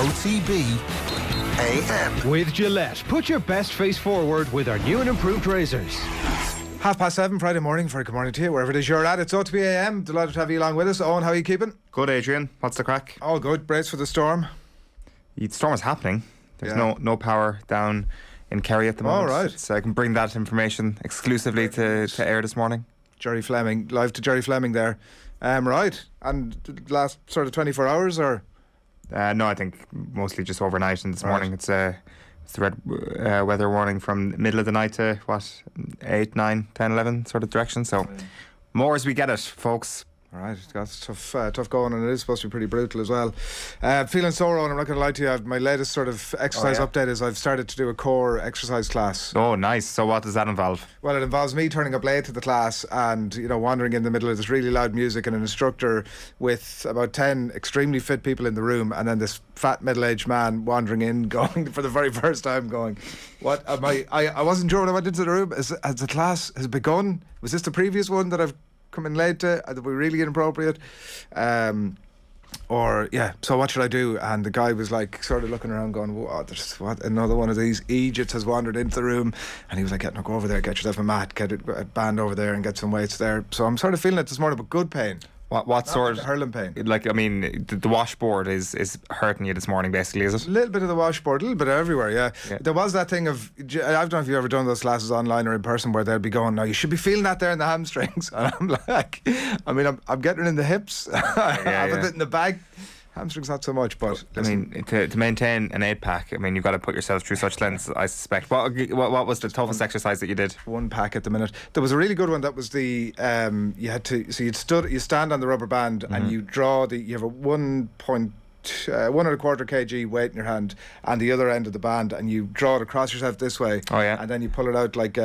OTB AM. With Gillette, put your best face forward with our new and improved razors. 7:30 Friday morning. Very good morning to you, wherever it is you're at. It's OTB AM. Delighted to have you along with us. Owen, how are you keeping? Good, Adrian. What's the crack? All good. Brace for the storm. The storm is happening. There's no power down in Kerry at the moment. All right. So I can bring that information exclusively to air this morning. Jerry Fleming, live to Jerry Fleming there. Right. And the last sort of 24 hours or? No, I think mostly just overnight and this morning. It's the red weather warning from middle of the night to 8, 9, 10, 11 sort of direction. So more as we get it, folks. All right, that's tough going, and it is supposed to be pretty brutal as well. Feeling sore, and I'm not going to lie to you. My latest sort of exercise update is I've started to do a core exercise class. Oh, nice. So what does that involve? Well, it involves me turning up late to the class and, wandering in the middle of this really loud music and an instructor with about 10 extremely fit people in the room, and then this fat middle-aged man wandering in, going for the very first time, going, what am I wasn't sure when I went into the room. Has the class has begun? Was this the previous one that I've come in late to? Are we really inappropriate? So what should I do? And the guy was like sort of looking around going, what another one of these Egypts has wandered into the room. And he was like, no, go over there, get yourself a mat, get a band over there and get some weights there. So I'm sort of feeling it this morning, but good pain. What sort of hurling pain? Like, I mean, the washboard is hurting you this morning, basically, is it? A little bit of the washboard, a little bit everywhere, yeah. There was that thing of, I don't know if you've ever done those classes online or in person where they'll be going, no, you should be feeling that there in the hamstrings. And I'm like, I'm getting it in the hips. I have a bit in the back. Hamstrings not so much, but listen. I mean, to maintain an 8-pack, I mean, you've got to put yourself through such lengths, I suspect. What was the toughest exercise that you did? 1 pack at the minute. There was a really good one that was the you stand on the rubber band and you draw you have a 1.25 kg weight in your hand and the other end of the band, and you draw it across yourself this way. Oh yeah. And then you pull it out like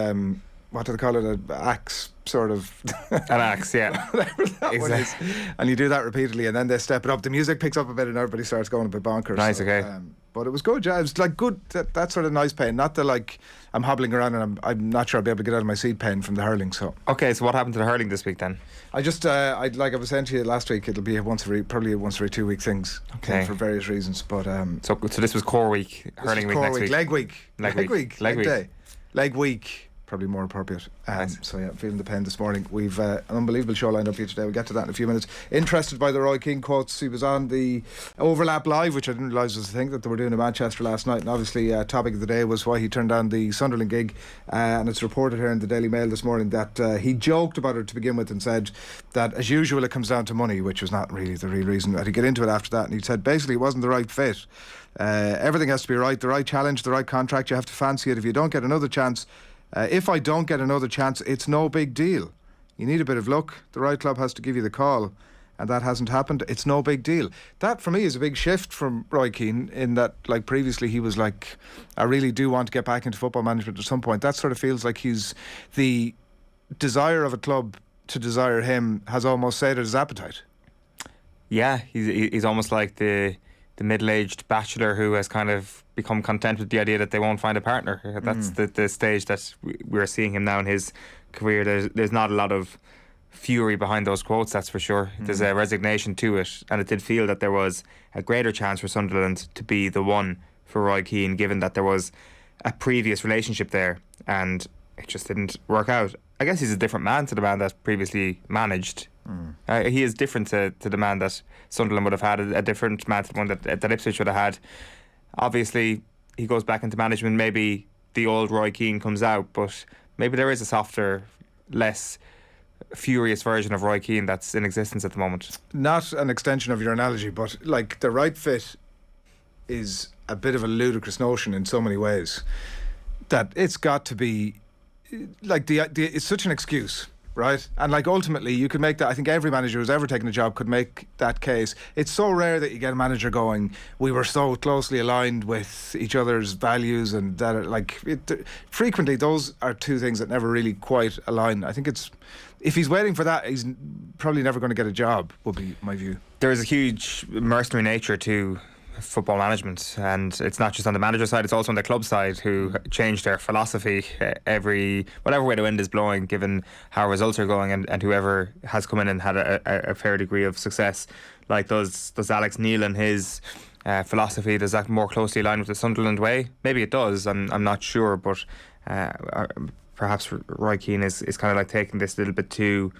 what do they call it? An axe, sort of. An axe, yeah. Whatever that one is. And you do that repeatedly, and then they step it up. The music picks up a bit, and everybody starts going a bit bonkers. Nice, okay. But it was good, yeah. It was like good, that sort of nice pain. Not the like, I'm hobbling around and I'm not sure I'll be able to get out of my seat pain from the hurling. So. Okay, so what happened to the hurling this week then? I just, like I was saying to you last week, it'll be probably a once every 2 week things. Okay. For various reasons, but. So this was core week, hurling week next week. Leg week. Leg day. Leg week. Probably more appropriate. Nice. So yeah, feeling the pain this morning. We've an unbelievable show lined up for you today. We'll get to that in a few minutes. Interested by the ROG Keenan quotes. He was on the Overlap Live, which I didn't realise was a thing that they were doing in Manchester last night. And obviously topic of the day was why he turned down the Sunderland gig. And it's reported here in the Daily Mail this morning that he joked about it to begin with and said that as usual it comes down to money, which was not really the real reason. That he'd get into it after that, and he said basically it wasn't the right fit. Everything has to be right, the right challenge, the right contract. You have to fancy it. If you don't get another chance, if I don't get another chance, it's no big deal. You need a bit of luck. The right club has to give you the call, and that hasn't happened. It's no big deal. That, for me, is a big shift from ROG Keenan, in that, like, previously he was like, I really do want to get back into football management at some point. That sort of feels like he's the desire of a club to desire him has almost sated his appetite. Yeah, he's almost like the middle-aged bachelor who has kind of become content with the idea that they won't find a partner. That's the stage that we're seeing him now in his career. There's not a lot of fury behind those quotes, that's for sure. There's a resignation to it, and it did feel that there was a greater chance for Sunderland to be the one for ROG Keenan, given that there was a previous relationship there, and it just didn't work out. I guess he's a different man to the man that previously managed. He is different to the man that Sunderland would have had, a different man to the one that Ipswich would have had. Obviously, he goes back into management. Maybe the old ROG Keenan comes out, but maybe there is a softer, less furious version of ROG Keenan that's in existence at the moment. Not an extension of your analogy, but like the right fit is a bit of a ludicrous notion in so many ways that it's got to be like it's such an excuse. Right? And like ultimately you could make that. I think every manager who's ever taken a job could make that case. It's so rare that you get a manager going, we were so closely aligned with each other's values, and that frequently those are two things that never really quite align. I think if he's waiting for that, he's probably never going to get a job, would be my view. There is a huge mercenary nature to football management, and it's not just on the manager side, it's also on the club side, who change their philosophy whatever way the wind is blowing, given how results are going, and whoever has come in and had a fair degree of success, like does Alex Neil and his philosophy, does that more closely align with the Sunderland way? Maybe it does. I'm not sure, but perhaps ROG Keenan is kind of like taking this a little bit too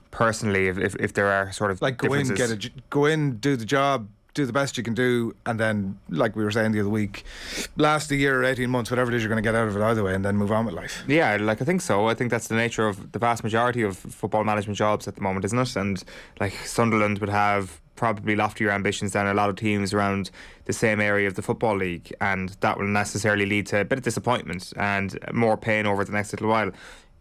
personally. If there are sort of like differences. go in, do the job, do the best you can do, and then, like we were saying the other week, last a year or 18 months, whatever it is you're going to get out of it either way, and then move on with life. Yeah, like I think so. I think that's the nature of the vast majority of football management jobs at the moment, isn't it? And like Sunderland would have probably loftier ambitions than a lot of teams around the same area of the Football League, and that will necessarily lead to a bit of disappointment and more pain over the next little while.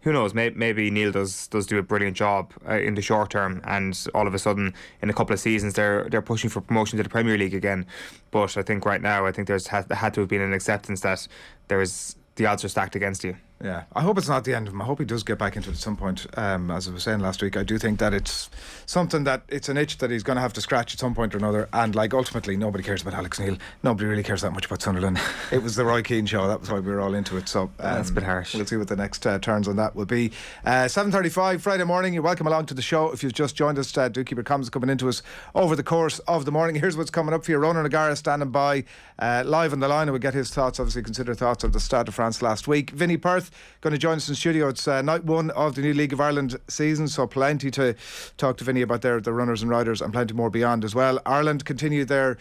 Who knows, maybe Neil does do a brilliant job in the short term, and all of a sudden in a couple of seasons they're pushing for promotion to the Premier League again. But I think right now, I think there had to have been an acceptance that the odds are stacked against you. Yeah, I hope it's not the end of him. I hope he does get back into it at some point. As I was saying last week, I do think that it's something that it's an itch that he's going to have to scratch at some point or another. And like ultimately, nobody cares about Alex Neil. Nobody really cares that much about Sunderland. It was the ROG Keenan show. That was why we were all into it. So that's a bit harsh. We'll see what the next turns on that will be. 7:35 Friday morning. You're welcome along to the show. If you've just joined us, do keep your comments coming into us over the course of the morning. Here's what's coming up for you. Ronan O'Gara standing by live on the line, and we'll get his thoughts. Obviously, consider thoughts of the Stade de France last week. Vinny Perth going to join us in studio. It's night one of the new League of Ireland season, so plenty to talk to Vinny about there, the runners and riders, and plenty more beyond as well. Ireland continued their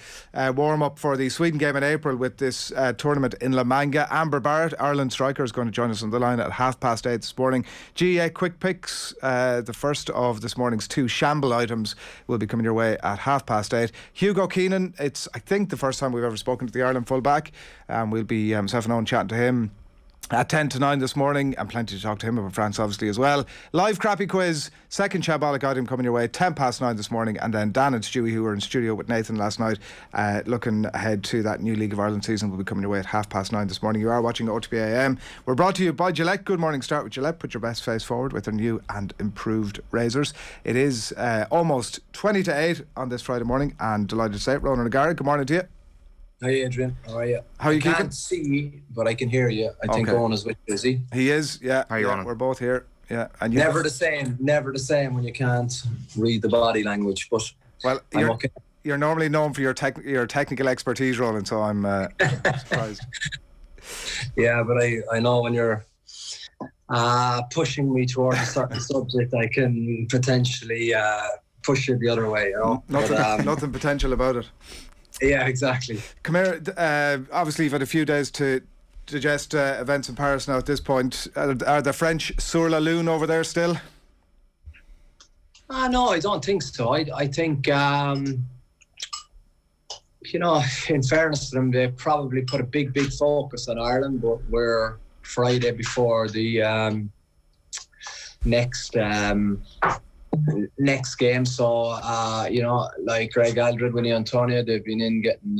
warm up for the Sweden game in April with this tournament in La Manga. Amber Barrett, Ireland striker, is going to join us on the line at 8:30 this morning. GAA quick picks, the first of this morning's two shamble items, will be coming your way at 8:30. Hugo Keenan, it's I think the first time we've ever spoken to the Ireland fullback. We'll be myself and Owen chatting to him at 10 to 9 this morning, and plenty to talk to him about France obviously as well. Live crappy quiz, second Shabolic item coming your way 9:10 this morning, and then Dan and Stewie, who were in studio with Nathan last night, looking ahead to that new League of Ireland season, will be coming your way at 9:30 this morning. You are watching OTB AM. We're brought to you by Gillette. Good morning. Start with Gillette. Put your best face forward with their new and improved razors. It is almost 20 to 8 on this Friday morning, and delighted to say it, Ronan O'Gara, good morning to you. Hi Adrian, how are you? How are you keeping? I can't see, but I can hear you. I think Owen is with you, is he? He is, yeah. How are you, Ronan? We're both here. Yeah, and you never the same when you can't read the body language, but well, you're normally known for your technical expertise, Roland, so I'm surprised. Yeah, but I know when you're pushing me towards a certain subject, I can potentially push it the other way, you know? Nothing potential about it. Yeah, exactly. Come here, obviously you've had a few days to digest events in Paris now at this point. Are the French sur la lune over there still? No, I don't think so. I think, in fairness to them, they probably put a big focus on Ireland, but we're Friday before the next game, so like Greg Aldred, Winnie Antonio, they've been in getting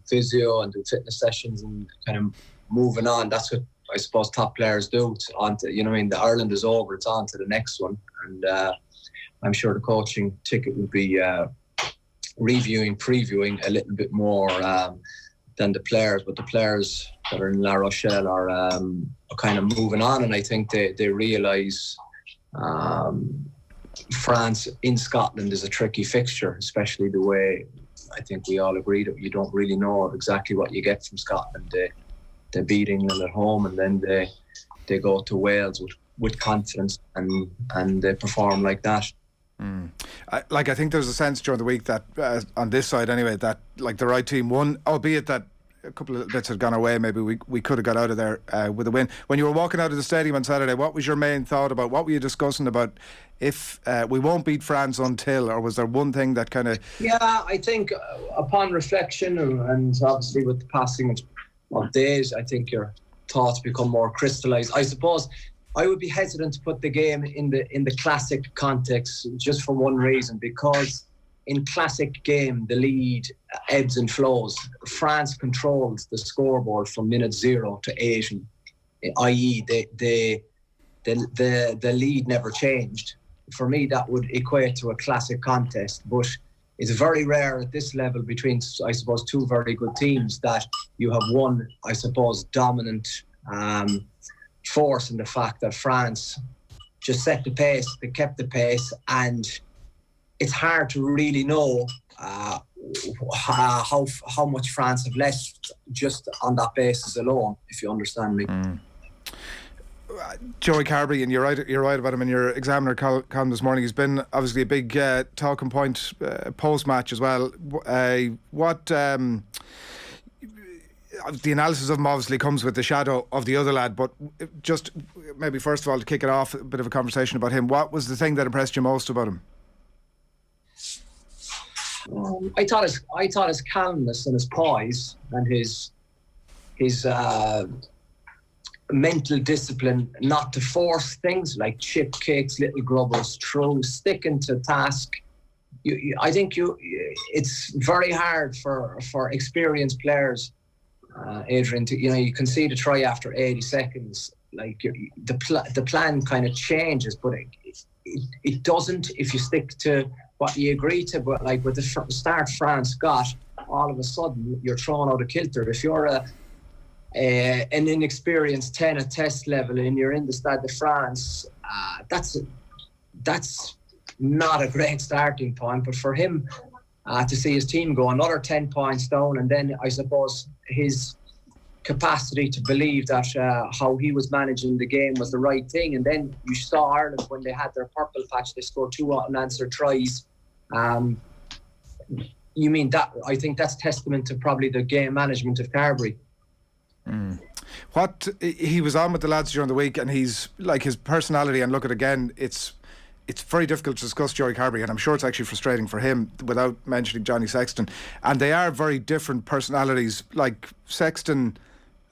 physio and do fitness sessions and kind of moving on. That's what I suppose top players do. The Ireland is over, it's on to the next one, and I'm sure the coaching ticket will be previewing a little bit more than the players, but the players that are in La Rochelle are kind of moving on, and I think they realise France in Scotland is a tricky fixture, especially the way I think we all agree that you don't really know exactly what you get from Scotland. They beat England at home, and then they go to Wales with confidence and they perform like that. I think there's a sense during the week that on this side anyway, that like the right team won, albeit that a couple of bits had gone our way. Maybe we could have got out of there with a win. When you were walking out of the stadium on Saturday, what was your main thought about? What were you discussing about? If we won't beat France until, or was there one thing that kind of? Yeah, I think upon reflection and obviously with the passing of days, I think your thoughts become more crystallised. I suppose I would be hesitant to put the game in the classic context, just for one reason, because in classic game the lead ebbs and flows. France controlled the scoreboard from minute 0 to 80, i.e. the lead never changed. For me, that would equate to a classic contest, but it's very rare at this level between, I suppose, two very good teams that you have one, I suppose, dominant force in the fact that France just set the pace, they kept the pace, and it's hard to really know how much France have left just on that basis alone, if you understand me. Joey Carbery, and you're right about him in your Examiner column this morning. He's been obviously a big talking point post-match as well. The analysis of him obviously comes with the shadow of the other lad, but just maybe first of all, to kick it off, a bit of a conversation about him. What was the thing that impressed you most about him? I thought his calmness and his poise and his mental discipline not to force things like chip kicks, little grubbers through, sticking to task. I think it's very hard for experienced players, Adrian, to, you can see the try after 80 seconds. Like the plan kind of changes, but it doesn't if you stick to what you agree to. But like with the start France got, all of a sudden you're thrown out of kilter. If you're an inexperienced 10 at test level and you're in the Stade de France, that's not a great starting point. But for him to see his team go another 10 points down, and then I suppose his capacity to believe that how he was managing the game was the right thing. And then you saw Ireland when they had their purple patch, they scored 2 unanswered tries. You mean that? I think that's testament to probably the game management of Carbery. What he was on with the lads during the week, and he's like his personality, and look at again, it's very difficult to discuss Joey Carbery, and I'm sure it's actually frustrating for him without mentioning Johnny Sexton, and they are very different personalities. Like Sexton,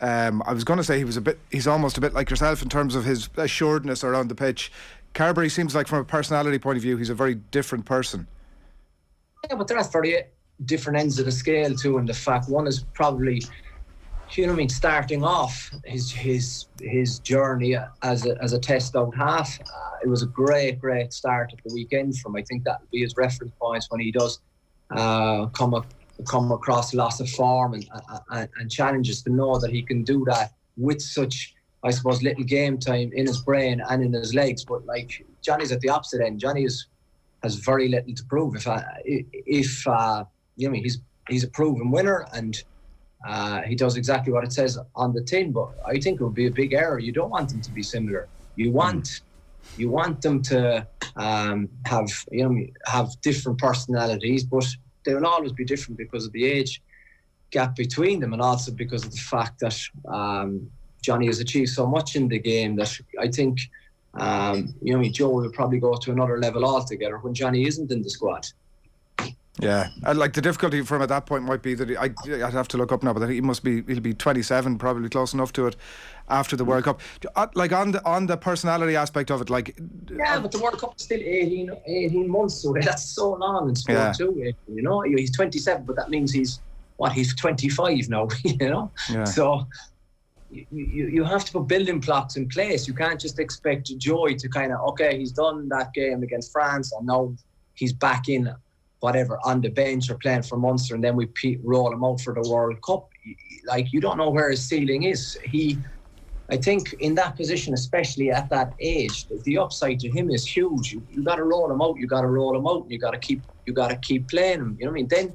I was going to say he's almost a bit like yourself in terms of his assuredness around the pitch. Carbery seems like, from a personality point of view, he's a very different person. Yeah, but they're at very different ends of the scale too, and the fact one is probably, starting off his journey as a test out half. It was a great start at the weekend from. I think that would be his reference points when he does come across loss of form and challenges, to know that he can do that with such, I suppose, little game time in his brain and in his legs. But like Johnny's at the opposite end. Johnny has very little to prove. He's a proven winner, and he does exactly what it says on the tin. But I think it would be a big error. You don't want them to be similar. You want them to have different personalities, but they will always be different because of the age gap between them, and also because of the fact that Johnny has achieved so much in the game that I think Joe will probably go to another level altogether when Johnny isn't in the squad. Yeah, like the difficulty for him at that point might be that I'd have to look up now, but he'll be 27, probably close enough to it after the World Cup. Like on the personality aspect of it, like but the World Cup is still 18 months away. That's so long in sport too. He's 27, but that means he's 25 now. Yeah. So you have to put building blocks in place. You can't just expect Joey to kind of, he's done that game against France and now he's back in whatever on the bench or playing for Munster, and then we roll him out for the World Cup. Like, you don't know where his ceiling is. I think in that position, especially at that age, the upside to him is huge. You got to roll him out. You got to roll him out. And you got to keep playing him. You know what I mean? Then,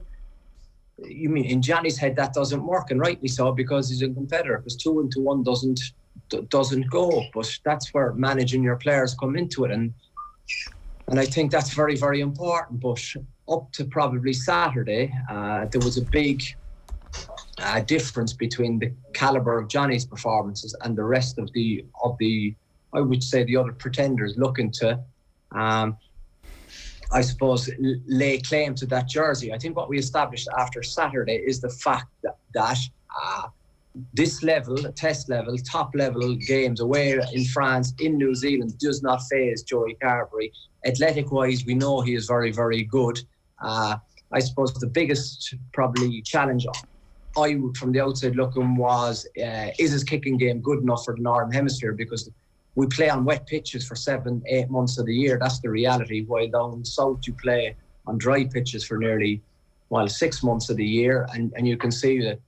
in Johnny's head that doesn't work, and rightly so, because he's a competitor. Because 2 into 1 doesn't go. But that's where managing your players come into it, and I think that's very, very important. But up to probably Saturday, there was a big difference between the calibre of Johnny's performances and the rest of the I would say the other pretenders looking to I suppose lay claim to that jersey. I think what we established after Saturday is the fact that this level, test level, top level games away in France, in New Zealand, does not faze Joey Carbery. Athletic wise, we know he is very, very good. I suppose the biggest probably challenge I would, from the outside looking, was is his kicking game good enough for the Northern Hemisphere? Because we play on wet pitches for 7-8 months of the year. That's the reality. While down south you play on dry pitches for nearly 6 months of the year, and you can see that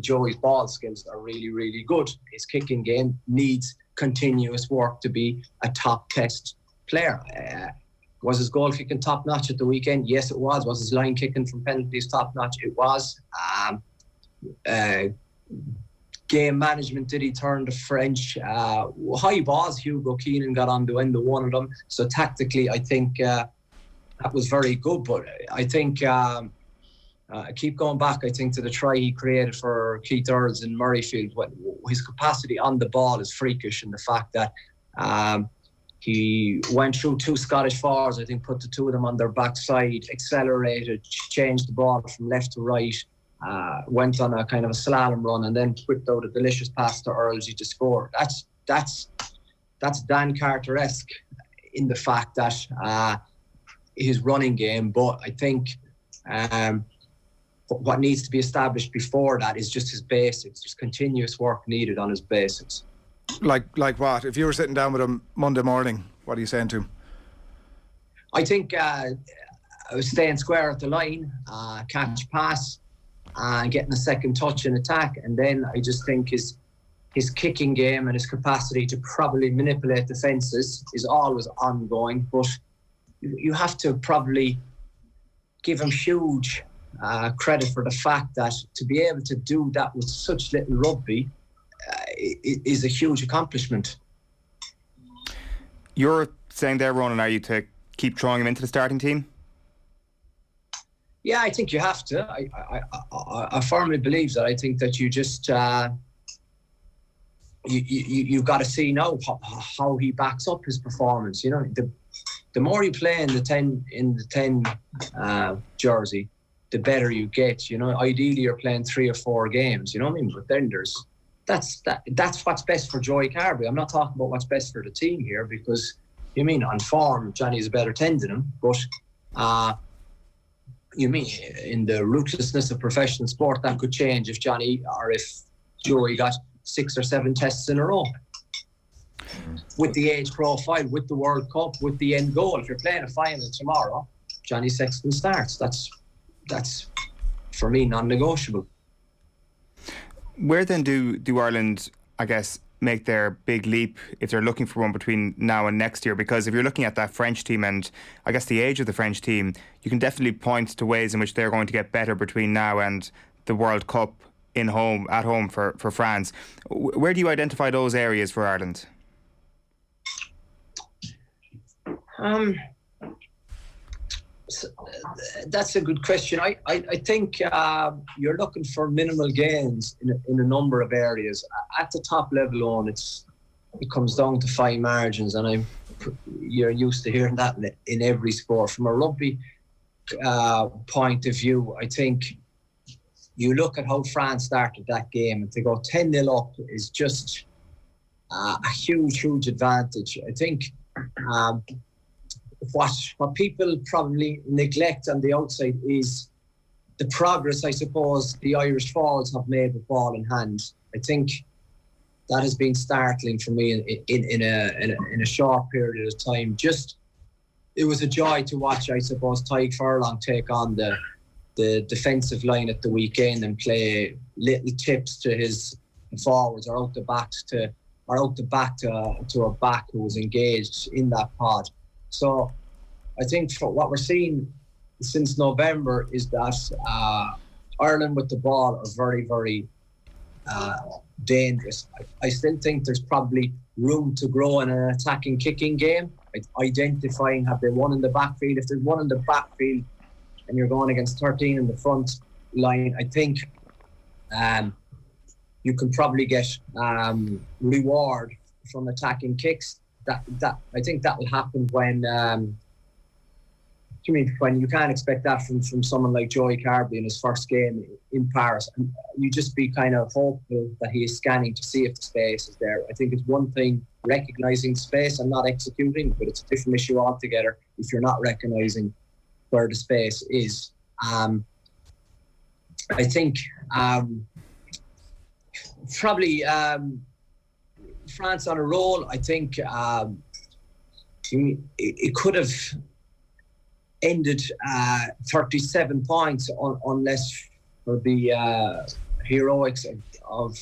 Joey's ball skills are really, really good. His kicking game needs continuous work to be a top test player. Was his goal kicking top notch at the weekend? Yes, it was. Was his line kicking from penalties top notch? It was. Game management, did he turn the French? High balls, Hugo Keenan got on the end of one of them. So tactically, I think that was very good. But I think, I keep going back, I think, to the try he created for Keith Earls in Murrayfield. His capacity on the ball is freakish, and the fact that he went through 2 Scottish forwards, I think, put the 2 of them on their backside, accelerated, changed the ball from left to right, went on a kind of a slalom run, and then whipped out a delicious pass to Earlsy to score. That's Dan Carter-esque in the fact that his running game, but I think what needs to be established before that is just his basics, just continuous work needed on his basics. Like what? If you were sitting down with him Monday morning, what are you saying to him? I think I was staying square at the line, catch pass, and getting a second touch in attack. And then I just think his kicking game and his capacity to probably manipulate defences is always ongoing. But you have to probably give him huge credit for the fact that to be able to do that with such little rugby is a huge accomplishment. You're saying there, Ronan, are you to keep throwing him into the starting team? Yeah, I think you have to. I firmly believe that. I think that you just you've got to see now how he backs up his performance. You know, the more you play in the 10 jersey, the better you get. You know, ideally you're playing 3 or 4 games. You know what I mean? But then that's what's best for Joey Carbery. I'm not talking about what's best for the team here, because you mean on form Johnny's a better 10 than him, but you mean in the ruthlessness of professional sport that could change if Johnny or if Joey got 6 or 7 tests in a row. With the age profile, with the World Cup, with the end goal. If you're playing a final tomorrow, Johnny Sexton starts. That's for me non-negotiable. Where then do Ireland, I guess, make their big leap if they're looking for one between now and next year? Because if you're looking at that French team and I guess the age of the French team, you can definitely point to ways in which they're going to get better between now and the World Cup at home for France. Where do you identify those areas for Ireland? That's a good question. I think you're looking for minimal gains in a number of areas. At the top level on, it comes down to fine margins, and you're used to hearing that in every sport. From a rugby point of view, I think you look at how France started that game, and to go 10-0 up is just a huge advantage. I think what people probably neglect on the outside is the progress, I suppose, the Irish forwards have made with ball in hand. I think that has been startling for me in a short period of time. Just, it was a joy to watch, I suppose, Tadhg Furlong take on the defensive line at the weekend and play little tips to his forwards or out the back to a back who was engaged in that pod. So I think for what we're seeing since November is that Ireland with the ball are very, very dangerous. I still think there's probably room to grow in an attacking kicking game. Identifying, have they won in the backfield? If there's one in the backfield and you're going against 13 in the front line, I think you can probably get reward from attacking kicks. That I think that will happen when you can't expect that from someone like Joey Carbery in his first game in Paris, and you just be kind of hopeful that he is scanning to see if the space is there. I think it's one thing recognising space and not executing, but it's a different issue altogether if you're not recognising where the space is. I think probably France on a roll. I think it could have ended 37 points unless for the heroics of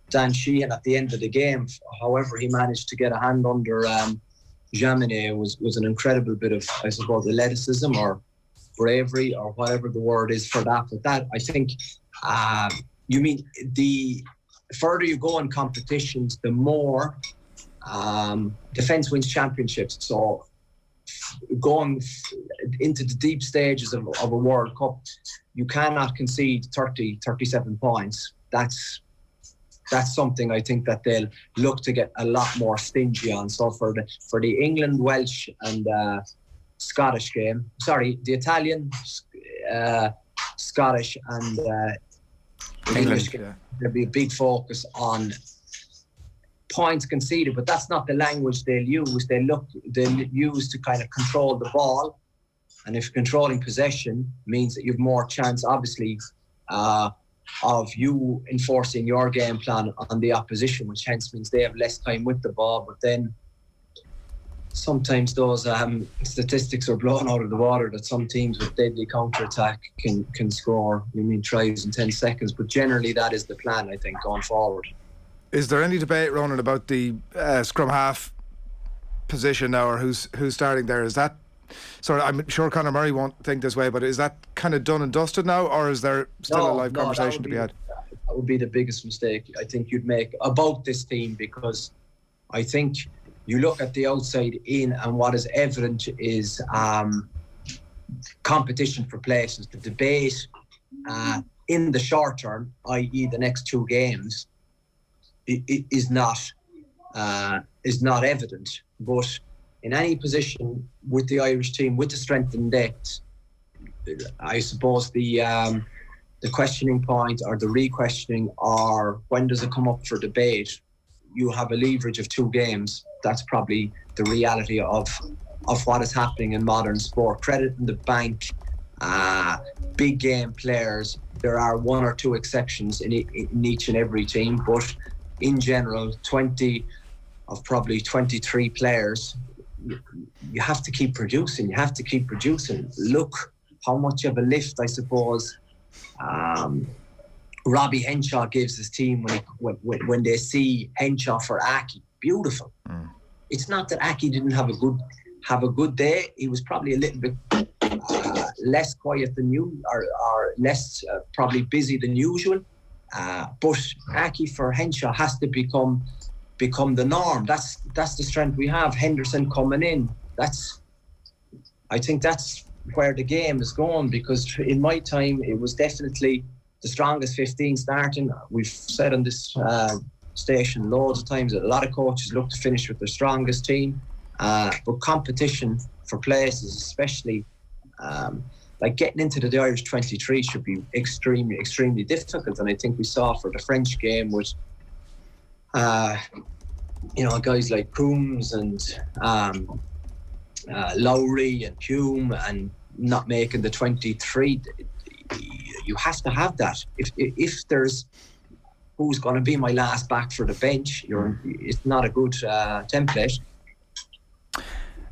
Dan Sheehan at the end of the game. However, he managed to get a hand under Jaminet was an incredible bit of, I suppose, athleticism or bravery or whatever the word is for that. But that, I think, you mean the further you go in competitions, the more defence wins championships. So going into the deep stages of a World Cup, you cannot concede 37 points. That's something I think that they'll look to get a lot more stingy on. So for the England, Welsh and Scottish game, the Italian, Scottish and English game, there'll be a big focus on points conceded, but that's not the language they'll use. They'll use to kind of control the ball, and if controlling possession means that you have more chance, obviously, of you enforcing your game plan on the opposition, which hence means they have less time with the ball. But then sometimes those statistics are blown out of the water, that some teams with deadly counter-attack can score, tries in 10 seconds. But generally that is the plan, I think, going forward. Is there any debate, Ronan, about the scrum half position now, or who's starting there? Is that, sorry, I'm sure Conor Murray won't think this way, but is that kind of done and dusted now, or is there still a live conversation to be had? That would be the biggest mistake I think you'd make about this team, because I think you look at the outside in, and what is evident is competition for places. The debate in the short term, i.e. the next two games, is not evident. But in any position with the Irish team, with the strength and depth, I suppose the questioning point or the re-questioning, or when does it come up for debate, you have a leverage of two games. That's probably the reality of what is happening in modern sport. Credit in the bank, big game players. There are one or two exceptions in each and every team, but in general, 20 of probably 23 players, you have to keep producing. You have to keep producing. Look how much of a lift, I suppose, Robbie Henshaw gives his team when they see Henshaw for Aki. Beautiful. It's not that Aki didn't have a good day. He was probably a little bit less quiet than you, or less probably busy than usual. But Aki for Henshaw has to become the norm. That's the strength we have. Henderson coming in. I think that's where the game is going, because in my time it was definitely the strongest 15 starting. We've said on this station loads of times that a lot of coaches look to finish with their strongest team, but competition for places, especially like getting into the Irish 23, should be extremely, extremely difficult. And I think we saw for the French game with guys like Coombs and Lowry and Hume, and not making the 23. You have to have that. If there's who's going to be my last back for the bench, it's not a good template.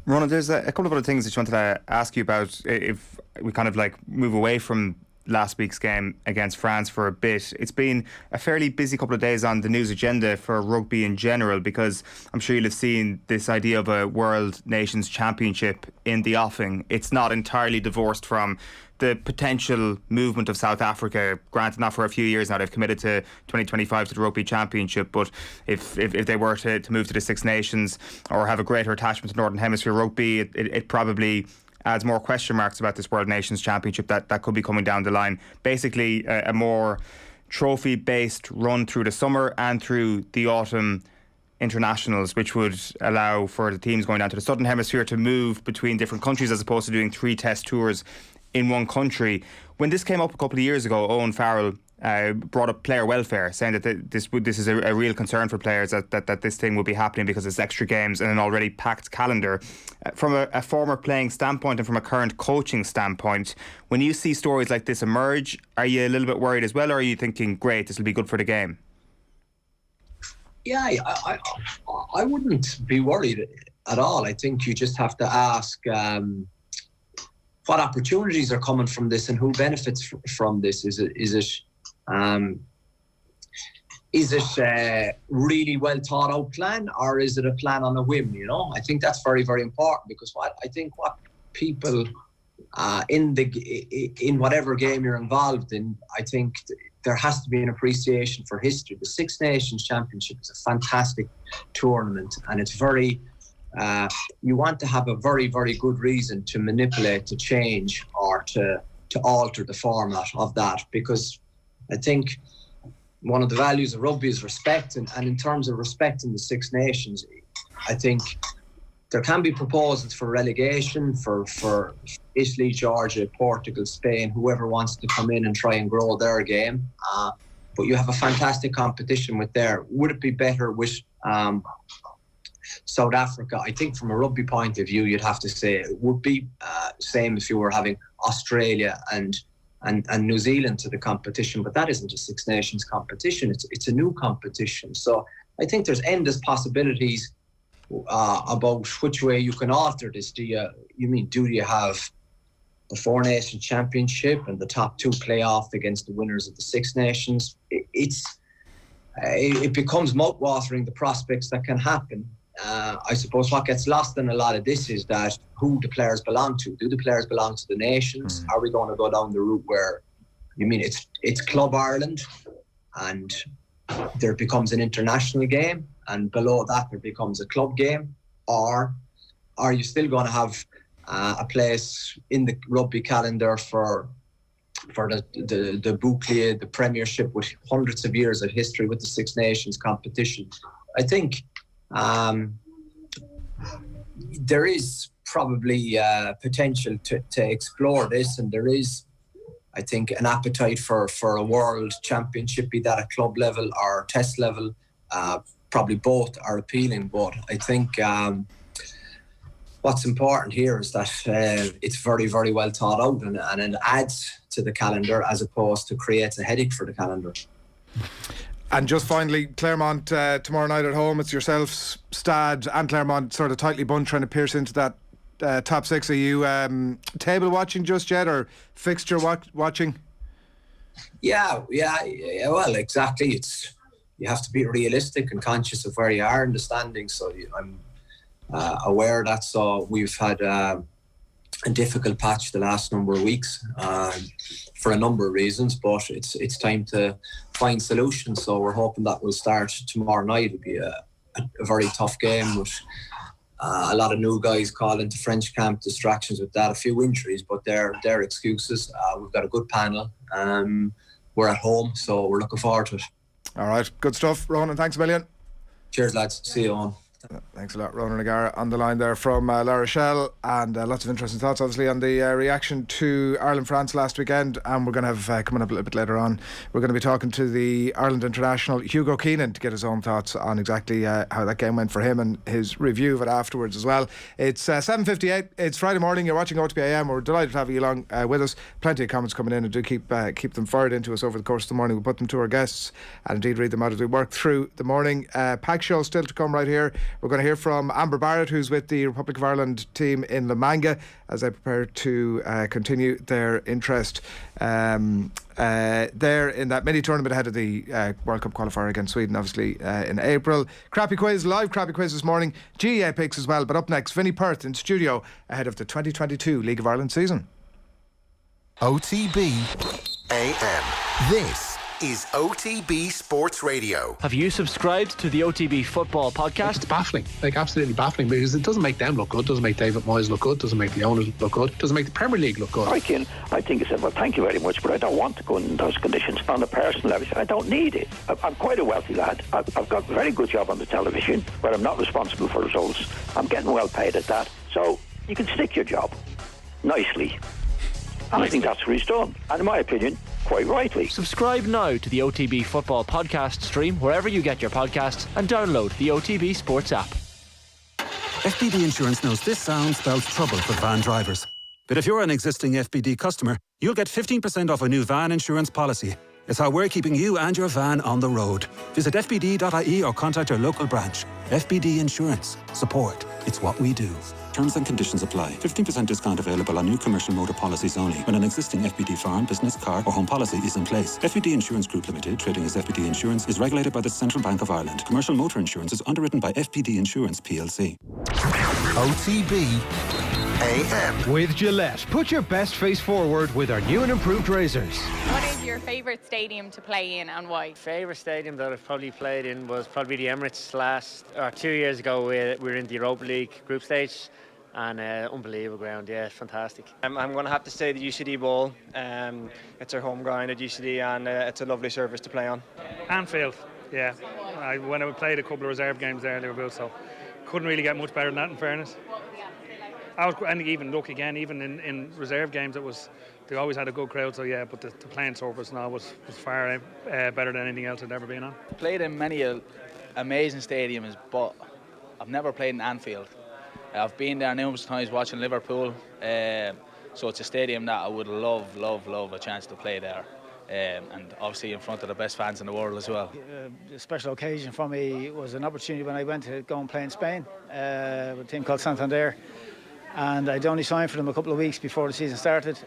Ronan, there's a couple of other things that you wanted to ask you about. If we kind of like move away from last week's game against France for a bit, it's been a fairly busy couple of days on the news agenda for rugby in general, because I'm sure you'll have seen this idea of a World Nations Championship in the offing. It's not entirely divorced from the potential movement of South Africa. Granted, not for a few years now, they've committed to 2025 to the Rugby Championship, but if they were to move to the Six Nations or have a greater attachment to Northern Hemisphere rugby, it probably adds more question marks about this World Nations Championship that could be coming down the line. Basically, a more trophy-based run through the summer and through the autumn internationals, which would allow for the teams going down to the Southern Hemisphere to move between different countries as opposed to doing 3 test tours in one country. When this came up a couple of years ago, Owen Farrell brought up player welfare, saying that this is a real concern for players, that this thing will be happening because it's extra games and an already packed calendar. From a former playing standpoint and from a current coaching standpoint, when you see stories like this emerge, are you a little bit worried as well, or are you thinking, great, this will be good for the game? Yeah, I wouldn't be worried at all. I think you just have to ask what opportunities are coming from this and who benefits from this. Is it is it a really well thought out plan, or is it a plan on a whim? You know, I think that's very, very important, because what people in whatever game you're involved in, I think there has to be an appreciation for history. The Six Nations Championship is a fantastic tournament, and it's very, you want to have a very, very good reason to manipulate, to change, or to alter the format of that, because I think one of the values of rugby is respect, and in terms of respecting the Six Nations, I think there can be proposals for relegation for Italy, Georgia, Portugal, Spain, whoever wants to come in and try and grow their game. But you have a fantastic competition with there. Would it be better with South Africa? I think from a rugby point of view, you'd have to say it would be same if you were having Australia and New Zealand to the competition, but that isn't a Six Nations competition. It's a new competition. So I think there's endless possibilities about which way you can alter this. Do you have the Four Nations Championship and the top two play off against the winners of the Six Nations? It becomes mouth-watering, the prospects that can happen. I suppose what gets lost in a lot of this is that who the players belong to. Do the players belong to the nations? Are we going to go down the route where, it's Club Ireland and there becomes an international game, and below that there becomes a club game? Or are you still going to have a place in the rugby calendar for the bouclier, the premiership, with hundreds of years of history with the Six Nations competition? I think there is probably potential to explore this, and there is, I think, an appetite for a world championship, be that at club level or test level. Probably both are appealing, but I think what's important here is that it's very, very well thought out, and it adds to the calendar as opposed to creates a headache for the calendar. And just finally, Claremont tomorrow night at home. It's yourselves, Stad and Claremont sort of tightly bunched, trying to pierce into that top six. Are you table watching just yet, or fixture watching? Yeah. Well, exactly. You have to be realistic and conscious of where you are in the standings. So I'm aware of that. So we've had a difficult patch the last number of weeks for a number of reasons, but it's time to find solutions. So we're hoping that will start tomorrow night. It'll be a very tough game with a lot of new guys calling to French camp, distractions with that, a few injuries, but they're excuses. We've got a good panel. We're at home, so we're looking forward to it. All right, good stuff, Ronan. Thanks a million. Cheers, lads. See you on. Thanks a lot. Ronan O'Gara on the line there from La Rochelle, and lots of interesting thoughts obviously on the reaction to Ireland-France last weekend. And we're going to have coming up a little bit later on, we're going to be talking to the Ireland international Hugo Keenan to get his own thoughts on exactly how that game went for him and his review of it afterwards as well. It's 7:58, it's Friday morning, you're watching OTB AM. We're delighted to have you along with us. Plenty of comments coming in, and do keep them fired into us over the course of the morning. We'll put them to our guests and indeed read them out as we work through the morning. Pack show still to come right here. We're going to hear from Amber Barrett, who's with the Republic of Ireland team in La Manga, as they prepare to continue their interest there in that mini tournament ahead of the World Cup qualifier against Sweden, obviously in April. Crappy quiz, live crappy quiz this morning. GAA picks as well, but up next, Vinny Perth in studio ahead of the 2022 League of Ireland season. OTB AM. This is OTB Sports Radio. Have you subscribed to the OTB Football Podcast? It's baffling, absolutely baffling, because it doesn't make them look good, doesn't make David Moyes look good, doesn't make the owners look good, doesn't make the Premier League look good. I think I said, well, thank you very much, but I don't want to go in those conditions on a personal level. I don't need it. I'm quite a wealthy lad. I've got a very good job on the television where I'm not responsible for results. I'm getting well paid at that. So you can stick your job nicely. And I think that's what he's done. And in my opinion, quite rightly. Subscribe now to the OTB Football Podcast stream wherever you get your podcasts, and download the OTB Sports app. FBD Insurance knows this sound spells trouble for van drivers. But if you're an existing FBD customer, you'll get 15% off a new van insurance policy. It's how we're keeping you and your van on the road. Visit fbd.ie or contact your local branch. FBD Insurance. Support It's what we do. Terms and conditions apply. 15% discount available on new commercial motor policies only when an existing FBD farm, business, car or home policy is in place. FBD Insurance Group Limited, trading as FBD Insurance, is regulated by the Central Bank of Ireland. Commercial motor insurance is underwritten by FBD Insurance PLC. OTB AM. With Gillette, put your best face forward with our new and improved razors. What is your favourite stadium to play in and why? Favourite stadium that I've probably played in was probably the Emirates 2 years ago. We were in the Europa League group stage, and unbelievable ground, yeah, fantastic. I'm going to have to say the UCD Bowl. It's our home ground at UCD, and it's a lovely surface to play on. Anfield, yeah. When I played a couple of reserve games there in Liverpool, so couldn't really get much better than that, in fairness. And even look again, even in reserve games, they always had a good crowd. So yeah, but the playing surface now was far better than anything else I'd ever been on. Played in many amazing stadiums, but I've never played in Anfield. I've been there numerous times watching Liverpool, so it's a stadium that I would love a chance to play there. And obviously in front of the best fans in the world as well. A special occasion for me was an opportunity when I went to go and play in Spain with a team called Santander. And I'd only signed for them a couple of weeks before the season started,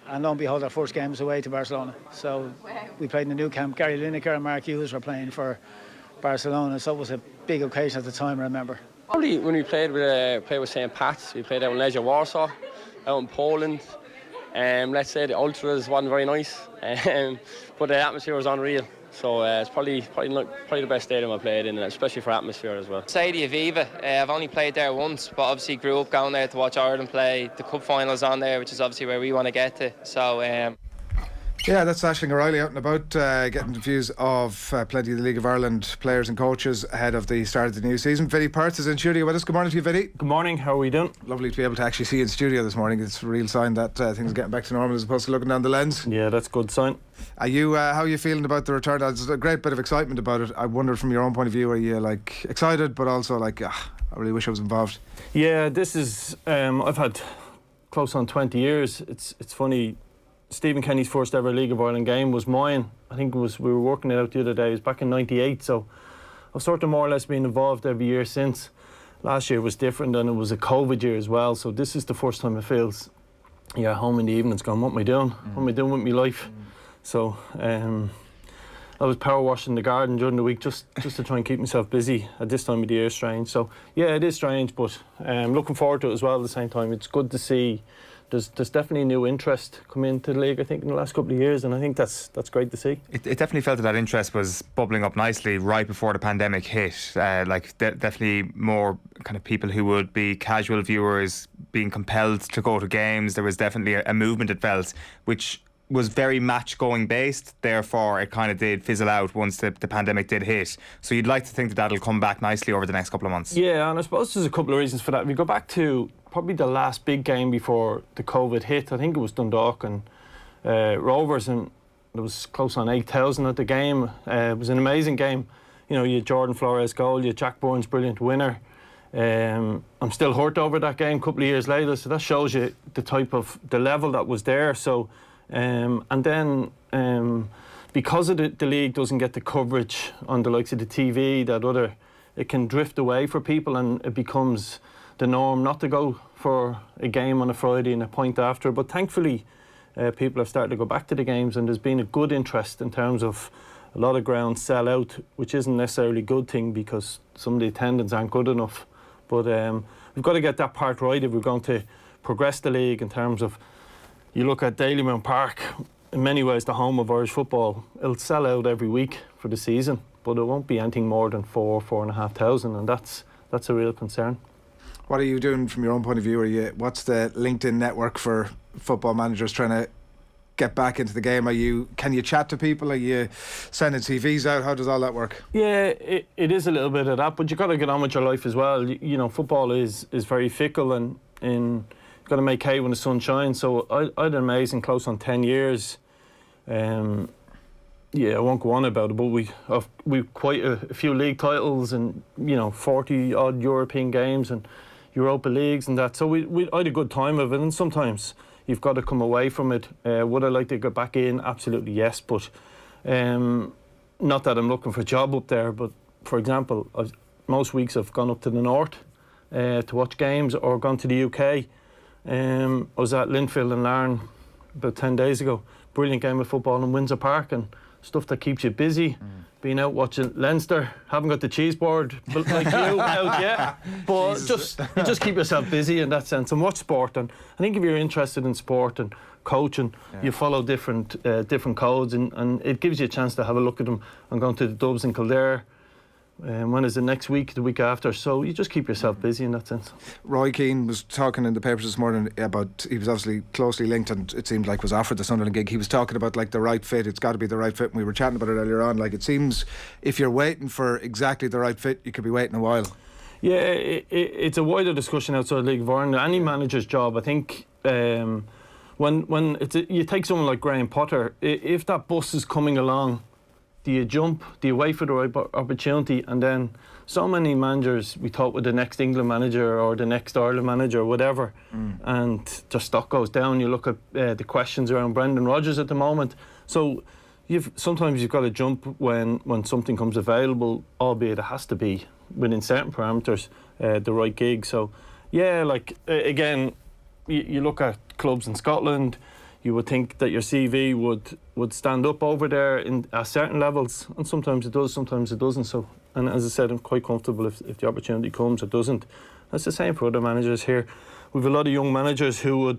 and lo and behold, our first game was away to Barcelona. So we played in the new camp. Gary Lineker and Mark Hughes were playing for Barcelona, so it was a big occasion at the time, I remember. Probably when we played with St. Pat's, we played out in Legia Warsaw, out in Poland. Let's say the ultras wasn't very nice, but the atmosphere was unreal. So it's probably the best stadium I played in, especially for atmosphere as well. Stadia Viva, I've only played there once, but obviously grew up going there to watch Ireland play. The cup finals on there, which is obviously where we want to get to. So yeah, that's Aisling O'Reilly out and about, getting the views of plenty of the League of Ireland players and coaches ahead of the start of the new season. Vinny Perth is in studio with us. Good morning to you, Vinny. Good morning, how are we doing? Lovely to be able to actually see you in studio this morning. It's a real sign that things are getting back to normal as opposed to looking down the lens. Yeah, that's a good sign. How are you feeling about the return? There's a great bit of excitement about it. I wonder from your own point of view, are you like excited but also like, I really wish I was involved? Yeah, this is, I've had close on 20 years. It's funny, Stephen Kenny's first ever League of Ireland game was mine. I think we were working it out the other day. It was back in '98, so I've sort of more or less been involved every year since. Last year was different, and it was a COVID year as well. So this is the first time it feels, home in the evenings going, what am I doing? What am I doing with my life? So I was power washing the garden during the week just to try and keep myself busy at this time of the year. Strange. So yeah, it is strange, but looking forward to it as well at the same time. It's good to see. There's definitely new interest come into the league, I think, in the last couple of years, and I think that's great to see. It definitely felt that interest was bubbling up nicely right before the pandemic hit. Definitely more kind of people who would be casual viewers being compelled to go to games. There was definitely a movement, it felt, which was very match going based. Therefore, it kind of did fizzle out once the pandemic did hit. So you'd like to think that that'll come back nicely over the next couple of months. Yeah, and I suppose there's a couple of reasons for that. If you go back to probably the last big game before the COVID hit, I think it was Dundalk and Rovers, and there was close on 8,000 at the game. It was an amazing game. You had Jordan Flores' goal, you had Jack Byrne's brilliant winner. I'm still hurt over that game a couple of years later, so that shows you the level that was there. So and then because of the league doesn't get the coverage on the likes of the TV, it can drift away for people, and it becomes the norm not to go for a game on a Friday and a point after. But thankfully people have started to go back to the games, and there's been a good interest in terms of a lot of grounds sell out, which isn't necessarily a good thing because some of the attendance aren't good enough. But we've got to get that part right if we're going to progress the league in terms of, you look at Dalymount Park, in many ways the home of Irish football. It'll sell out every week for the season, but it won't be anything more than 4,500, and that's a real concern. What are you doing from your own point of view? What's the LinkedIn network for football managers trying to get back into the game? Can you chat to people? Are you sending CVs out? How does all that work? Yeah, it is a little bit of that, but you've got to get on with your life as well. Football is very fickle, and you've got to make hay when the sun shines. So I had an amazing close on 10 years. I won't go on about it, but we've quite a few league titles and 40 odd European games and Europa Leagues and that. So I had a good time of it, and sometimes you've got to come away from it. Would I like to get back in? Absolutely yes, but not that I'm looking for a job up there, but for example, most weeks I've gone up to the north to watch games or gone to the UK. I was at Linfield and Larne about 10 days ago. Brilliant game of football in Windsor Park and stuff that keeps you busy. Being out watching Leinster, haven't got the cheese board like you out yet, but you just keep yourself busy in that sense and watch sport. And I think if you're interested in sport and coaching, you follow different codes, and it gives you a chance to have a look at them. I'm going to the Dubs in Kildare. When is it, next week, the week after? So you just keep yourself busy in that sense. ROG Keenan was talking in the papers this morning about, he was obviously closely linked and it seemed like was offered the Sunderland gig. He was talking about like the right fit. It's got to be the right fit, and we were chatting about it earlier on. Like, it seems if you're waiting for exactly the right fit, you could be waiting a while. Yeah, it's a wider discussion outside League of Ireland. Any manager's job, I think, when you take someone like Graham Potter, if that bus is coming along, do you jump? Do you wait for the right opportunity? And then so many managers we thought were the next England manager or the next Ireland manager or whatever, and their stock goes down. You look at the questions around Brendan Rodgers at the moment. So sometimes you've got to jump when something comes available, albeit it has to be within certain parameters, the right gig. So yeah, like again, you look at clubs in Scotland. You would think that your CV would stand up over there at certain levels, and sometimes it does, sometimes it doesn't. So, and as I said, I'm quite comfortable if the opportunity comes, it doesn't. That's the same for other managers here. We've a lot of young managers who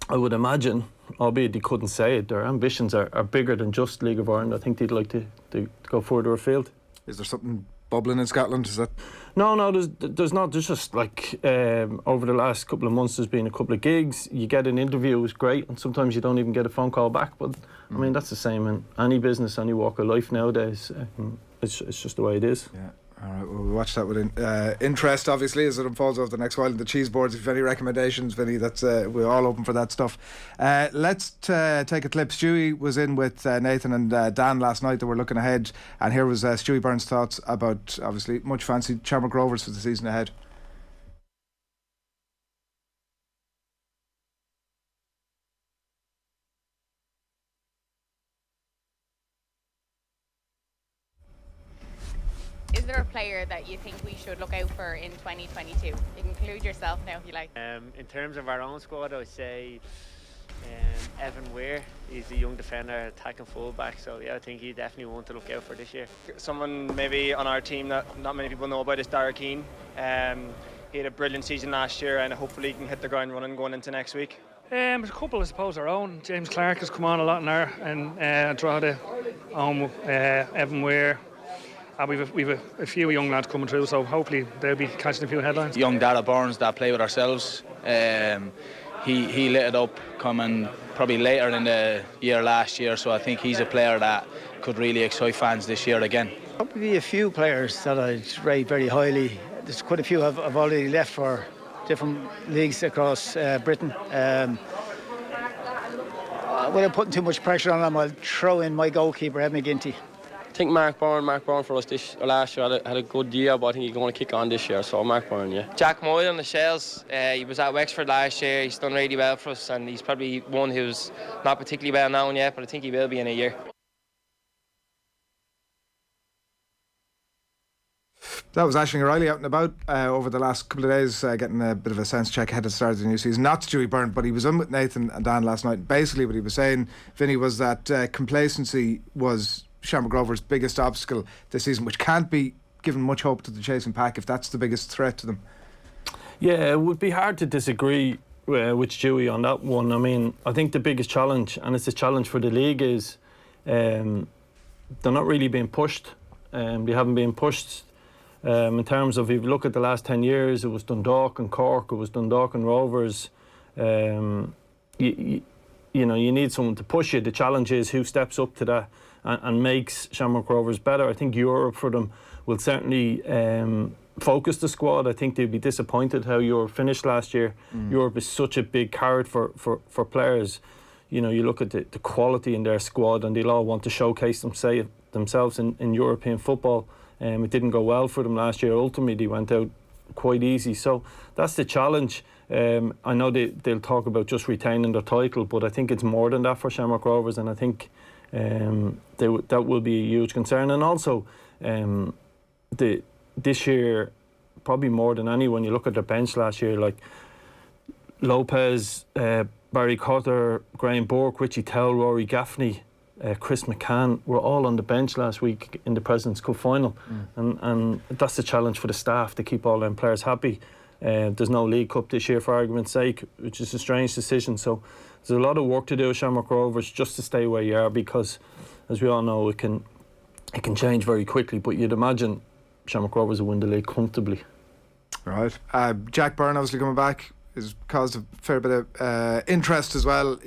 I would imagine, albeit they couldn't say it, their ambitions are bigger than just League of Ireland. I think they'd like to go further afield. Is there something bubbling in Scotland? Is that? No, there's not. There's just like over the last couple of months, there's been a couple of gigs. You get an interview, it's great, and sometimes you don't even get a phone call back. But I mean, that's the same in any business, any walk of life nowadays. It's just the way it is. Yeah. All right, well, we'll watch that with interest, obviously, as it unfolds over the next while. And the cheese boards, if you have any recommendations, Vinny, that's we're all open for that stuff. Let's take a clip. Stewie was in with Nathan and Dan last night. They were looking ahead, and here was Stewie Byrne's thoughts about, obviously, much fancied Shamrock Rovers for the season ahead. Is there a player that you think we should look out for in 2022? You can include yourself now if you like. In terms of our own squad, I would say Evan Weir. He's a young defender, attacking fullback, so yeah, I think he definitely one to look out for this year. Someone maybe on our team that not many people know about is Derry Keane. He had a brilliant season last year, and hopefully he can hit the ground running going into next week. There's a couple, I suppose, our own. James Clark has come on a lot in there, and Drogheda, Evan Weir. We've a few young lads coming through, so hopefully they'll be catching a few headlines. Young Dara Burns that play with ourselves, he lit it up coming probably later in the year last year, so I think he's a player that could really excite fans this year again. Probably a few players that I'd rate very highly. There's quite a few have already left for different leagues across Britain. Without putting too much pressure on them, I'll throw in my goalkeeper, Ed McGinty. I think Mark Byrne for us last year had a good year, but I think he's going to kick on this year, so Mark Byrne, yeah. Jack Moyle on the Shells, he was at Wexford last year. He's done really well for us, and he's probably one who's not particularly well known yet, but I think he will be in a year. That was Aisling O'Reilly out and about over the last couple of days, getting a bit of a sense check ahead of the start of the new season. Not Stewie Byrne, but he was in with Nathan and Dan last night. Basically what he was saying, Vinny, was that complacency was Shamrock Rovers' biggest obstacle this season, which can't be given much hope to the chasing pack if that's the biggest threat to them. Yeah, it would be hard to disagree with Stewie on that one. I mean, I think the biggest challenge, and it's a challenge for the league, is they're not really being pushed. They haven't been pushed in terms of, if you look at the last 10 years, it was Dundalk and Cork, it was Dundalk and Rovers. You know, you need someone to push you. The challenge is who steps up to that and makes Shamrock Rovers better. I think Europe for them will certainly focus the squad. I think they'd be disappointed how Europe finished last year. Europe is such a big carrot for players. You know, you look at the quality in their squad, and they'll all want to showcase themselves in European football. It didn't go well for them last year. Ultimately, they went out quite easy. So that's the challenge. I know they'll talk about just retaining their title, but I think it's more than that for Shamrock Rovers, and I think that will be a huge concern. And also, this year, probably more than any when you look at their bench last year, like Lopez, Barry Cotter, Graham Burke, Richie Towell, Rory Gaffney, Chris McCann were all on the bench last week in the President's Cup final. And that's the challenge for the staff, to keep all them players happy. There's no League Cup this year, for argument's sake, which is a strange decision. So there's a lot of work to do with Shamrock Rovers just to stay where you are, because as we all know, it can change very quickly. But you'd imagine Shamrock Rovers will win the league comfortably. Right. Jack Byrne obviously coming back has caused a fair bit of interest as well.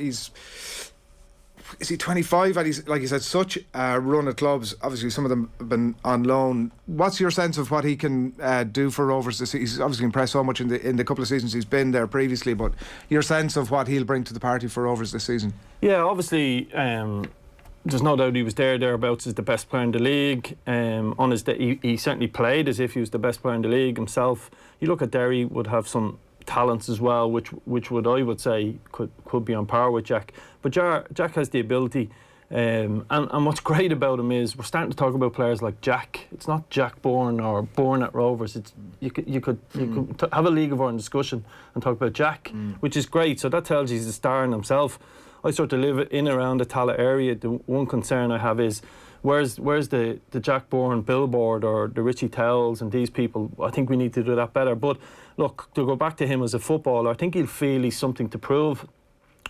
Is he 25? And he's, like you said, such a run at clubs. Obviously, some of them have been on loan. What's your sense of what he can do for Rovers this season? He's obviously impressed so much in the couple of seasons he's been there previously, but your sense of what he'll bring to the party for Rovers this season? Yeah, obviously, there's no doubt he was thereabouts as the best player in the league. On his day, he certainly played as if he was the best player in the league himself. You look at Derry, would have some talents as well, which would, I would say, could be on par with Jack. But Jack has the ability, and what's great about him is we're starting to talk about players like Jack. It's not Jack Byrne or Byrne at Rovers. It's you could have a League of Our Own discussion and talk about Jack, which is great. So that tells you he's a star in himself. I sort of live in around the Tallaght area. The one concern I have is where's the Jack Byrne billboard or the Richie Towells and these people? I think we need to do that better. But look, to go back to him as a footballer, I think he'll feel he's something to prove.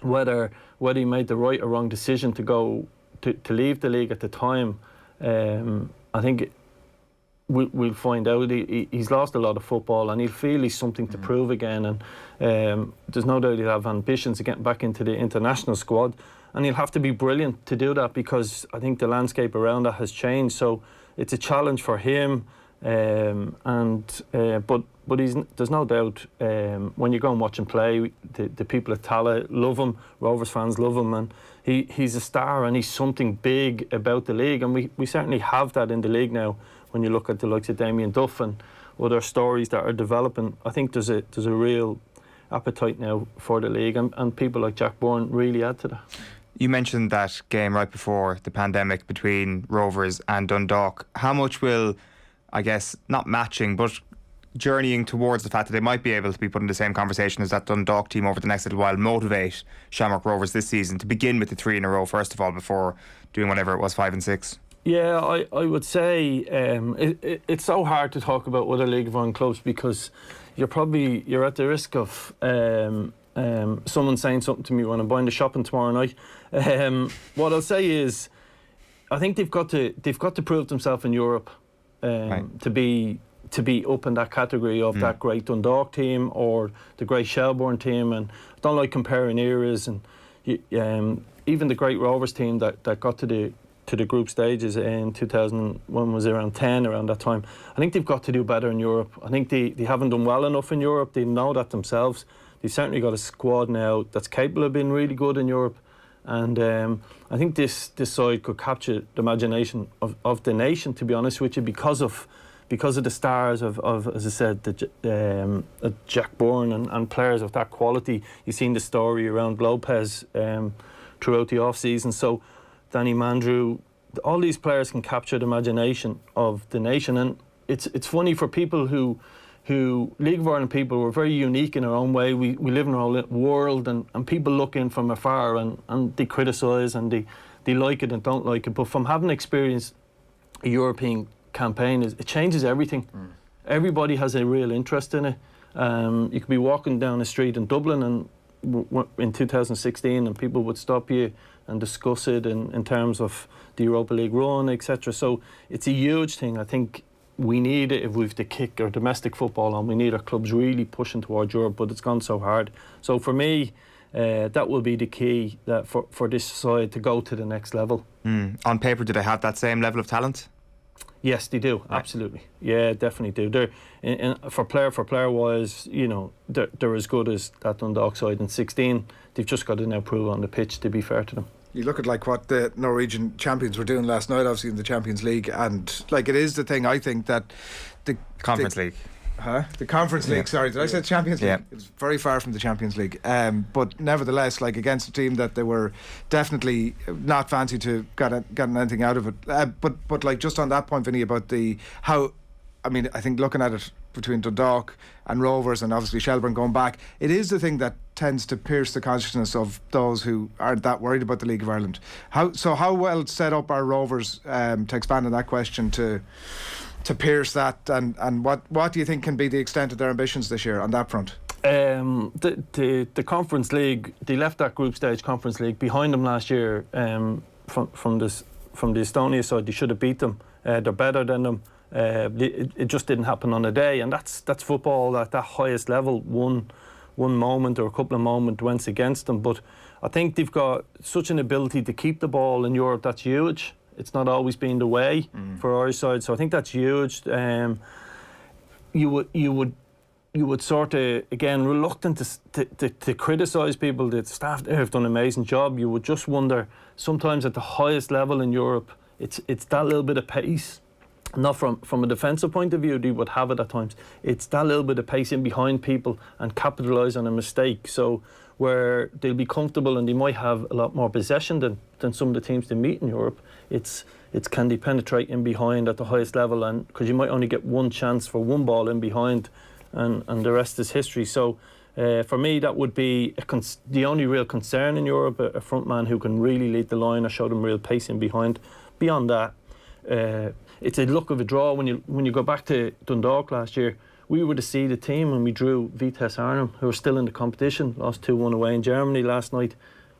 Whether he made the right or wrong decision to go to leave the league at the time, I think we'll find out. He's lost a lot of football, and he'll feel he's something to prove again. And there's no doubt he'll have ambitions of getting back into the international squad, and he'll have to be brilliant to do that, because I think the landscape around that has changed. So it's a challenge for him. But there's no doubt when you go and watch him play, the people at Tallaght love him, Rovers fans love him, and he's a star, and he's something big about the league, and we certainly have that in the league now. When you look at the likes of Damien Duff and other stories that are developing, I think there's a real appetite now for the league, and people like Jack Byrne really add to that. You mentioned that game right before the pandemic between Rovers and Dundalk. How much will, I guess, not matching, but journeying towards the fact that they might be able to be put in the same conversation as that Dundalk team over the next little while motivate Shamrock Rovers this season to begin with the 3 in a row, first of all, before doing whatever it was, 5 and 6? Yeah, I would say it's so hard to talk about other League of Our Own clubs, because you're at the risk of someone saying something to me when I'm buying the shopping tomorrow night. What I'll say is, I think they've got to prove themselves in Europe to be up in that category of that great Dundalk team or the great Shelbourne team. And I don't like comparing eras, and even the great Rovers team that got to the group stages in 2001 was around 10, around that time. I think they've got to do better in Europe. I think they haven't done well enough in Europe. They know that themselves. They've certainly got a squad now that's capable of being really good in Europe. And I think this side could capture the imagination of the nation, to be honest with you, because of the stars of as I said, Jack Byrne and players of that quality. You've seen the story around Lopez throughout the off-season. So Danny Mandrew, all these players can capture the imagination of the nation. And it's funny for people who League of Ireland people, we're very unique in our own way. We live in our own world, and people look in from afar and they criticise and they like it and don't like it. But from having experienced a European campaign, it changes everything. Everybody has a real interest in it. You could be walking down the street in Dublin and in 2016 and people would stop you and discuss it in terms of the Europa League run, etc. So it's a huge thing. I think we need it if we've to kick our domestic football on. We need our clubs really pushing towards Europe, but it's gone so hard. So for me, that will be the key that for this side to go to the next level. On paper, do they have that same level of talent? Yes, they do. Right. Absolutely. Yeah, definitely do. They're for player wise, you know, they're as good as that Dundalk side in 16. They've just got to now prove on the pitch, to be fair to them. You look at like what the Norwegian champions were doing last night, obviously in the Champions League, and like it is the thing, I think, that the Conference League. The Conference League, sorry, did I say Champions League? Yeah. It's very far from the Champions League, but nevertheless, like against a team that they were definitely not fancy to gotten anything out of it. But like just on that point, Vinny, about I think looking at it between Dundalk and Rovers, and obviously Shelbourne going back, it is the thing that tends to pierce the consciousness of those who aren't that worried about the League of Ireland. How well set up are Rovers, to expand on that question, to pierce that, and what do you think can be the extent of their ambitions this year on that front? The Conference League, they left that group stage Conference League behind them last year. From the Estonia side, they should have beat them. They're better than them. It just didn't happen on a day, and that's football at that highest level. One moment or a couple of moments went against them, but I think they've got such an ability to keep the ball in Europe that's huge. It's not always been the way for our side, so I think that's huge. You would sort of, again, reluctant to criticise people. The staff there have done an amazing job. You would just wonder, sometimes at the highest level in Europe, it's that little bit of pace. Not from a defensive point of view, they would have it at times. It's that little bit of pace in behind people and capitalise on a mistake. So where they'll be comfortable and they might have a lot more possession than some of the teams they meet in Europe, it's can they penetrate in behind at the highest level, and because you might only get one chance for one ball in behind, and the rest is history. So for me, that would be the only real concern in Europe, a front man who can really lead the line or show them real pace in behind. Beyond that, it's a luck of a draw. When you go back to Dundalk last year, we were the seeded team and we drew Vitesse Arnhem, who are still in the competition, lost 2-1 away in Germany last night,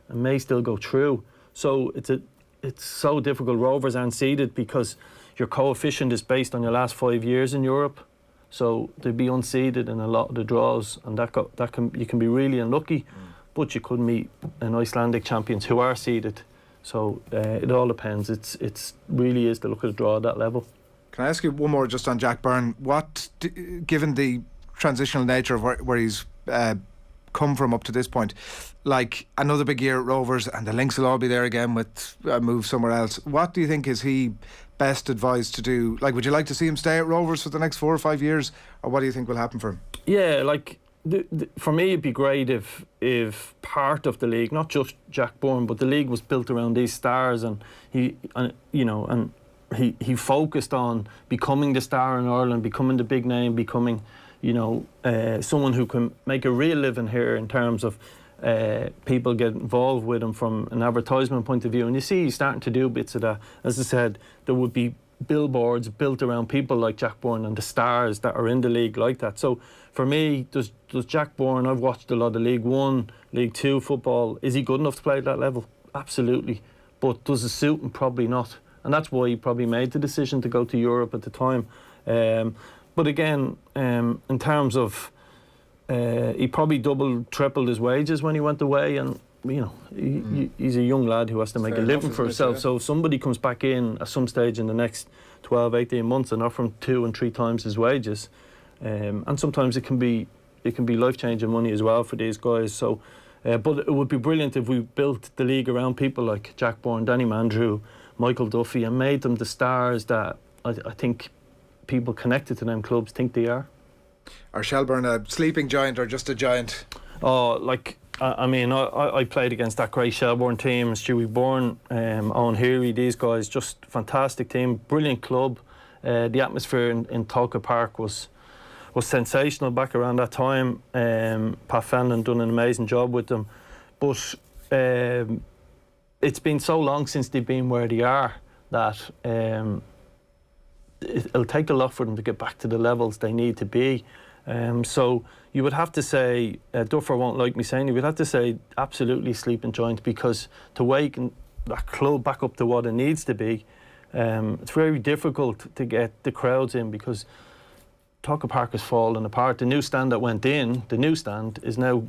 and may still go through. So it's so difficult. Rovers aren't seeded because your coefficient is based on your last 5 years in Europe. So they'd be unseeded in a lot of the draws, and you can be really unlucky, but you could meet an Icelandic champions who are seeded. So it all depends. It's really is the luck of the draw at that level. Can I ask you one more just on Jack Byrne? Given the transitional nature of where he's come from up to this point, like another big year at Rovers, and the links will all be there again with a move somewhere else. What do you think is he best advised to do? Like, would you like to see him stay at Rovers for the next 4 or 5 years, or what do you think will happen for him? Yeah, like for me, it'd be great if part of the league, not just Jack Byrne, but the league was built around these stars, and he focused on becoming the star in Ireland, becoming the big name, becoming someone who can make a real living here in terms of people get involved with him from an advertisement point of view. And you see he's starting to do bits of that. As I said, there would be billboards built around people like Jack Byrne and the stars that are in the league like that. So for me, does Jack Byrne, I've watched a lot of League 1, League 2 football. Is he good enough to play at that level? Absolutely. But does it suit him? Probably not. And that's why he probably made the decision to go to Europe at the time. But again, in terms of he probably doubled, tripled his wages when he went away, and he's a young lad who has to make a living for himself. So if somebody comes back in at some stage in the next 12, 18 months and offer him 2 and 3 times his wages, and sometimes it can be life-changing money as well for these guys. So, but it would be brilliant if we built the league around people like Jack Byrne, Danny Mandrew, Michael Duffy, and made them the stars that I think people connected to them clubs think they are. Are Shelbourne a sleeping giant or just a giant? Oh, I played against that great Shelbourne team, Stewie Byrne, Owen Heary, these guys, just fantastic team, brilliant club. The atmosphere in Tolka Park was sensational back around that time. Pat Fenlon done an amazing job with them, but it's been so long since they've been where they are that it'll take a lot for them to get back to the levels they need to be. So you would have to say, Duffer won't like me saying, you would have to say absolutely sleeping giant, because to wake that club back up to what it needs to be, it's very difficult to get the crowds in, because Tolka Park has fallen apart. The new stand that went in, the new stand, is now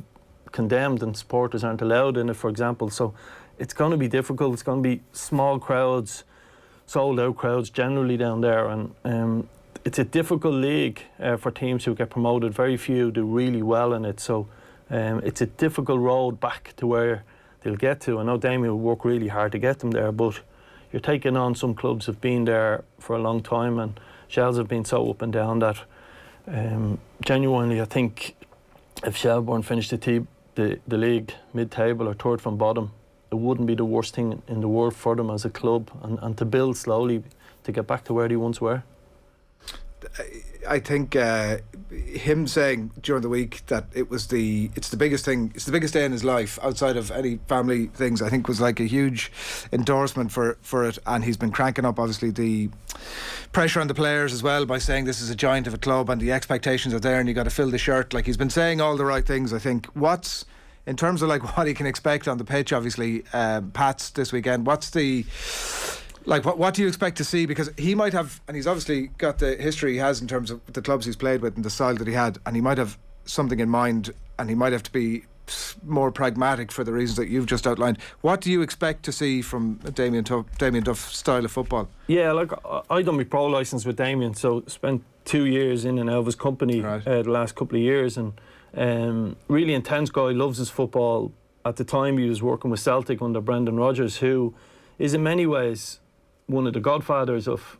condemned and supporters aren't allowed in it, for example. So it's going to be difficult. It's going to be small crowds, sold out crowds generally down there, and it's a difficult league for teams who get promoted. Very few do really well in it, so it's a difficult road back to where they'll get to. I know Damien will work really hard to get them there, but you're taking on some clubs have been there for a long time, and Shells have been so up and down that genuinely I think if Shelbourne finished the league mid-table or third from bottom, it wouldn't be the worst thing in the world for them as a club, and to build slowly to get back to where they once were. I think him saying during the week that it's the biggest day in his life outside of any family things, I think was like a huge endorsement for it. And he's been cranking up obviously the pressure on the players as well by saying this is a giant of a club and the expectations are there and you got to fill the shirt. Like, he's been saying all the right things, I think. What's, in terms of like what he can expect on the pitch, obviously Pats this weekend, what's the, like, what do you expect to see? Because he might have, and he's obviously got the history he has in terms of the clubs he's played with and the style that he had, and he might have something in mind, and he might have to be more pragmatic for the reasons that you've just outlined. What do you expect to see from Damien Duff's style of football? Yeah, like, I done my pro licence with Damien, so spent 2 years in and out of his company the last couple of years, and really intense guy, loves his football. At the time he was working with Celtic under Brendan Rodgers, who is in many ways one of the godfathers of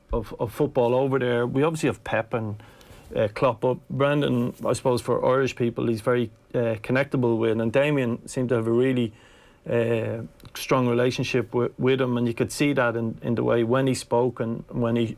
football over there. We obviously have Pep and Klopp, but Brendan, I suppose for Irish people, he's very connectable with, and Damien seemed to have a really strong relationship with him, and you could see that in the way when he spoke and when he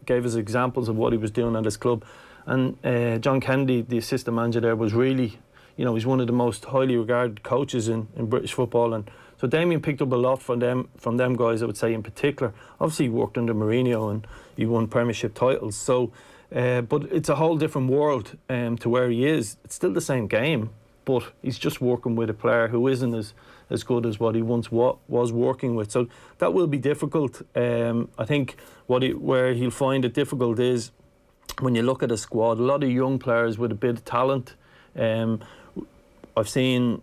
gave us examples of what he was doing at his club. And John Kennedy, the assistant manager there, was really, he's one of the most highly regarded coaches in British football, and so Damien picked up a lot from them guys, I would say, in particular. Obviously he worked under Mourinho and he won premiership titles, so but it's a whole different world to where he is. It's still the same game, but he's just working with a player who isn't as good as what he once was working with, so that will be difficult. I think where he'll find it difficult is when you look at a squad, a lot of young players with a bit of talent. I've seen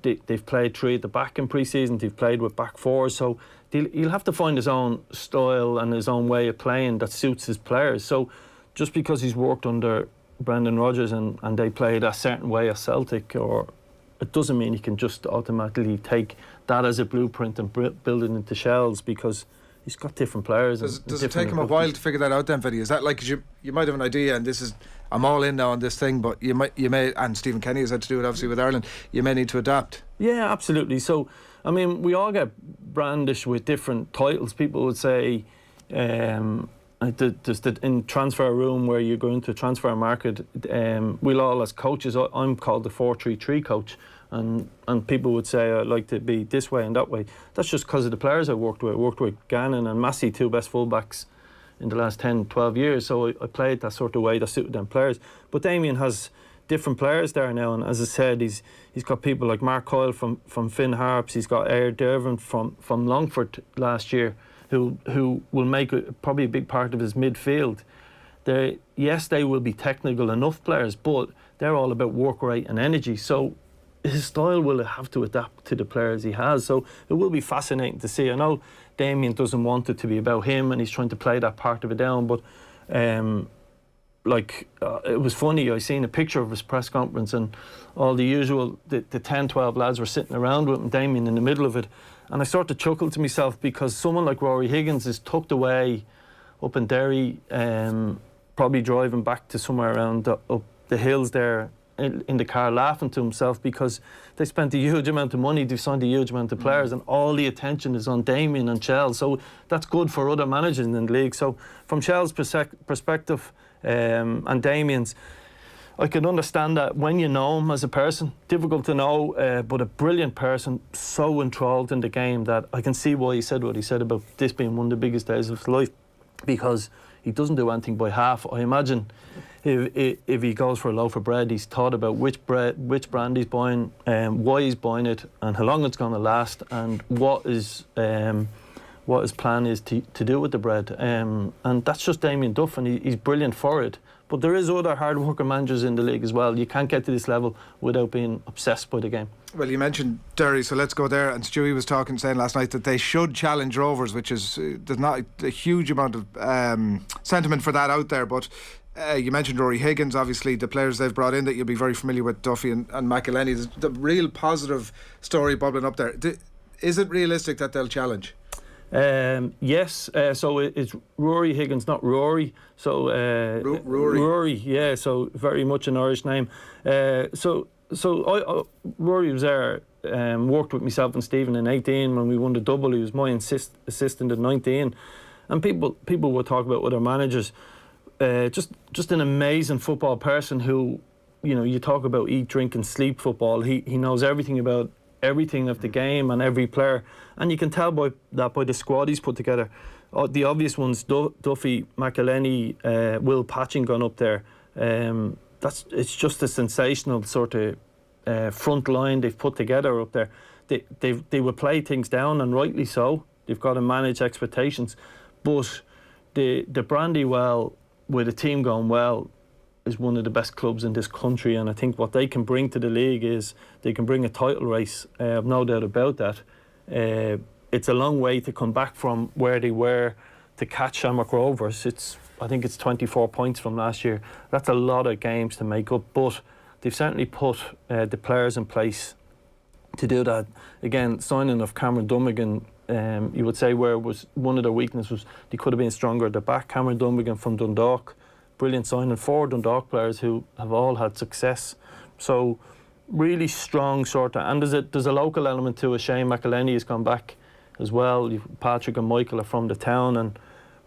they've played 3 at the back in pre-season, they've played with back 4, so he'll have to find his own style and his own way of playing that suits his players. So just because he's worked under Brendan Rodgers and they played a certain way at Celtic, or it doesn't mean he can just automatically take that as a blueprint and build it into shells, because he's got different players. Does it take him a while to figure that out then, Vinny? Is that like, you might have an idea and this is, I'm all in now on this thing, but you may, and Stephen Kenny has had to do it obviously with Ireland, you may need to adapt. Yeah, absolutely. So, I mean, we all get brandished with different titles. People would say, just in transfer room where you go into a transfer market, we'll all, as coaches, I'm called the 4-3-3 coach, and people would say I'd like to be this way and that way. That's just because of the players I worked with. I worked with Gannon and Massey, 2 best fullbacks in the last 10-12 years, so I played that sort of way that suited them players. But Damien has different players there now, and as I said, he's got people like Mark Coyle from Finn Harps, he's got Air Dervin from Longford last year, who will make probably a big part of his midfield. They will be technical enough players, but they're all about work rate and energy, so his style will have to adapt to the players he has. So it will be fascinating to see. I know Damien doesn't want it to be about him and he's trying to play that part of it down, but it was funny, I seen a picture of his press conference and all the usual, the 10-12 lads were sitting around with him, Damien in the middle of it, and I sort of chuckled to myself, because someone like Rory Higgins is tucked away up in Derry, probably driving back to somewhere around up the hills there in the car, laughing to himself, because they spent a huge amount of money, they've signed a huge amount of players, and all the attention is on Damien and Shell, so that's good for other managers in the league. So from Shell's perspective and Damien's, I can understand that when you know him as a person, difficult to know, but a brilliant person, so enthralled in the game that I can see why he said what he said about this being one of the biggest days of his life, because he doesn't do anything by half. I imagine if he goes for a loaf of bread, he's thought about which brand he's buying, why he's buying it, and how long it's going to last, and what his plan is to do with the bread. And that's just Damien Duff, and he's brilliant for it. But there is other hard-working managers in the league as well. You can't get to this level without being obsessed by the game. Well, you mentioned Derry, so let's go there. And Stewie was saying last night that they should challenge Rovers, which is, there's not a huge amount of sentiment for that out there. But you mentioned Rory Higgins, obviously, the players they've brought in that you'll be very familiar with, Duffy and McElhenney. There's the real positive story bubbling up there. Is it realistic that they'll challenge? Yes, so it's Rory Higgins, not Rory. So Rory, yeah. So very much an Irish name. So Rory was there. Worked with myself and Stephen in 18 when we won the double. He was my assistant in 19, and people will talk about other managers. just an amazing football person who, you know, you talk about eat, drink and sleep football. He knows everything about everything of the game and every player, and you can tell by the squad he's put together. The obvious ones: Duffy, McElhenney, Will Patching gone up there. It's just a sensational sort of front line they've put together up there. They will play things down, and rightly so. They've got to manage expectations, but the Brandywell, with a team going well, is one of the best clubs in this country, and I think what they can bring to the league is they can bring a title race. I have no doubt about that. It's a long way to come back from where they were to catch Shamrock Rovers. I think it's 24 points from last year. That's a lot of games to make up, but they've certainly put the players in place to do that. Again, signing of Cameron Dummigan, you would say where was one of their weaknesses was they could have been stronger at the back. Cameron Dummigan from Dundalk, brilliant signing. 4 Dundalk players who have all had success. So really strong sort of, and there's a local element to it. Shane McElhenney has gone back as well. Patrick and Michael are from the town, and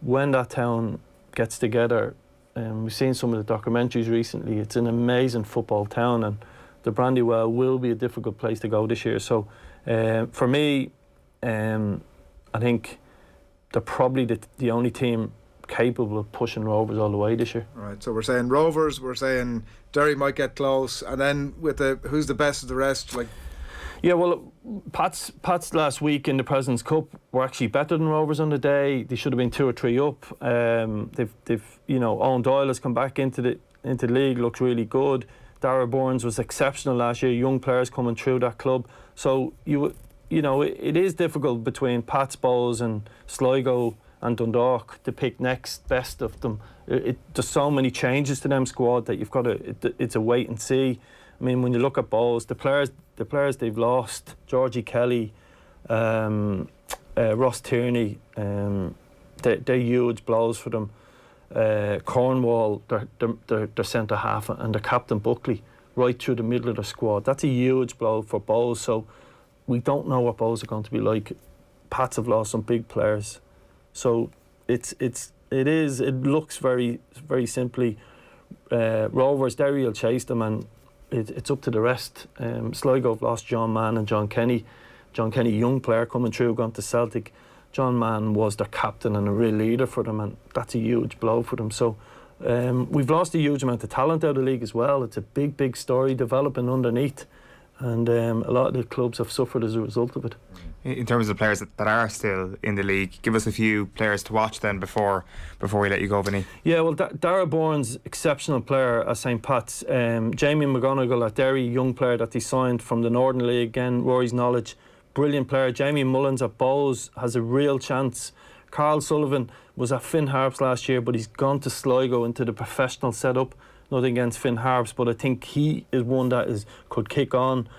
when that town gets together, we've seen some of the documentaries recently, it's an amazing football town, and the Brandywell will be a difficult place to go this year. So for me, I think they're probably the only team capable of pushing Rovers all the way this year. Right, so we're saying Rovers, we're saying Derry might get close, and then with who's the best of the rest? Like, yeah, well, Pats last week in the President's Cup were actually better than Rovers on the day. They should have been 2 or 3 up. They've you know, Owen Doyle has come back into the league, looks really good. Dara Burns was exceptional last year. Young players coming through that club. So you know, it is difficult between Pats, Bowes and Sligo and Dundalk to pick next best of them. There's so many changes to them squad that you've got to. It's a wait and see. I mean, when you look at Bowes, the players they've lost, Georgie Kelly, Ross Tierney, they're huge blows for them. Cornwall, their centre half, and their captain Buckley right through the middle of the squad. That's a huge blow for Bowes. So we don't know what Bowes are going to be like. Pats have lost some big players, so it looks very, very simply Rovers, Derry will chase them, and it's up to the rest. Sligo have lost John Mann and John Kenny. John Kenny, young player coming through, gone to Celtic. John Mann was their captain and a real leader for them, and that's a huge blow for them. So we've lost a huge amount of talent out of the league as well. It's a big, big story developing underneath, and a lot of the clubs have suffered as a result of it. In terms of players that are still in the league, give us a few players to watch then before we let you go, Vinny. Yeah, well, Dara Burns, exceptional player at St. Pat's. Jamie McGonigal at Derry, young player that he signed from the Northern League. Again, Rory's knowledge, brilliant player. Jamie Mullins at Bowes has a real chance. Carl Sullivan was at Finn Harps last year, but he's gone to Sligo into the professional setup. Nothing against Finn Harps, but I think he is one that could kick on.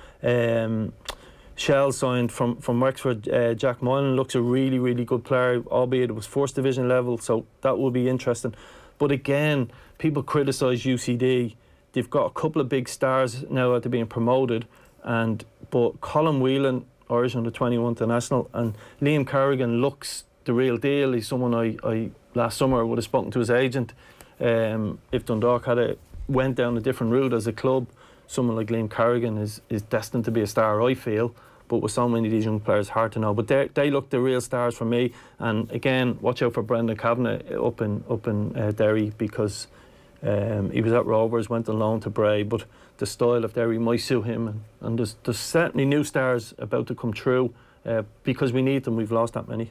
Shell signed from Wexford. Jack Moylan looks a really, really good player, albeit it was first division level, so that will be interesting. But again, people criticise UCD. They've got a couple of big stars now that they're being promoted, but Colin Whelan, Irish under-21 international, and Liam Carrigan looks the real deal. He's someone I last summer would have spoken to his agent. If Dundalk went down a different route as a club, someone like Liam Carrigan is destined to be a star, I feel. But with so many of these young players, hard to know. But they look the real stars for me. And again, watch out for Brendan Kavanagh up in Derry, because he was at Rovers, went on loan to Bray, but the style of Derry might suit him. And there's certainly new stars about to come through because we need them. We've lost that many.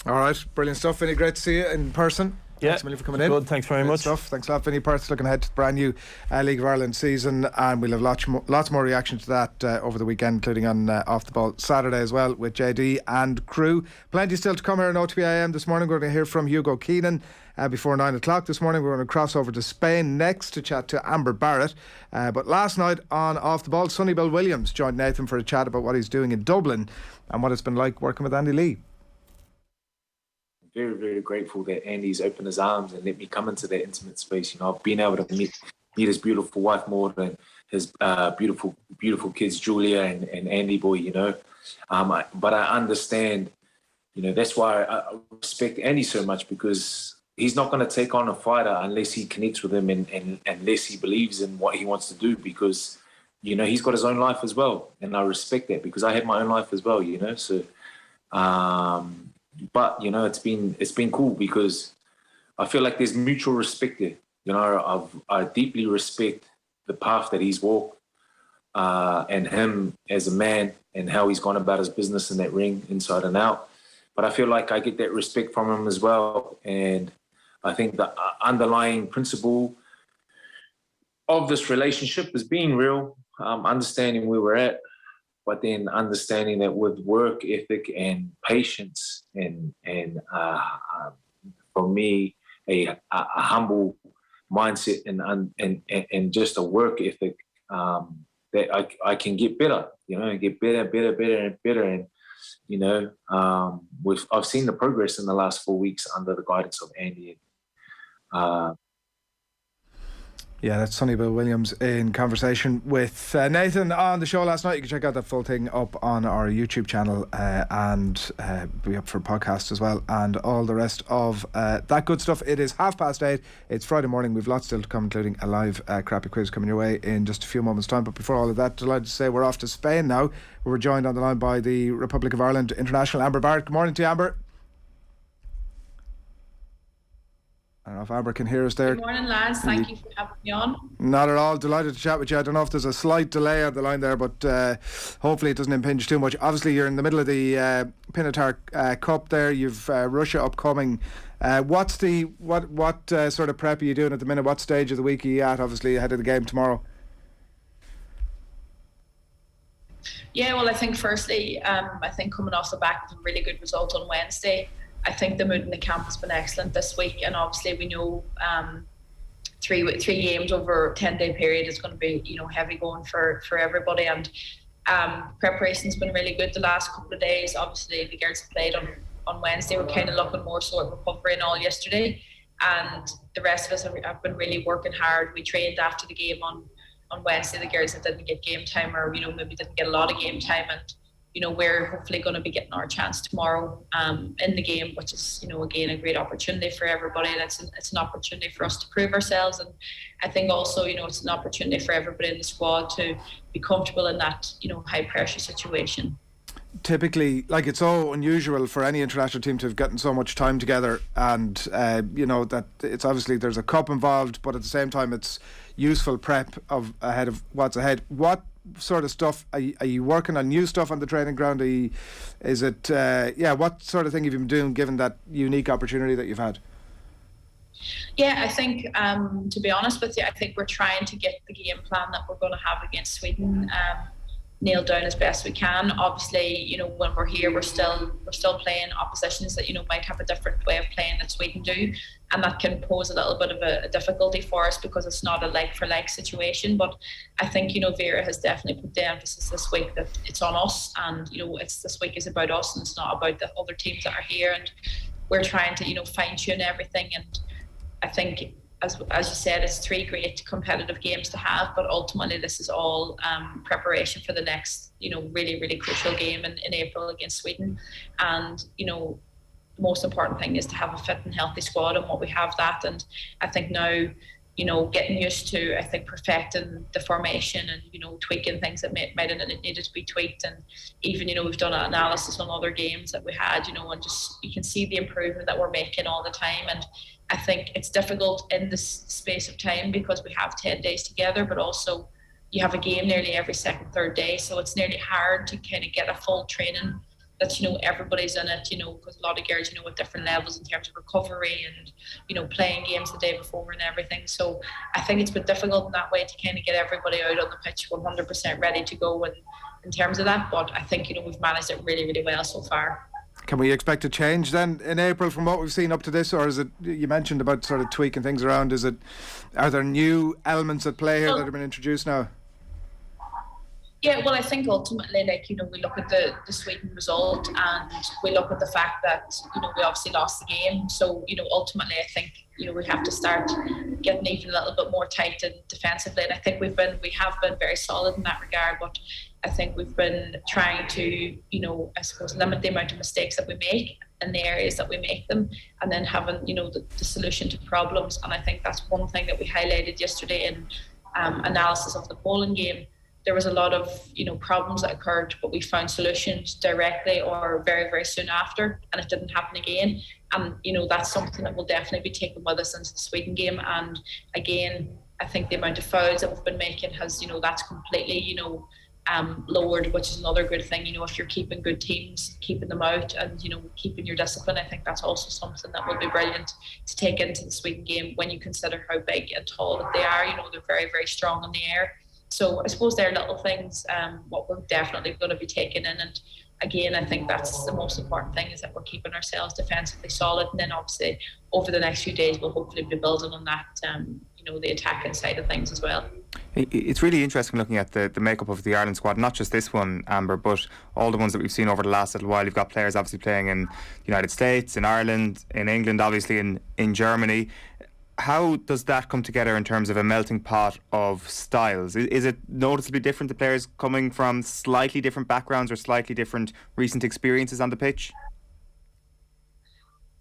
All right, brilliant stuff, Vinny. Great to see you in person. Yeah, thanks a million for coming in. Good, thanks very much. Stuff. Thanks a lot, Vinny Perth. Looking ahead to the brand new League of Ireland season, and we'll have lots more reaction to that over the weekend, including on Off the Ball Saturday as well with JD and crew. Plenty still to come here on OTB AM this morning. We're going to hear from Hugo Keenan before 9 o'clock this morning. We're going to cross over to Spain next to chat to Amber Barrett. But last night on Off the Ball, Sonny Bill Williams joined Nathan for a chat about what he's doing in Dublin and what it's been like working with Andy Lee. Very, very grateful that Andy's opened his arms and let me come into that intimate space. You know, I've been able to meet his beautiful wife Maud and his beautiful kids Julia and Andy boy. You know, but I understand. You know, that's why I respect Andy so much, because he's not going to take on a fighter unless he connects with him and unless he believes in what he wants to do, because, you know, he's got his own life as well. And I respect that because I have my own life as well, you know. So, but, you know, it's been cool because I feel like there's mutual respect there. You know, I deeply respect the path that he's walked and him as a man and how he's gone about his business in that ring, inside and out. But I feel like I get that respect from him as well. And I think the underlying principle of this relationship is being real, understanding where we're at, but then understanding that with work ethic and patience and for me, a humble mindset and just a work ethic, that I can get better, you know, and get better and better. And, you know, I've seen the progress in the last 4 weeks under the guidance of Andy. Yeah, that's Sonny Bill Williams in conversation with Nathan on the show last night. You can check out that full thing up on our YouTube channel and be up for podcasts as well and all the rest of that good stuff. It is 8:30. It's Friday morning. We've lots still to come, including a live crappy quiz coming your way in just a few moments' time. But before all of that, delighted to say we're off to Spain now. We're joined on the line by the Republic of Ireland international Amber Barrett. Good morning to you, Amber. I don't know if Amber can hear us there. Good morning, lads. Thank you for having me on. Not at all. Delighted to chat with you. I don't know if there's a slight delay on the line there, but hopefully it doesn't impinge too much. Obviously, you're in the middle of the Pinatar Cup there. You've Russia upcoming. What's what sort of prep are you doing at the minute? What stage of the week are you at, obviously, ahead of the game tomorrow? Yeah, well, I think firstly, I think coming off the back of a really good result on Wednesday, I think the mood in the camp has been excellent this week, and obviously we know three games over a 10-day period is going to be, you know, heavy going for everybody, and preparation's been really good the last couple of days. Obviously the girls played on Wednesday. We're kind of looking more so at recovery and all yesterday, and the rest of us have been really working hard. We trained after the game on Wednesday, the girls that didn't get game time, or, you know, maybe didn't get a lot of game time, and you know, we're hopefully going to be getting our chance tomorrow in the game, which is, you know, again, a great opportunity for everybody. And it's an opportunity for us to prove ourselves. And I think also, you know, it's an opportunity for everybody in the squad to be comfortable in that, you know, high pressure situation. Typically, like, it's so unusual for any international team to have gotten so much time together, and you know, that it's obviously there's a cup involved, but at the same time it's useful prep ahead of what's ahead. What sort of stuff are you working on? New stuff on the training ground? Is it what sort of thing have you been doing given that unique opportunity that you've had? Yeah, I think to be honest with you, I think we're trying to get the game plan that we're going to have against Sweden nailed down as best we can. Obviously, you know, when we're here, we're still playing oppositions that, you know, might have a different way of playing that Sweden do, and that can pose a little bit of a difficulty for us because it's not a like for like situation. But I think, you know, Vera has definitely put the emphasis this week that it's on us, and, you know, this week is about us and it's not about the other teams that are here, and we're trying to, you know, fine tune everything. And I think, as you said, it's 3 great competitive games to have, but ultimately this is all preparation for the next, you know, really, really crucial game in April against Sweden. And, you know, the most important thing is to have a fit and healthy squad, and what we have that. And I think now, you know, getting used to, I think, perfecting the formation and, you know, tweaking things that might have needed to be tweaked. And even, you know, we've done an analysis on other games that we had, you know, and just you can see the improvement that we're making all the time. And I think it's difficult in this space of time because we have 10 days together, but also you have a game nearly every second, third day. So it's nearly hard to kind of get a full training that, you know, everybody's in it, you know, because a lot of girls, you know, at different levels in terms of recovery and, you know, playing games the day before and everything. So I think it's been difficult in that way to kind of get everybody out on the pitch 100% ready to go in terms of that. But I think, you know, we've managed it really, really well so far. Can we expect a change then in April from what we've seen up to this, or is it, you mentioned about sort of tweaking things around, are there new elements at play here that have been introduced now? Yeah, well, I think ultimately, like, you know, we look at the Sweden result and we look at the fact that, you know, we obviously lost the game. So, you know, ultimately, I think, you know, we have to start getting even a little bit more tight and defensively. And I think we have been very solid in that regard, but I think we've been trying to, you know, I suppose limit the amount of mistakes that we make in the areas that we make them, and then having, you know, the solution to problems. And I think that's one thing that we highlighted yesterday in analysis of the Poland game. There was a lot of, you know, problems that occurred, but we found solutions directly or very, very soon after, and it didn't happen again. And, you know, that's something that will definitely be taken with us into the Sweden game. And again, I think the amount of fouls that we've been making has, you know, that's completely, you know, lowered, which is another good thing. You know, if you're keeping good teams, keeping them out, and, you know, keeping your discipline, I think that's also something that will be brilliant to take into the Sweden game when you consider how big and tall that they are. You know, they're very, very strong in the air. So I suppose they're little things, what we're definitely going to be taking in. And again, I think that's the most important thing, is that we're keeping ourselves defensively solid. And then obviously over the next few days, we'll hopefully be building on that, you know, the attacking side of things as well. It's really interesting looking at the makeup of the Ireland squad, not just this one, Amber, but all the ones that we've seen over the last little while. You've got players obviously playing in the United States, in Ireland, in England, obviously in Germany. How does that come together in terms of a melting pot of styles? Is it noticeably different, the players coming from slightly different backgrounds or slightly different recent experiences on the pitch?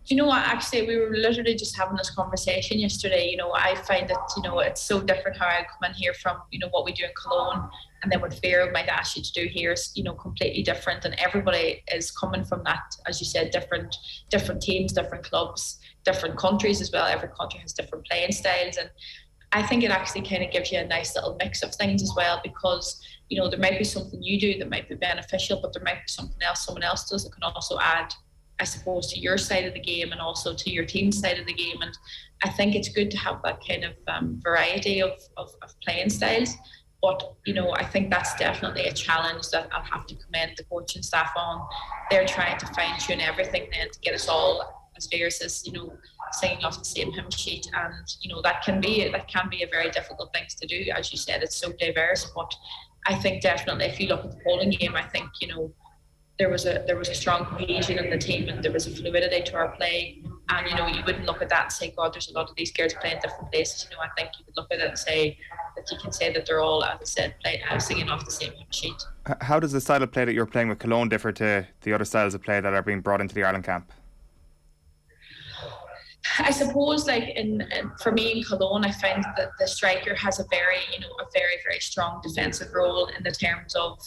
You know what, actually, we were literally just having this conversation yesterday. You know, I find that, you know, it's so different how I come in here from, you know, what we do in Cologne, and then what Vera might ask you to do here is, you know, completely different. And everybody is coming from that, as you said, different teams, different clubs, different countries as well. Every country has different playing styles. And I think it actually kind of gives you a nice little mix of things as well, because, you know, there might be something you do that might be beneficial, but there might be something else someone else does that can also add, I suppose, to your side of the game and also to your team's side of the game. And I think it's good to have that kind of variety of playing styles. But, you know, I think that's definitely a challenge that I'll have to commend the coaching staff on. They're trying to fine tune everything then to get us all, as Vera says, you know, singing off the same hymn sheet. And, you know, that can be a very difficult thing to do. As you said, it's so diverse. But I think definitely if you look at the Poland game, I think, you know, there was a strong cohesion in the team, and there was a fluidity to our play. And, you know, you wouldn't look at that and say, God, there's a lot of these girls playing different places. You know, I think you would look at it and say that you can say that they're all, as I said, singing off the same sheet. How does the style of play that you're playing with Cologne differ to the other styles of play that are being brought into the Ireland camp? I suppose, like for me in Cologne, I find that the striker has a very, very strong defensive role in the terms of,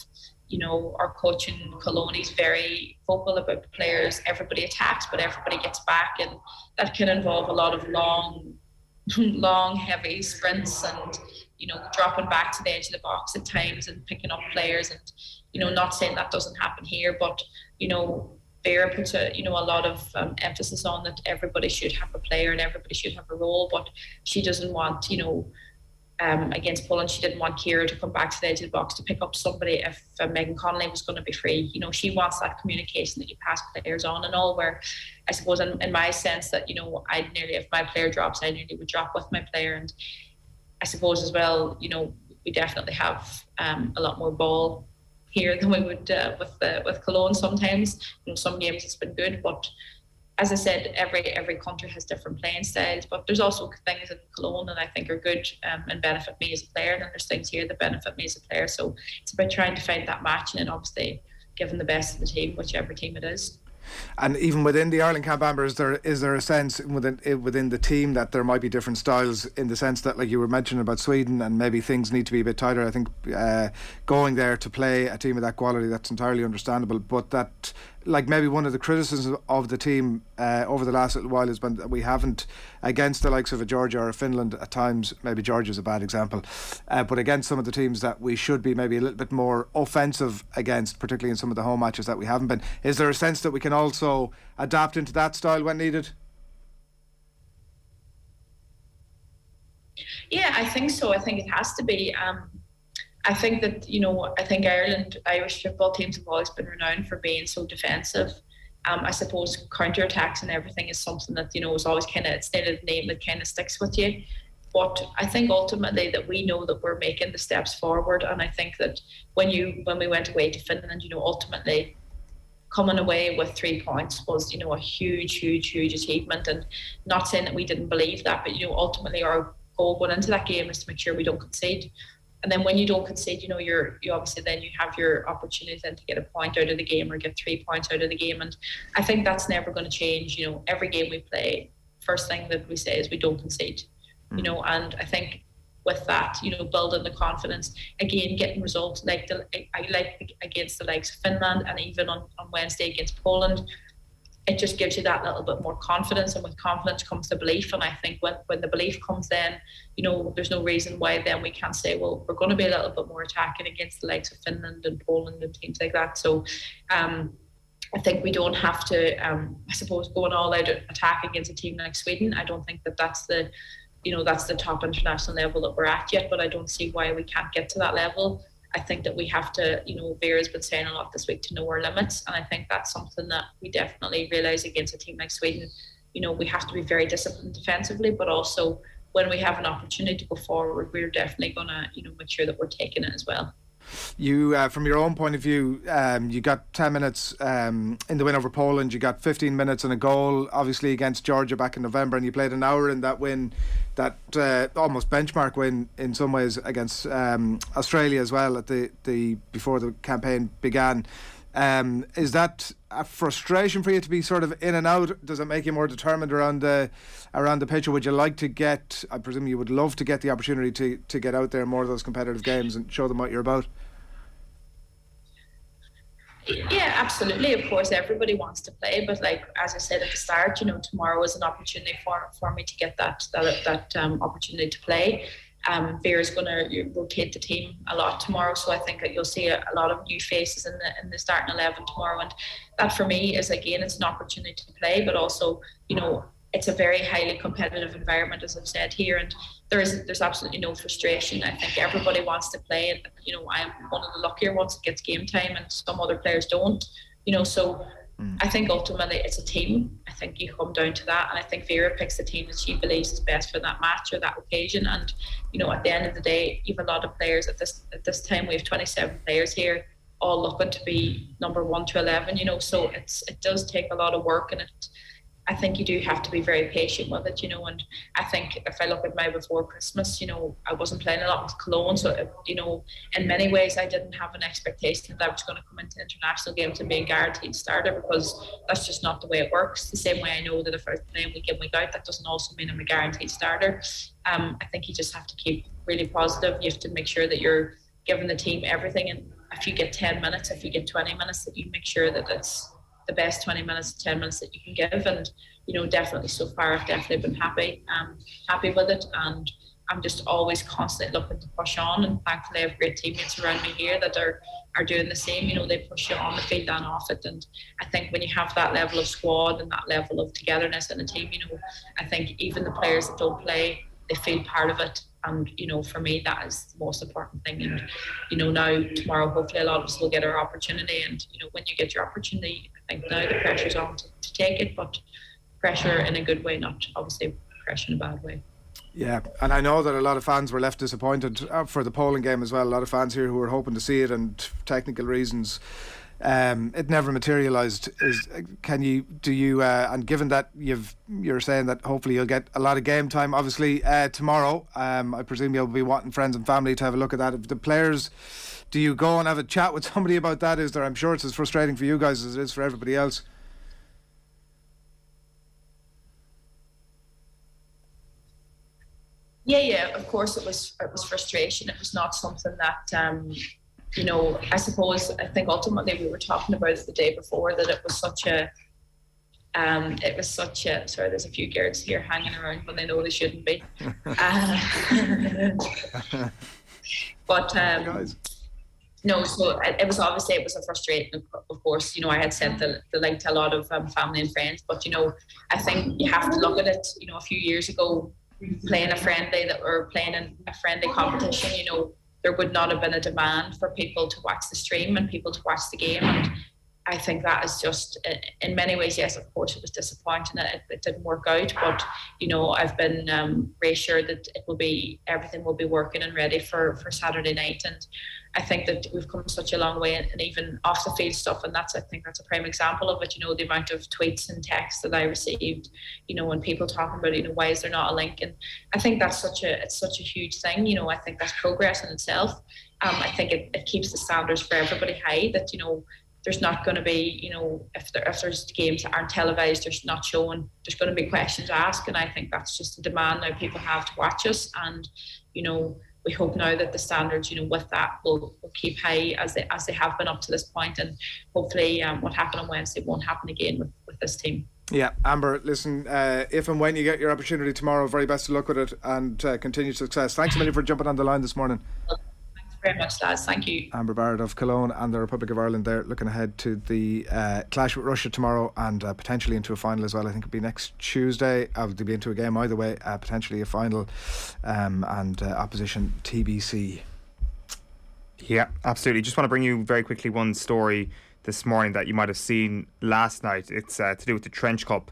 you know, our coach in Cologne is very vocal about the players. Everybody attacks, but everybody gets back, and that can involve a lot of long, heavy sprints, and, you know, dropping back to the edge of the box at times and picking up players. And, you know, not saying that doesn't happen here, but, you know, Vera puts a lot of emphasis on that everybody should have a player and everybody should have a role, but she doesn't want, you know, against Poland, she didn't want Kira to come back to the edge of the box to pick up somebody if Megan Connolly was going to be free. You know, she wants that communication that you pass players on and all, where I suppose in my sense that, you know, if my player drops, I nearly would drop with my player. And I suppose as well, you know, we definitely have a lot more ball here than we would with Cologne sometimes. You know, some games it's been good, but as I said, every country has different playing styles, but there's also things in Cologne that I think are good and benefit me as a player, and then there's things here that benefit me as a player. So it's about trying to find that match, and then obviously giving the best of the team, whichever team it is. And even within the Ireland camp, Amber, is there a sense within the team that there might be different styles, in the sense that, like you were mentioning about Sweden, and maybe things need to be a bit tighter? I think going there to play a team of that quality, that's entirely understandable, but that, like, maybe one of the criticisms of the team over the last little while has been that we haven't, against the likes of a Georgia or a Finland at times, maybe Georgia's a bad example, but against some of the teams that we should be maybe a little bit more offensive against, particularly in some of the home matches, that we haven't been. Is there a sense that we can also adapt into that style when needed? Yeah, I think so. I think it has to be. I think that, you know, Irish football teams have always been renowned for being so defensive. I suppose counter-attacks and everything is something that, you know, is always kind of, it's a name that kind of sticks with you. But I think ultimately that we know that we're making the steps forward. And I think that when we went away to Finland, you know, ultimately coming away with 3 points was, you know, a huge achievement. And not saying that we didn't believe that, but, you know, ultimately our goal going into that game is to make sure we don't concede. And then when you don't concede, you obviously then you have your opportunity then to get a point out of the game or get 3 points out of the game. And I think that's never going to change. Every game we play, first thing that we say is we don't concede. And I think with that, building the confidence, again, getting results against the likes of Finland, and even on Wednesday against Poland. It just gives you that little bit more confidence, and with confidence comes the belief. And I think when the belief comes, then there's no reason why then we can't say, well, we're going to be a little bit more attacking against the likes of Finland and Poland and teams like that. So I think we don't have to I suppose go an all-out attack against a team like Sweden. I don't think that's the that's the top international level that we're at yet, but I don't see why we can't get to that level. I think that we have to, Vera's been saying a lot this week, to know our limits. And I think that's something that we definitely realise against a team like Sweden. We have to be very disciplined defensively, but also when we have an opportunity to go forward, we're definitely going to, make sure that we're taking it as well. You, from your own point of view, you got 10 minutes in the win over Poland. You got 15 minutes and a goal, obviously, against Georgia back in November, and you played an hour in that win, that almost benchmark win in some ways against Australia as well at the before the campaign began. Is that a frustration for you to be sort of in and out? Does it make you more determined around the pitch, or would you like to get, I presume you would love to get the opportunity to get out there in more of those competitive games and show them what you're about? Yeah, absolutely. Of course, everybody wants to play, but as I said at the start, tomorrow is an opportunity for me to get that opportunity to play. Vera's going to rotate the team a lot tomorrow, so I think that you'll see a lot of new faces in the starting 11 tomorrow, and that for me is, again, it's an opportunity to play, but also it's a very highly competitive environment, as I've said here, and there's absolutely no frustration. I think everybody wants to play, and I'm one of the luckier ones that gets game time, and some other players don't. So I think ultimately it's a team. I think you come down to that, and I think Vera picks the team that she believes is best for that match or that occasion. And at the end of the day, you have a lot of players at this time. We have 27 players here, all looking to be number 1 to 11. So it does take a lot of work, and I think you do have to be very patient with it, and I think if I look at my before Christmas, I wasn't playing a lot with Cologne, so, in many ways I didn't have an expectation that I was going to come into international games and be a guaranteed starter, because that's just not the way it works. The same way I know that if I was playing week in, week out, that doesn't also mean I'm a guaranteed starter. I think you just have to keep really positive. You have to make sure that you're giving the team everything, and if you get 10 minutes, if you get 20 minutes, that you make sure that it's the best 20 minutes, 10 minutes that you can give. And definitely so far I've definitely been happy with it, and I'm just always constantly looking to push on, and thankfully I have great teammates around me here that are doing the same. They push you on the field and off it, and I think when you have that level of squad and that level of togetherness in a team, I think even the players that don't play, they feel part of it. And for me, that is the most important thing. And now tomorrow, hopefully a lot of us will get our opportunity, and when you get your opportunity, I think now the pressure's on to take it, but pressure in a good way, not obviously pressure in a bad way. Yeah, and I know that a lot of fans were left disappointed for the Poland game as well. A lot of fans here who were hoping to see it, and technical reasons it never materialised. And given that you're saying that hopefully you'll get a lot of game time, obviously tomorrow, I presume you'll be wanting friends and family to have a look at that. If the players, do you go and have a chat with somebody about that? Is there? I'm sure it's as frustrating for you guys as it is for everybody else. Yeah, of course it was frustration. It was not something that I think ultimately we were talking about it the day before, that it was such a sorry, there's a few girls here hanging around when they know they shouldn't be. But no, so it was a frustration, of course. I had sent the link to a lot of family and friends, but I think you have to look at it. A few years ago, playing a friendly in a friendly competition, there would not have been a demand for people to watch the stream and people to watch the game. And I think that is just, in many ways, yes, of course, it was disappointing that it didn't work out. But, you know, I've been reassured that everything will be working and ready for Saturday night. And I think that we've come such a long way, and even off the field stuff. And I think that's a prime example of it. You know, the amount of tweets and texts that I received, you know, when people talking about, you know, why is there not a link? And I think that's such a huge thing. You know, I think that's progress in itself. I think it keeps the standards for everybody high, that, you know, there's not going to be, you know, if there's games that aren't televised, there's not showing, there's going to be questions asked. And I think that's just a demand now people have to watch us. And, you know, we hope now that the standards, you know, with that will keep high as they have been up to this point. And hopefully what happened on Wednesday won't happen again with this team. Yeah, Amber, listen, if and when you get your opportunity tomorrow, very best of luck with it and continued success. Thanks a million for jumping on the line this morning. Very much, lads. Thank you. Amber Barrett of Cologne and the Republic of Ireland there, looking ahead to the clash with Russia tomorrow and potentially into a final as well. I think it'll be next Tuesday. They'll be into a game either way, potentially a final, and opposition TBC. Yeah, absolutely. Just want to bring you very quickly one story this morning that you might have seen last night. It's to do with the Trench Cup.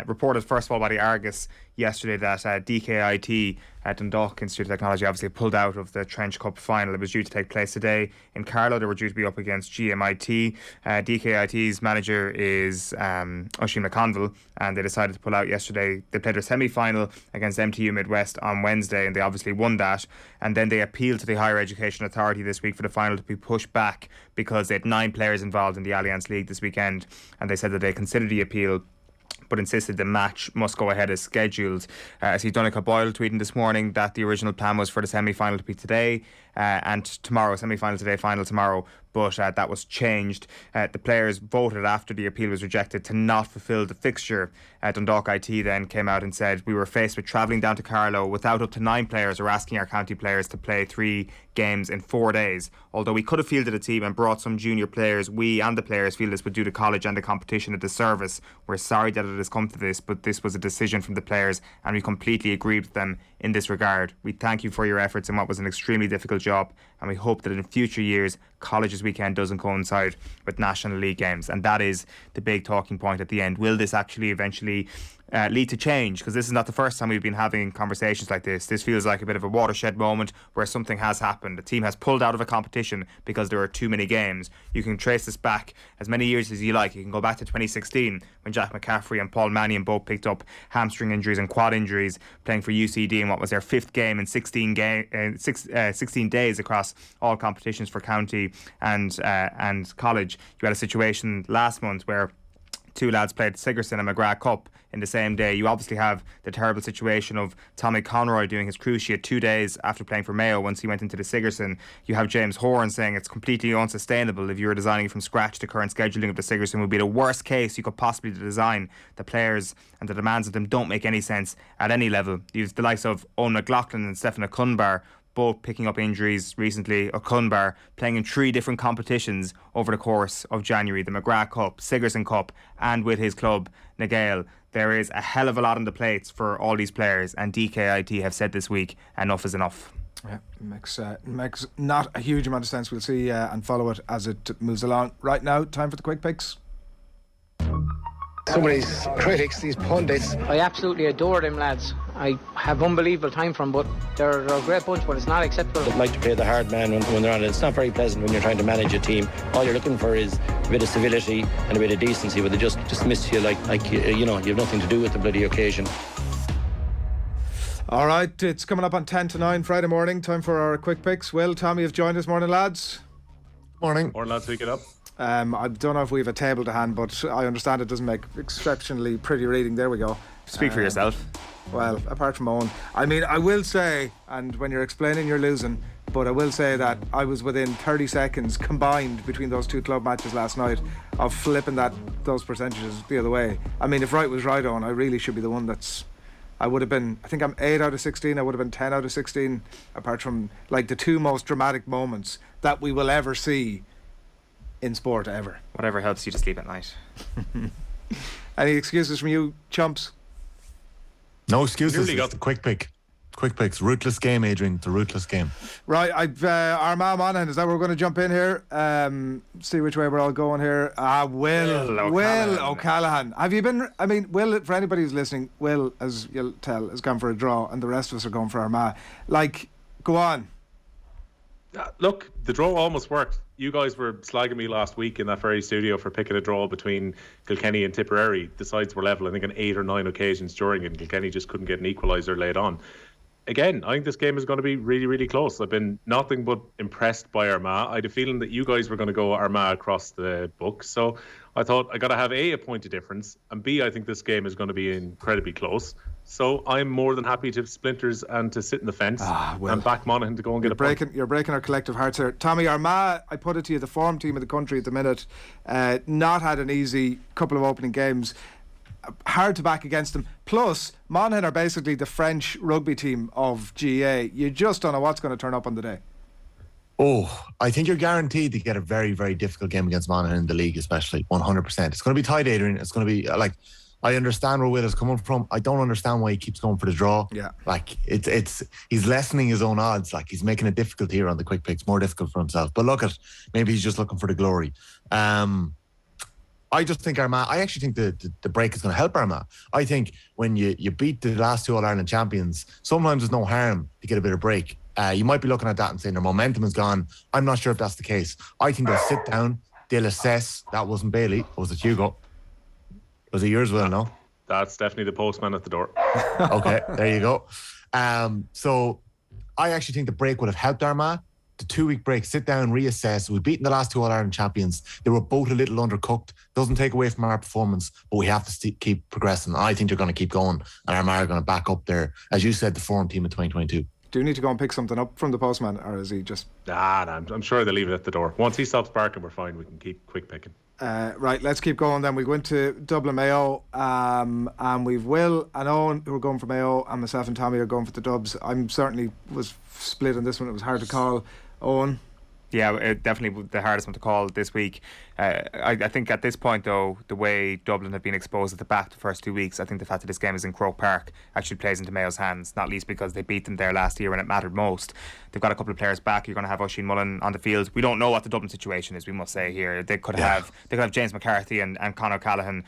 Reported first of all by the Argus yesterday that DKIT at Dundalk Institute of Technology obviously pulled out of the Trench Cup final. It was due to take place today in Carlow. They were due to be up against GMIT. DKIT's manager is Oisin McConville, and they decided to pull out yesterday. They played their semi-final against MTU Midwest on Wednesday, and they obviously won that. And then they appealed to the Higher Education Authority this week for the final to be pushed back because they had 9 players involved in the Allianz League this weekend, and they said that they considered the appeal but insisted the match must go ahead as scheduled. I see Donncha Boyle tweeting this morning that the original plan was for the semi-final to be today and tomorrow, semi-final today, final tomorrow, but that was changed. The players voted after the appeal was rejected to not fulfil the fixture. Dundalk IT then came out and said, we were faced with travelling down to Carlow without up to 9 players or asking our county players to play 3 games in 4 days. Although we could have fielded a team and brought some junior players, we and the players feel this would do the college and the competition a disservice. We're sorry that it has come to this, but this was a decision from the players and we completely agreed with them in this regard. We thank you for your efforts in what was an extremely difficult job, and we hope that in future years college's weekend doesn't coincide with National League games. And that is the big talking point at the end. Will this actually eventually lead to change? Because this is not the first time we've been having conversations like this. This feels like a bit of a watershed moment where something has happened. The team has pulled out of a competition because there are too many games. You can trace this back as many years as you like. You can go back to 2016 when Jack McCaffrey and Paul Mannion both picked up hamstring injuries and quad injuries playing for UCD in what was their 5th game in 16 days across all competitions for county and college. You had a situation last month where 2 lads played Sigerson and McGrath Cup in the same day. You obviously have the terrible situation of Tommy Conroy doing his cruciate 2 days after playing for Mayo once he went into the Sigerson. You have James Horan saying it's completely unsustainable if you were designing from scratch. The current scheduling of the Sigerson would be the worst case you could possibly design. The players and the demands of them don't make any sense at any level. You have the likes of Owen McLaughlin and Stefan Okunbar both picking up injuries recently. Okunbar playing in 3 different competitions over the course of January, the McGrath Cup, Sigerson Cup, and with his club Nagale. There is a hell of a lot on the plates for all these players, and DKIT have said this week enough is enough. Yeah, makes not a huge amount of sense. We'll see and follow it as it moves along. Right now, time for the quick picks. Some of these critics, these pundits, I absolutely adore them lads. I have unbelievable time for them, but they're a great bunch, but it's not acceptable. They like to play the hard man when they're on it. It's not very pleasant when you're trying to manage a team. All you're looking for is a bit of civility and a bit of decency, but they just dismiss you like you know, you have nothing to do with the bloody occasion. All right, it's coming up on 10 to 9 Friday morning. Time for our quick picks. Will, Tommy have joined us. Morning, lads. Morning. Morning, lads. Who get up? I don't know if we have a table to hand, but I understand it doesn't make exceptionally pretty reading. There we go. Speak for yourself. Well, apart from Owen, I mean, I will say, and when you're explaining you're losing, but I will say that I was within 30 seconds combined between those 2 club matches last night of flipping those percentages the other way. I mean, if right was right, Owen, I really should be the one that's... I would have been, I think I'm 8 out of 16, I would have been 10 out of 16, apart from like the 2 most dramatic moments that we will ever see in sport ever. Whatever helps you to sleep at night. Any excuses from you, chumps? No excuses. Nearly got the quick pick. Quick picks. Ruthless game, Adrian. It's a ruthless game. Right, Armagh Monaghan, is that where we're going to jump in here? See which way we're all going here. Will O'Callaghan. Have you been, I mean, Will, for anybody who's listening, Will, as you'll tell, has gone for a draw, and the rest of us are going for Armagh. Like, go on. Look, the draw almost worked. You guys were slagging me last week in that very studio for picking a draw between Kilkenny and Tipperary. The sides were level, I think, on 8 or 9 occasions during it, and Kilkenny just couldn't get an equaliser laid on. Again, I think this game is going to be really, really close. I've been nothing but impressed by Armagh. I had a feeling that you guys were going to go Armagh across the book. So I thought I got to have A point of difference, and B, I think this game is going to be incredibly close. So I'm more than happy to splinters and to sit in the fence and back Monaghan to go and get a point. You're breaking our collective hearts here. Tommy, Armagh, I put it to you, the form team of the country at the minute, not had an easy couple of opening games. Hard to back against them. Plus, Monaghan are basically the French rugby team of GAA. You just don't know what's going to turn up on the day. Oh, I think you're guaranteed to get a very, very difficult game against Monaghan in the league, especially 100%. It's going to be tight, Adrian. It's going to be like, I understand where Will is coming from. I don't understand why he keeps going for the draw. Yeah, like he's lessening his own odds. Like, he's making it difficult here on the quick picks, more difficult for himself. But look at, maybe he's just looking for the glory. I just think Armagh, I actually think the break is going to help Armagh. I think when you beat the last 2 All-Ireland champions, sometimes there's no harm to get a bit of break. You might be looking at that and saying their momentum is gone. I'm not sure if that's the case. I think they'll sit down, they'll assess. That wasn't Bailey, or was it Hugo? Was it yours, Will? No? That's definitely the postman at the door. Okay, there you go. So I actually think the break would have helped Armagh. The 2-week break, sit down, reassess. We've beaten the last 2 All-Ireland champions. They were both a little undercooked. Doesn't take away from our performance, but we have to keep progressing. I think they're going to keep going, and Armagh are going to back up there, as you said, the form team of 2022. Do you need to go and pick something up from the postman, or is he just... Nah, I'm sure they'll leave it at the door. Once he stops barking, we're fine. We can keep quick picking. Right, let's keep going then. We go into Dublin Mayo, and we've Will and Owen who are going for Mayo, and myself and Tommy are going for the Dubs. I'm certainly was split on this one. It was hard to call. Owen? Yeah, definitely the hardest one to call this week. I think at this point, though, the way Dublin have been exposed at the back the first 2 weeks, I think the fact that this game is in Croke Park actually plays into Mayo's hands, not least because they beat them there last year when it mattered most. They've got a couple of players back. You're going to have Oisin Mullen on the field. We don't know what the Dublin situation is, we must say here. They could have James McCarthy and Conor Callaghan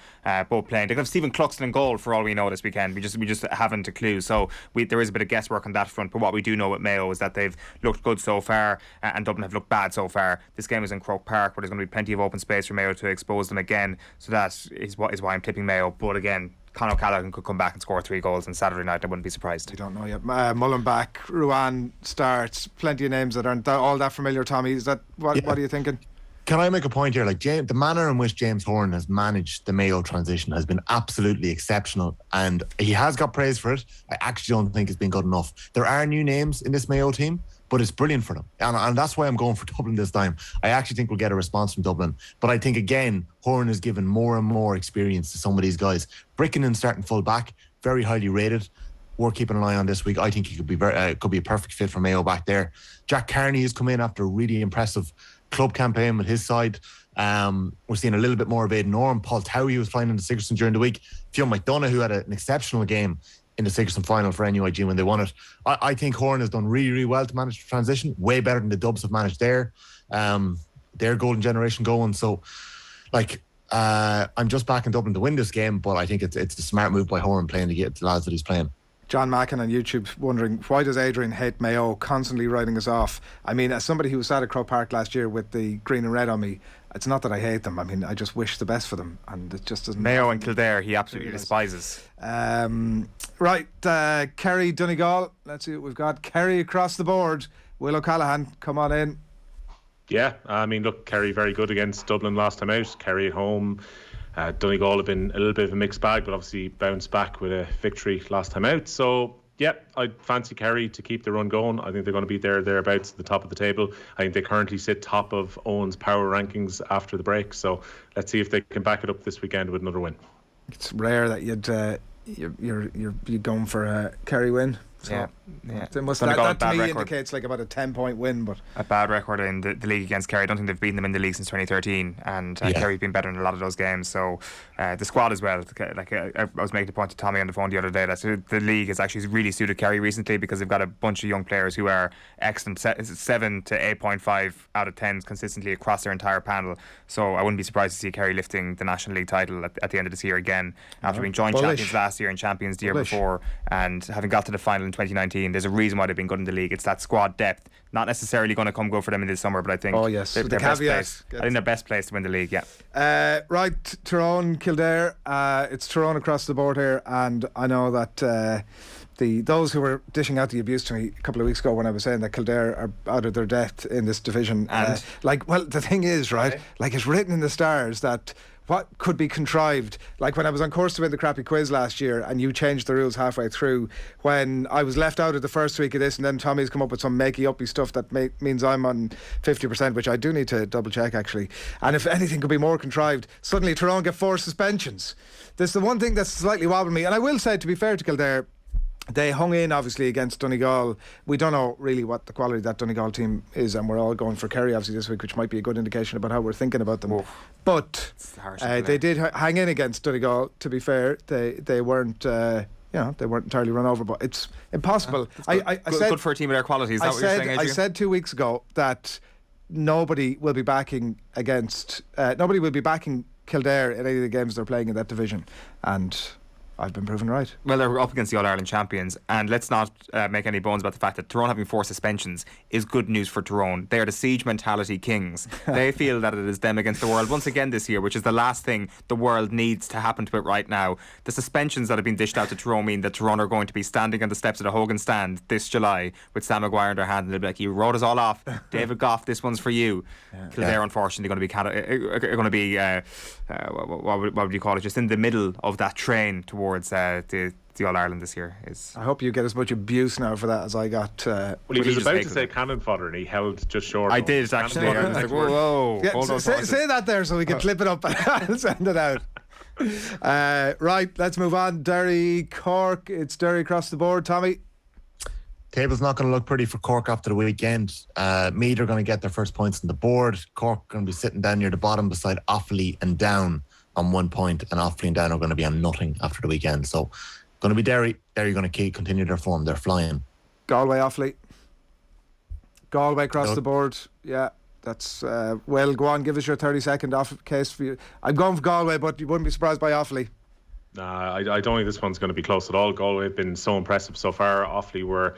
both playing. They could have Stephen Cluxton in goal for all we know this weekend. We just haven't a clue. So there is a bit of guesswork on that front. But what we do know with Mayo is that they've looked good so far, and Dublin have looked bad so far. This game is in Croke Park, where there's going to be plenty of open space for Mayo to expose them again. So that is why I'm tipping Mayo. But again, Conor Callaghan could come back and score 3 goals on Saturday night. I wouldn't be surprised. I don't know yet. Mullen back, Ruan starts. Plenty of names that aren't all that familiar. Tommy, is that what are you thinking? Can I make a point here? Like, the manner in which James Horan has managed the Mayo transition has been absolutely exceptional, and he has got praise for it. I actually don't think it's been good enough. There are new names in this Mayo team, but it's brilliant for them, and that's why I'm going for Dublin this time. I actually think we'll get a response from Dublin, but I think again Horan has given more and more experience to some of these guys. Brickinen starting full back, very highly rated. We're keeping an eye on this week. I think he could be could be a perfect fit for Mayo back there. Jack Carney has come in after a really impressive club campaign with his side. We're seeing a little bit more of Aidan Orme. Paul Towie was playing in the Sigerson during the week. Fionn McDonough, who had an exceptional game in the Sigerson final for NUIG when they won it. I think Horan has done really, really well to manage the transition, way better than the Dubs have managed their golden generation going. So, I'm just backing Dublin to win this game, but I think it's a smart move by Horan playing the lads that he's playing. John Mackin on YouTube wondering, why does Adrian hate Mayo, constantly writing us off? I mean, as somebody who was at Croke Park last year with the green and red on me, it's not that I hate them. I mean, I just wish the best for them, and it just doesn't. Mayo and Kildare, he absolutely despises. Right, Kerry, Donegal. Let's see what we've got. Kerry across the board. Will O'Callaghan, come on in. Yeah, I mean, look, Kerry very good against Dublin last time out. Kerry at home. Donegal have been a little bit of a mixed bag, but obviously bounced back with a victory last time out. So, yeah, I'd fancy Kerry to keep the run going. I think they're going to be thereabouts at the top of the table. I think they currently sit top of Owen's power rankings after the break. So let's see if they can back it up this weekend with another win. It's rare that you're going for a Kerry win. So yeah. That to me indicates like about a 10-point win, but a bad record in the league against Kerry. I don't think they've beaten them in the league since 2013, and Kerry's been better in a lot of those games. So the squad as well. Like I was making the point to Tommy on the phone the other day that the league has actually really suited Kerry recently because they've got a bunch of young players who are excellent, 7 to 8.5 out of 10 consistently across their entire panel. So I wouldn't be surprised to see Kerry lifting the National League title at the end of this year again, after being joint champions last year and champions the year before, and having got to the final in 2019. There's a reason why they've been good in the league. It's that squad depth. Not necessarily going to come good for them in this summer, but I think they're best placed. I think they're best placed to win the league. Right, Tyrone, Kildare. It's Tyrone across the board here, and I know that those who were dishing out the abuse to me a couple of weeks ago when I was saying that Kildare are out of their depth in this division. And the thing is, right, like it's written in the stars that what could be contrived. Like when I was on course to win the crappy quiz last year and you changed the rules halfway through, when I was left out of the first week of this, and then Tommy's come up with some makey-uppy stuff that means I'm on 50%, which I do need to double check actually. And if anything could be more contrived, suddenly Tyrone get 4 suspensions. This is the one thing that's slightly wobbling me. And I will say, to be fair to Kildare, they hung in obviously against Donegal. We don't know really what the quality of that Donegal team is, and we're all going for Kerry obviously this week, which might be a good indication about how we're thinking about them. But they did hang in against Donegal. To be fair, they weren't they weren't entirely run over, but it's impossible. I said good for a team of their quality. Is that what you're saying, Adrian? I said 2 weeks ago that nobody will be backing Kildare in any of the games they're playing in that division, and I've been proven right. Well, they're up against the All-Ireland champions, and let's not make any bones about the fact that Tyrone having 4 suspensions is good news for Tyrone. They are the siege mentality kings. They feel that it is them against the world once again this year, which is the last thing the world needs to happen to it right now. The suspensions that have been dished out to Tyrone mean that Tyrone are going to be standing on the steps of the Hogan stand this July with Sam Maguire in their hand, and they'll be like, "You wrote us all off, David Goff. This one's for you." Kildare, unfortunately, going to be what would you call it? Just in the middle of that train towards the All-Ireland this year. I hope you get as much abuse now for that as I got. Well, he was about to say cannon fodder and he held just short. I did actually. I was like, whoa. Yeah, say that there so we can clip it up and send it out. Right, let's move on. Derry, Cork. It's Derry across the board. Tommy? Table's not going to look pretty for Cork after the weekend. Meath are going to get their first points on the board. Cork going to be sitting down near the bottom beside Offaly and Down on 1 point, and Offaly and Down are going to be on nothing after the weekend. So going to be Derry. Derry going to continue their form. They're flying. Galway, Offaly. Galway across the board. Yeah, that's well, go on, give us your 30-second off case for you. I'm going for Galway, but you wouldn't be surprised by Offaly. Nah, I don't think this one's going to be close at all. Galway have been so impressive so far. Offaly were,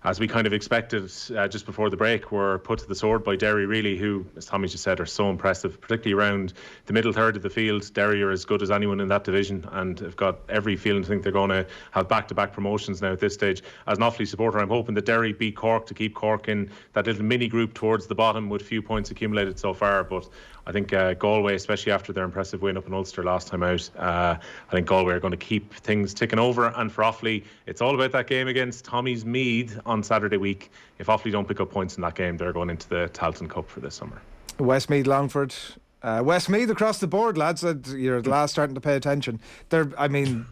as we kind of expected just before the break, were put to the sword by Derry, really, who, as Tommy just said, are so impressive, particularly around the middle third of the field. Derry are as good as anyone in that division and have got every feeling to think they're going to have back-to-back promotions now at this stage. As an Offaly supporter, I'm hoping that Derry beat Cork to keep Cork in that little mini group towards the bottom with few points accumulated so far, but I think Galway, especially after their impressive win up in Ulster last time out, I think Galway are going to keep things ticking over. And for Offaly, it's all about that game against Tommy's Meath on Saturday week. If Offaly don't pick up points in that game, they're going into the Tailteann Cup for this summer. Westmeath, Longford. Westmeath across the board, lads. You're the last starting to pay attention. They're,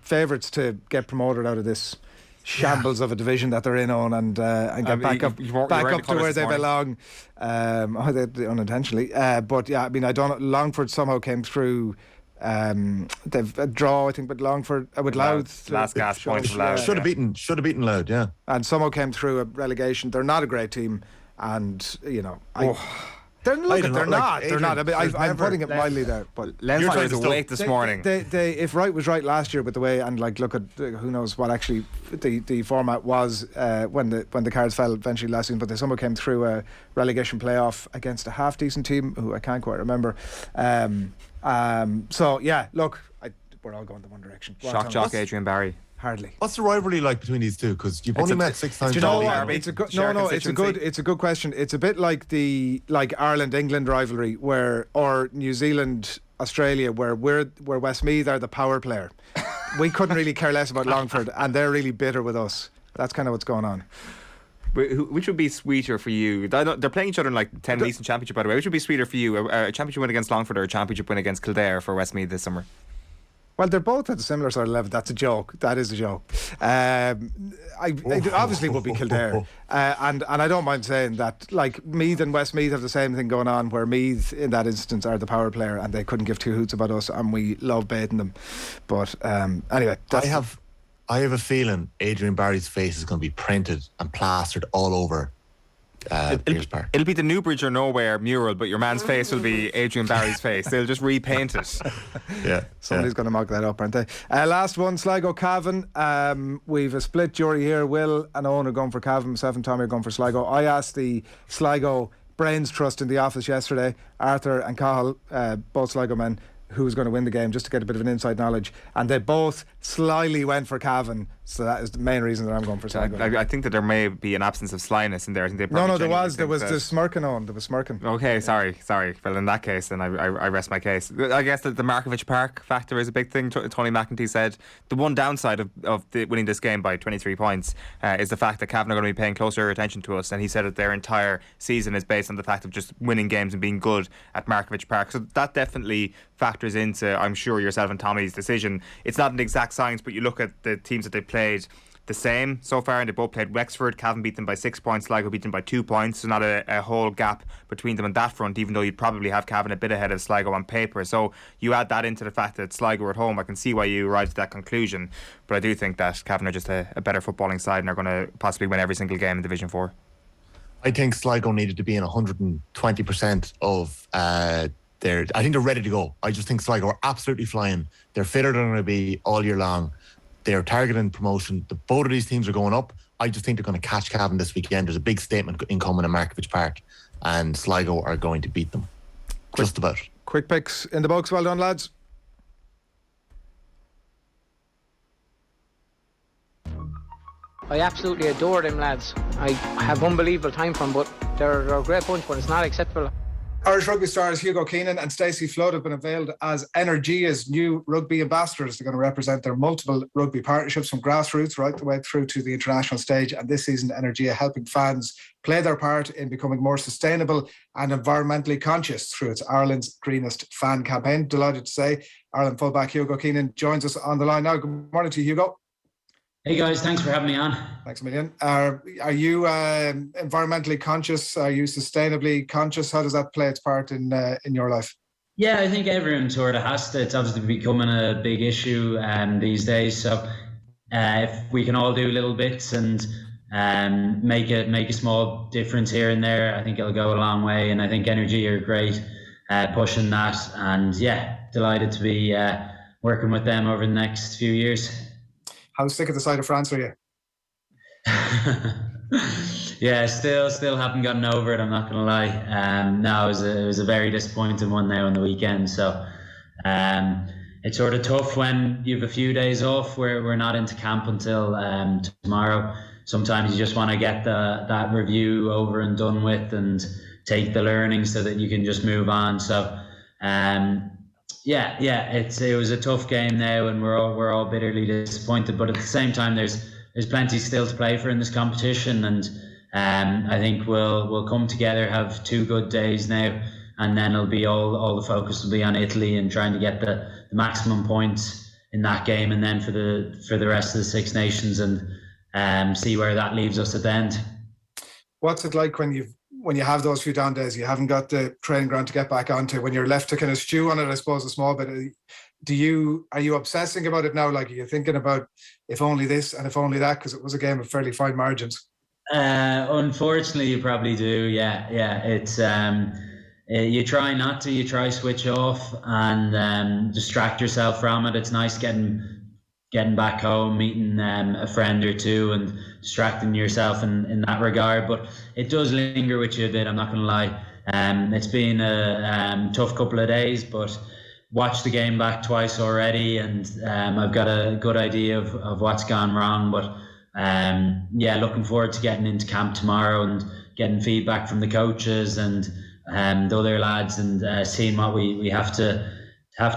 favourites to get promoted out of this shambles of a division that they're in on and get back up to where they belong. Unintentionally, but yeah, I don't know. Longford somehow came through. They've a draw, I think, with Longford with Louth. Last gas point for Louth. Should have beaten Louth, yeah. And somehow came through a relegation. They're not a great team, and They're not. I'm putting it mildly there, but Leinster is awake this morning. They, if Wright was right last year with the way, and look at who knows what actually the format was when the cards fell eventually last season, but they somehow came through a relegation playoff against a half decent team who I can't quite remember. So yeah, look, we're all going the one direction. Shock jock Adrian Barry. Hardly. What's the rivalry like between these two? Because you've only met 6 times. Do you know what? It's a good question. It's a bit like the Ireland-England rivalry, or New Zealand-Australia, where Westmeath are the power player. We couldn't really care less about Longford, and they're really bitter with us. That's kind of what's going on. Which would be sweeter for you? They're playing each other in like 10 leagues in championship, by the way. Which would be sweeter for you? A championship win against Longford or a championship win against Kildare for Westmeath this summer? Well, they're both at a similar sort of level. That's a joke. That is a joke. It obviously would be Kildare. And I don't mind saying that, like, Meath and Westmeath have the same thing going on, where Meath, in that instance, are the power player and they couldn't give two hoots about us, and we love baiting them. But anyway. I have a feeling Adrian Barry's face is going to be printed and plastered all over Pearse Park. It'll be the Newbridge or Nowhere mural, but your man's face will be Adrian Barry's face. They'll just repaint it. Yeah. Somebody's going to mock that up, aren't they? Last one, Sligo Cavan. We've a split jury here. Will and Owen are going for Cavan. Myself and Tommy are going for Sligo. I asked the Sligo Brains Trust in the office yesterday, Arthur and Cahill, both Sligo men, who was going to win the game, just to get a bit of an inside knowledge, and they both slyly went for Cavan, so that is the main reason that I'm going for Sligo. I think that there may be an absence of slyness in there. I think they there was the smirking on. There was smirking. Okay, sorry. Well, in that case, then I rest my case. I guess that the Markovich Park factor is a big thing. Tony McEntee said the one downside of winning this game by 23 points is the fact that Cavan are going to be paying closer attention to us, and he said that their entire season is based on the fact of just winning games and being good at Markovich Park. So that definitely factors into, I'm sure, yourself and Tommy's decision. It's not an exact science, but you look at the teams that they've played the same so far, and they both played Wexford. Cavan beat them by 6 points, Sligo beat them by 2 points, so not a whole gap between them on that front, even though you'd probably have Cavan a bit ahead of Sligo on paper. So you add that into the fact that Sligo are at home, I can see why you arrived at that conclusion, but I do think that Cavan are just a better footballing side and are going to possibly win every single game in Division 4. I think Sligo needed to be in 120% of I think they're ready to go. I just think Sligo are absolutely flying. They're fitter than they're going to be all year long. They're targeting promotion. Both of these teams are going up. I just think they're going to catch Cavan this weekend. There's a big statement incoming in Markovich Park, and Sligo are going to beat them. Just about. Quick picks in the books. Well done, lads. I absolutely adore them lads. I have unbelievable time for them, but they're a great bunch, but it's not acceptable. Irish rugby stars Hugo Keenan and Stacey Flood have been unveiled as Energia's new rugby ambassadors. They're going to represent their multiple rugby partnerships from grassroots right the way through to the international stage. And this season, Energia helping fans play their part in becoming more sustainable and environmentally conscious through its Ireland's Greenest fan campaign. Delighted to say Ireland fullback Hugo Keenan joins us on the line now. Good morning to you, Hugo. Hey guys, thanks for having me on. Thanks a million. Are you environmentally conscious? Are you sustainably conscious? How does that play its part in your life? Yeah, I think everyone sort of has to. It's obviously becoming a big issue these days. So if we can all do little bits and make a small difference here and there, I think it'll go a long way. And I think Energy are great pushing that. And yeah, delighted to be working with them over the next few years. How sick of the side of France are you? Yeah, still haven't gotten over it. I'm not going to lie. No, it was a very disappointing one there on the weekend. So it's sort of tough when you have a few days off. We're not into camp until tomorrow. Sometimes you just want to get that review over and done with and take the learning so that you can just move on. So. It was a tough game now, and we're all bitterly disappointed. But at the same time, there's plenty still to play for in this competition, and I think we'll come together, have 2 good days now, and then it'll be all the focus will be on Italy and trying to get the maximum points in that game, and then for the rest of the Six Nations, and see where that leaves us at the end. What's it like when you have those few down days? You haven't got the training ground to get back onto. When you're left to kind of stew on it, I suppose, a small bit. Are you obsessing about it now? Like, are you thinking about if only this and if only that? Because it was a game of fairly fine margins. Unfortunately, you probably do. Yeah. It's you try not to. You try switch off and distract yourself from it. It's nice getting back home, meeting a friend or two and distracting yourself in that regard. But it does linger with you a bit, I'm not going to lie. It's been a tough couple of days, but watched the game back twice already, and I've got a good idea of what's gone wrong. But looking forward to getting into camp tomorrow and getting feedback from the coaches and the other lads, and seeing what we have to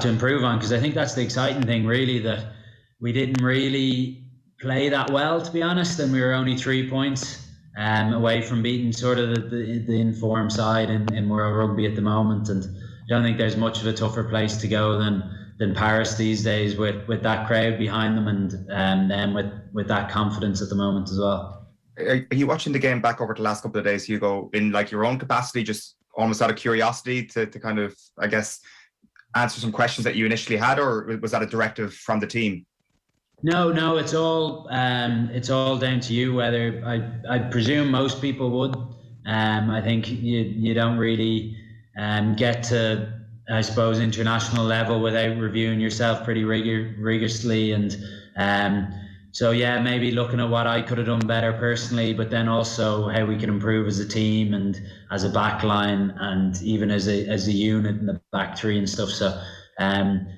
improve on, because I think that's the exciting thing, really, that we didn't really play that well, to be honest, and we were only 3 points away from beating sort of the informed side in World Rugby at the moment. And I don't think there's much of a tougher place to go than than Paris these days with that crowd behind them, and then with that confidence at the moment as well. Are you watching the game back over the last couple of days, Hugo, in like your own capacity, just almost out of curiosity to kind of, I guess, answer some questions that you initially had, or was that a directive from the team? No, it's all down to you. Whether I presume most people would. I think you don't really get to, I suppose, international level without reviewing yourself pretty rigorously, and so yeah, maybe looking at what I could have done better personally, but then also how we can improve as a team and as a back line, and even as a unit in the back three and stuff. So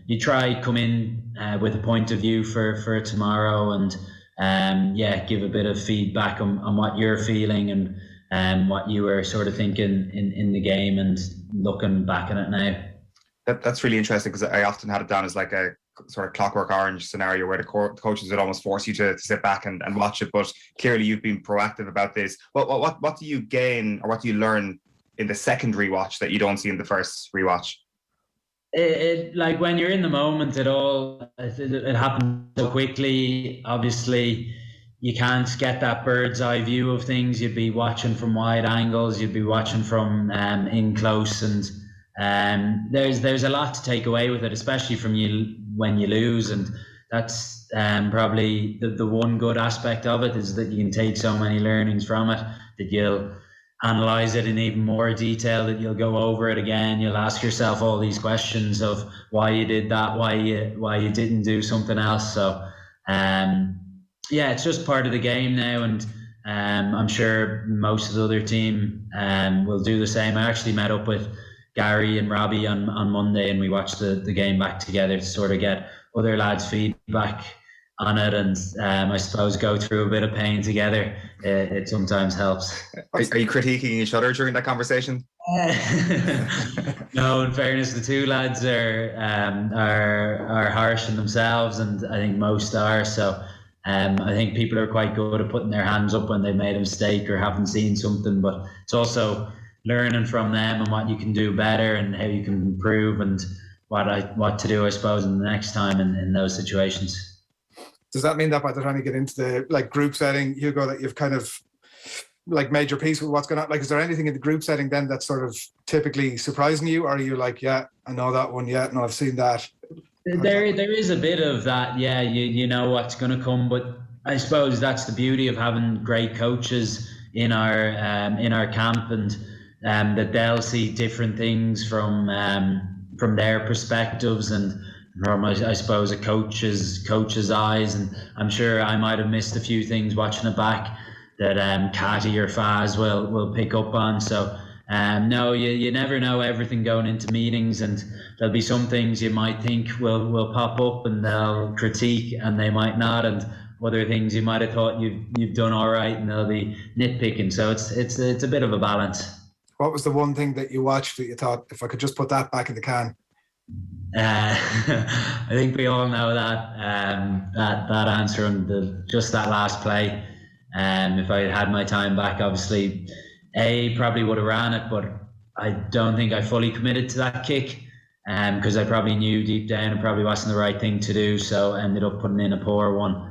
you try come in with a point of view for tomorrow, and give a bit of feedback on what you're feeling and what you were sort of thinking in the game and looking back at it now. That's really interesting, because I often had it down as like a sort of Clockwork Orange scenario where the coaches would almost force you to sit back and watch it, but clearly you've been proactive about this. What do you gain, or what do you learn in the second rewatch that you don't see in the first rewatch? It like when you're in the moment, it happens so quickly. Obviously, you can't get that bird's eye view of things. You'd be watching from wide angles. You'd be watching from in close, and there's a lot to take away with it, especially from you when you lose. And that's probably the one good aspect of it, is that you can take so many learnings from it, that you'll analyze it in even more detail, that you'll go over it again. You'll ask yourself all these questions of why you did that, why you didn't do something else. So it's just part of the game now, and I'm sure most of the other team will do the same. I actually met up with Gary and Robbie on Monday, and we watched the game back together to sort of get other lads' feedback on it, and I suppose go through a bit of pain together. It sometimes helps. Are you critiquing each other during that conversation? No, in fairness, the two lads are harsh on themselves, and I think most are. So I think people are quite good at putting their hands up when they've made a mistake or haven't seen something, but it's also learning from them and what you can do better and how you can improve, and what to do, I suppose, in the next time in those situations. Does that mean that by the time you get into the group setting, Hugo, that you've kind of made your peace with what's going on? Is there anything in the group setting then that's sort of typically surprising you, or are you like, yeah, I know that one, yeah, no, I've seen that? There is a bit of that, yeah. You know what's going to come, but I suppose that's the beauty of having great coaches in our camp, and that they'll see different things from their perspectives and from, I suppose, a coach's eyes. And I'm sure I might have missed a few things watching it back that Catty or Faz will pick up on. So no, you never know everything going into meetings, and there'll be some things you might think will pop up and they'll critique, and they might not, and other things you might have thought you've done all right, and they'll be nitpicking. So it's a bit of a balance. What was the one thing that you watched that you thought, if I could just put that back in the can? I think we all know that answer on just that last play. If I had my time back, obviously, probably would have ran it, but I don't think I fully committed to that kick, because I probably knew deep down it probably wasn't the right thing to do, so I ended up putting in a poor one.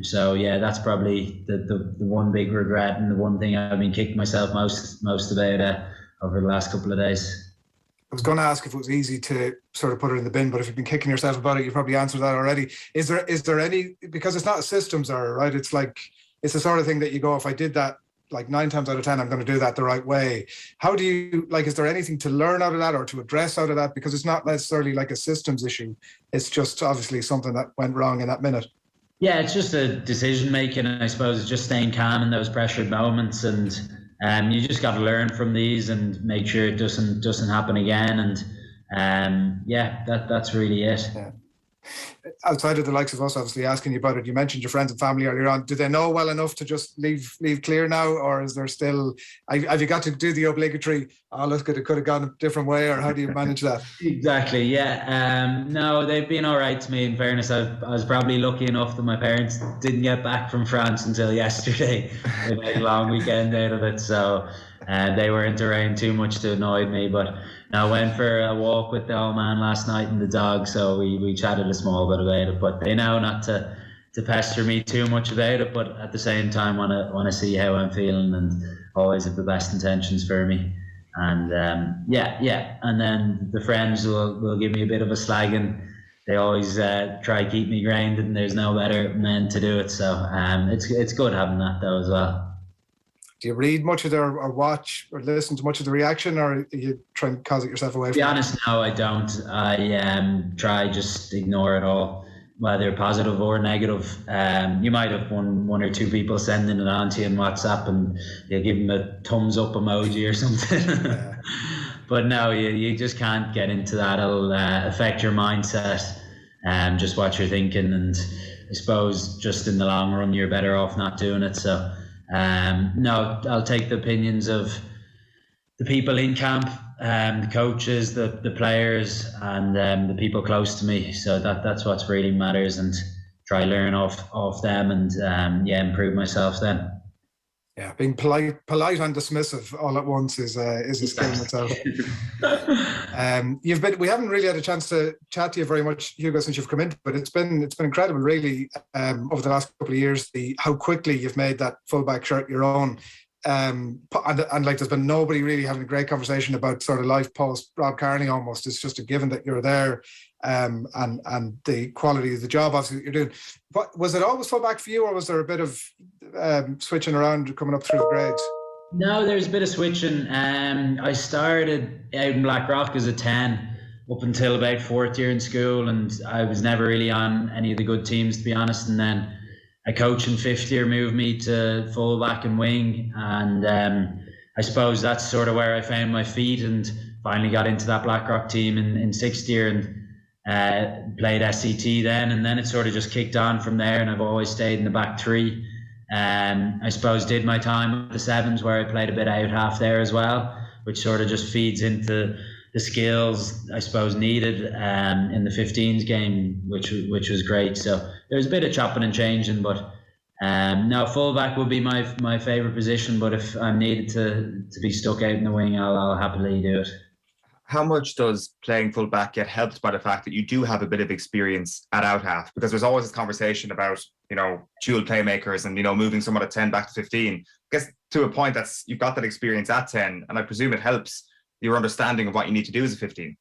So yeah, that's probably the one big regret, and the one thing I've been kicking myself most about over the last couple of days. I was going to ask if it was easy to sort of put it in the bin, but if you've been kicking yourself about it, you probably answered that already. Is there any, because it's not a systems error, right? It's it's the sort of thing that you go, if I did that 9 times out of 10, I'm going to do that the right way. How do you, is there anything to learn out of that or to address out of that? Because it's not necessarily like a systems issue. It's just obviously something that went wrong in that minute. Yeah, it's just a decision making, I suppose. It's just staying calm in those pressured moments, and you just got to learn from these and make sure it doesn't happen again. And that's really it. Yeah. Outside of the likes of us obviously asking you about it, you mentioned your friends and family earlier on. Do they know well enough to just leave clear now, or is there still, have you got to do the obligatory, look, it could have gone a different way, or how do you manage that? Exactly, yeah. No, they've been all right to me, in fairness. I was probably lucky enough that my parents didn't get back from France until yesterday. They made a long weekend out of it, so They weren't around too much to annoy me, but I went for a walk with the old man last night and the dog, so we chatted a small bit about it. But they know not to pester me too much about it, but at the same time want to see how I'm feeling and always have the best intentions for me. And and then the friends will give me a bit of a slag, and they always try to keep me grounded, and there's no better men to do it. So it's good having that though as well. Do you read much of their, or watch or listen to much of the reaction, or are you trying to cause it yourself away? To be honest, no, I don't. I try just ignore it all, whether positive or negative. You might have one or two people sending it on to you on WhatsApp, and you give them a thumbs up emoji or something. But no, you just can't get into that. It'll affect your mindset, just what you're thinking, and I suppose just in the long run you're better off not doing it. So no, I'll take the opinions of the people in camp, the coaches, the players, and the people close to me. So that's what really matters, and try learn off them, and improve myself then. Yeah, being polite and dismissive all at once is a skill in itself. We haven't really had a chance to chat to you very much, Hugo, since you've come in, but it's been incredible, really, over the last couple of years, how quickly you've made that fullback shirt your own. And like, there's been nobody really having a great conversation about sort of life post Rob Kearney. Almost, it's just a given that you're there, and the quality of the job obviously that you're doing. But was it always fullback for you, or was there a bit of switching around coming up through the grades? No, there's a bit of switching. I started out in Blackrock as a 10 up until about fourth year in school, and I was never really on any of the good teams, to be honest. And then a coach in fifth year moved me to fullback and wing, and I suppose that's sort of where I found my feet, and finally got into that Blackrock team in sixth year, and played SCT then, and then it sort of just kicked on from there, and I've always stayed in the back three. I suppose did my time at the sevens, where I played a bit out half there as well, which sort of just feeds into the skills I suppose needed in the 15s game, which was great. So there was a bit of chopping and changing, but no, fullback would be my favourite position. But if I'm needed to be stuck out in the wing, I'll happily do it. How much does playing fullback get helped by the fact that you do have a bit of experience at out half? Because there's always this conversation about, dual playmakers and, moving someone at 10 back to 15. I guess to a point you've got that experience at 10, and I presume it helps your understanding of what you need to do as a 15.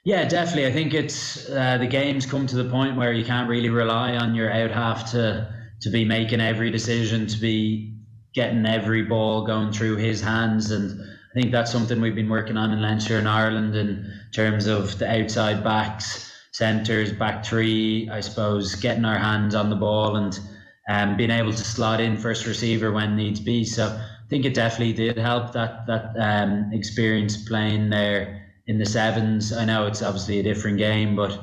Yeah, definitely. I think it's the game's come to the point where you can't really rely on your out half to be making every decision, to be getting every ball going through his hands. And I think that's something we've been working on in Leinster and Ireland in terms of the outside backs, centres, back three, I suppose, getting our hands on the ball and being able to slot in first receiver when needs be. So I think it definitely did help that experience playing there in the sevens. I know it's obviously a different game, but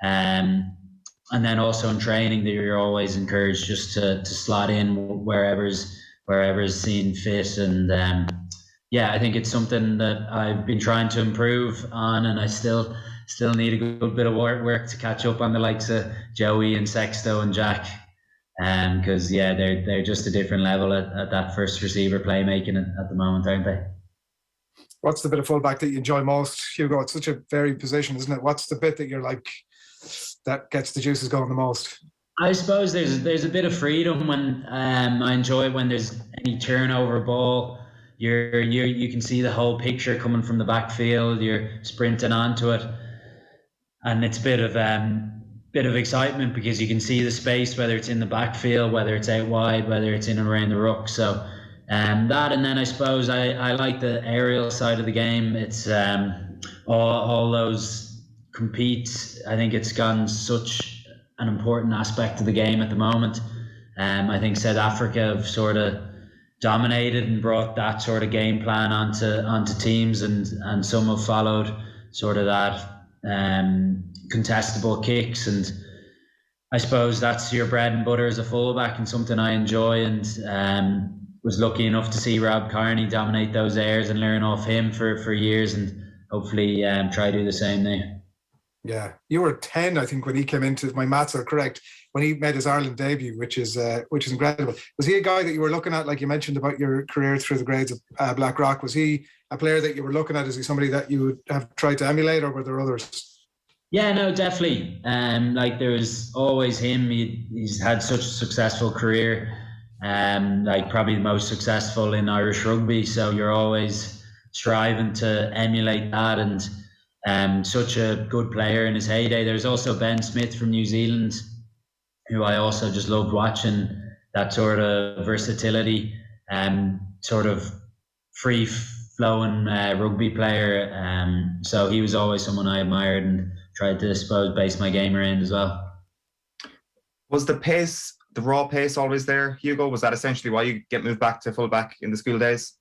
and then also in training, that you're always encouraged just to slot in wherever's seen fit. And I think it's something that I've been trying to improve on, and I still need a good bit of work to catch up on the likes of Joey and Sexto and Jack, because they're just a different level at that first receiver playmaking at the moment, aren't they? What's the bit of fullback that you enjoy most, Hugo? It's such a varied position, isn't it? What's the bit that you're like, that gets the juices going the most? I suppose there's a bit of freedom when I enjoy it when there's any turnover ball. You can see the whole picture coming from the backfield. You're sprinting onto it, and it's a bit of excitement because you can see the space, whether it's in the backfield, whether it's out wide, whether it's in and around the ruck. So that, and then I suppose I like the aerial side of the game. It's all those competes. I think it's gone such an important aspect of the game at the moment. I think South Africa have sort of dominated and brought that sort of game plan onto teams, and some have followed sort of that contestable kicks, and I suppose that's your bread and butter as a fullback and something I enjoy, and was lucky enough to see Rob Kearney dominate those airs and learn off him for years, and hopefully try to do the same now. Yeah, you were 10, I think, when he came into. My maths are correct. When he made his Ireland debut, which is incredible. Was he a guy that you were looking at, like you mentioned about your career through the grades of Blackrock? Was he a player that you were looking at? Is he somebody that you would have tried to emulate, or were there others? Yeah, no, definitely. Like there was always him. He's had such a successful career. Like probably the most successful in Irish rugby. So you're always striving to emulate that, and such a good player in his heyday. There's also Ben Smith from New Zealand, who I also just loved watching, that sort of versatility, sort of free-flowing rugby player. So he was always someone I admired and tried to, I suppose, base my game around as well. Was the pace, the raw pace, always there, Hugo? Was that essentially why you get moved back to fullback in the school days?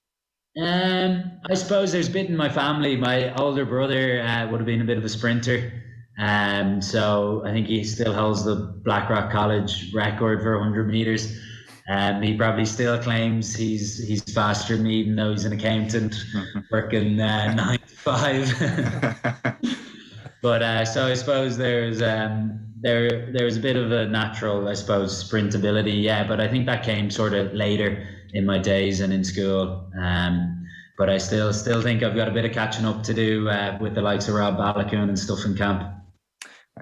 I suppose there's a bit in my family. My older brother would have been a bit of a sprinter. So I think he still holds the Blackrock College record for 100 metres. He probably still claims he's faster than me, even though he's an accountant working 9 to 5. But so I suppose there was a bit of a natural, I suppose, sprint ability. Yeah, but I think that came sort of later in my days and in school. But I still think I've got a bit of catching up to do with the likes of Rob Balakoon and stuff in camp.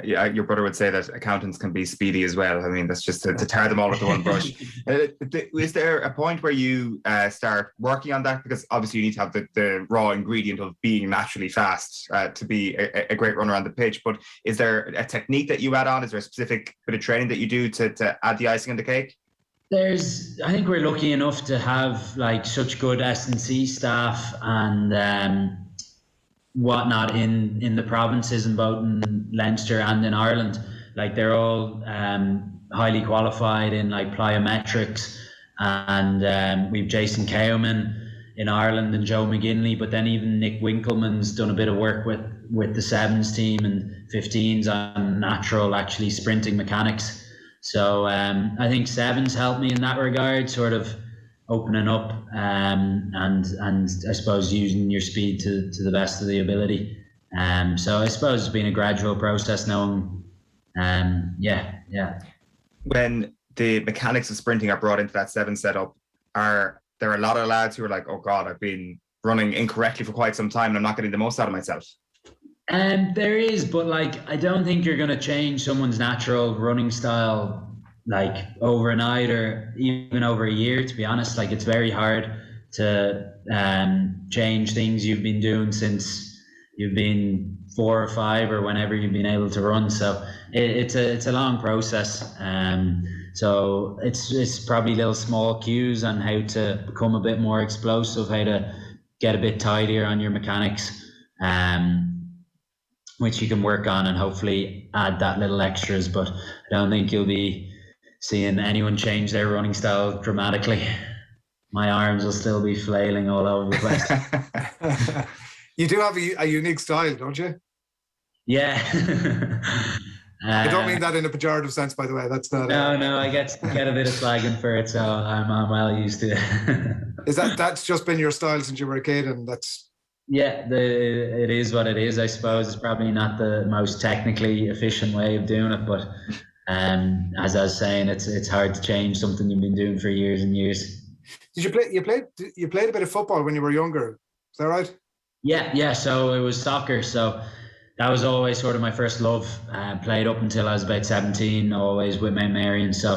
Yeah, your brother would say that accountants can be speedy as well. I mean, that's just to tear them all with the one brush. Is there a point where you start working on that? Because obviously you need to have the raw ingredient of being naturally fast to be a great runner on the pitch. But is there a technique that you add on? Is there a specific bit of training that you do to add the icing on the cake? I think we're lucky enough to have like such good S&C staff and whatnot in the provinces, in both in Leinster and in Ireland. Like they're all highly qualified in like plyometrics, and we've Jason Cowman in Ireland and Joe McGinley, but then even Nick Winkleman's done a bit of work with the sevens team and 15s on natural, actually sprinting mechanics. So I think sevens helped me in that regard, sort of opening up and I suppose using your speed to the best of the ability. So I suppose it's been a gradual process now. Yeah. When the mechanics of sprinting are brought into that seven setup, are there a lot of lads who are like, oh God, I've been running incorrectly for quite some time and I'm not getting the most out of myself? There is, but like I don't think you're going to change someone's natural running style like overnight or even over a year, to be honest. Like it's very hard to change things you've been doing since you've been 4 or 5 or whenever you've been able to run. So it's a long process. So it's probably little small cues on how to become a bit more explosive, how to get a bit tidier on your mechanics, which you can work on and hopefully add that little extras. But I don't think you'll be seeing anyone change their running style dramatically. My arms will still be flailing all over the place. You do have a unique style, don't you? Yeah. I don't mean that in a pejorative sense, by the way. That's not. No. I get a bit of slagging for it, so I'm well used to it. That's just been your style since you were a kid, and that's. Yeah, it is what it is. I suppose it's probably not the most technically efficient way of doing it, but as I was saying, it's hard to change something you've been doing for years and years. Did you play? You played a bit of football when you were younger. Is that right? Yeah. So it was soccer. So that was always sort of my first love. Played up until I was about 17, always with Mount Marion. So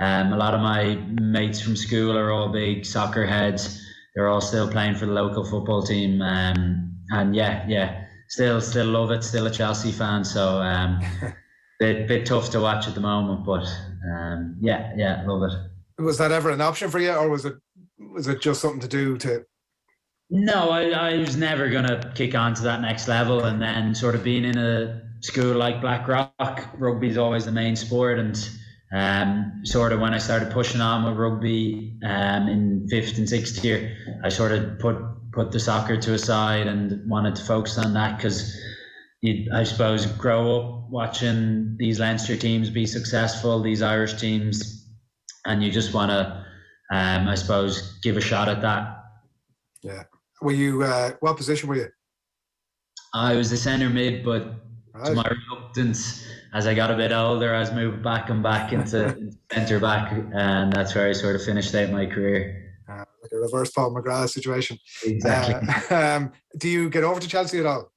a lot of my mates from school are all big soccer heads. They're all still playing for the local football team. And yeah, still love it. Still a Chelsea fan. So bit tough to watch at the moment, but yeah, love it. Was that ever an option for you, or was it just something to do to? No, I was never going to kick on to that next level. And then sort of being in a school like Blackrock, rugby is always the main sport. And sort of when I started pushing on with rugby in 5th and 6th year, I sort of put the soccer to a side and wanted to focus on that because I suppose grow up watching these Leinster teams be successful, these Irish teams, and you just want to, I suppose, give a shot at that. Yeah. Were you, what position were you? I was the centre mid, but To my reluctance, as I got a bit older, I was moved back and back into centre back, and that's where I sort of finished out my career. Like a reverse Paul McGrath situation. Exactly. Do you get over to Chelsea at all?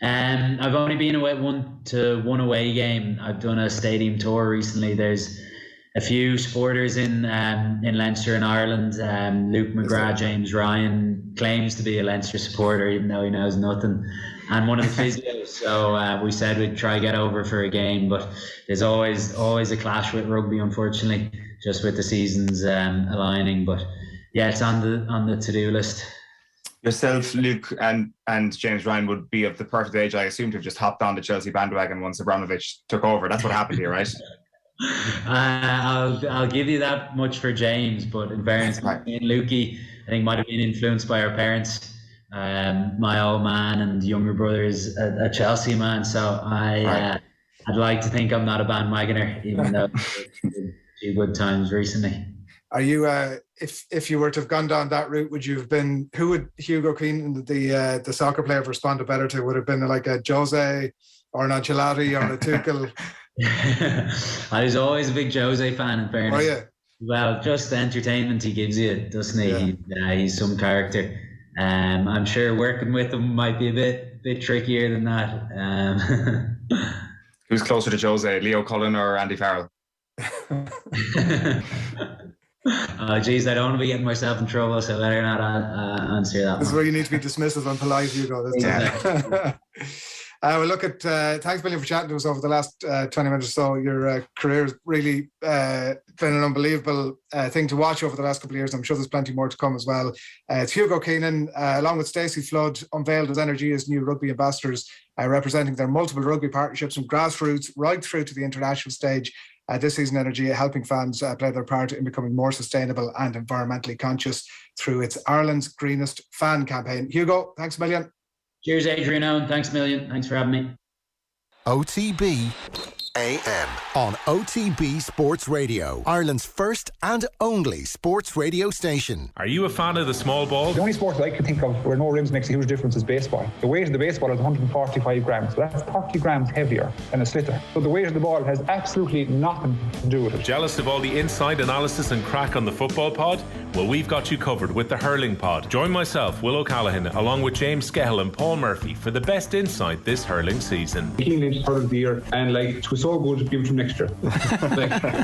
I've only been away one away game. I've done a stadium tour recently. There's a few supporters in Leinster and Ireland. Luke McGrath, James Ryan claims to be a Leinster supporter, even though he knows nothing. And one of the physios. So we said we'd try get over for a game, but there's always a clash with rugby, unfortunately, just with the seasons aligning. But yeah, it's on the to-do list. Yourself, Luke, and James Ryan would be of the perfect age, I assume, to have just hopped on the Chelsea bandwagon once Abramovich took over. That's what happened here, right? I'll give you that much for James, but in fairness, me and Lukey, I think, might have been influenced by our parents. My old man and younger brother is a Chelsea man, so I'd like to think I'm not a bandwagoner, even though it's been a few good times recently. Are you, if you were to have gone down that route, would you have been, who would Hugo Keenan, the soccer player, have responded better to? Would it have been like a Jose or an Ancelotti or a Tuchel? I was always a big Jose fan, in fairness. Oh, yeah. Well, just the entertainment he gives you, doesn't he? Yeah. He's some character. I'm sure working with him might be a bit trickier than that. Who's closer to Jose, Leo Cullen or Andy Farrell? Oh, geez, I don't want to be getting myself in trouble, so better not answer that. This is where you need to be dismissive and polite, Hugo. Well, look at thanks, William, for chatting to us over the last 20 minutes or so. Your career has really been an unbelievable thing to watch over the last couple of years. I'm sure there's plenty more to come as well. It's Hugo Keenan, along with Stacey Flood, unveiled as Energy as new rugby ambassadors, representing their multiple rugby partnerships from grassroots right through to the international stage. This season, Energy helping fans play their part in becoming more sustainable and environmentally conscious through its Ireland's Greenest Fan campaign. Hugo, thanks a million. Cheers, Adrian Owen. Thanks a million. Thanks for having me. OTB AM on OTB Sports Radio, Ireland's first and only sports radio station. Are you a fan of the small ball? The only sport I can think of where no rims makes a huge difference is baseball. The weight of the baseball is 145 grams, so that's 30 grams heavier than a sliotar. So the weight of the ball has absolutely nothing to do with it. Jealous of all the inside analysis and crack on the football pod? Well, we've got you covered with the Hurling pod. Join myself, Will O'Callaghan, along with James Skehill and Paul Murphy for the best insight this hurling season. Keane is part of the year, and it was so good to give it from next year.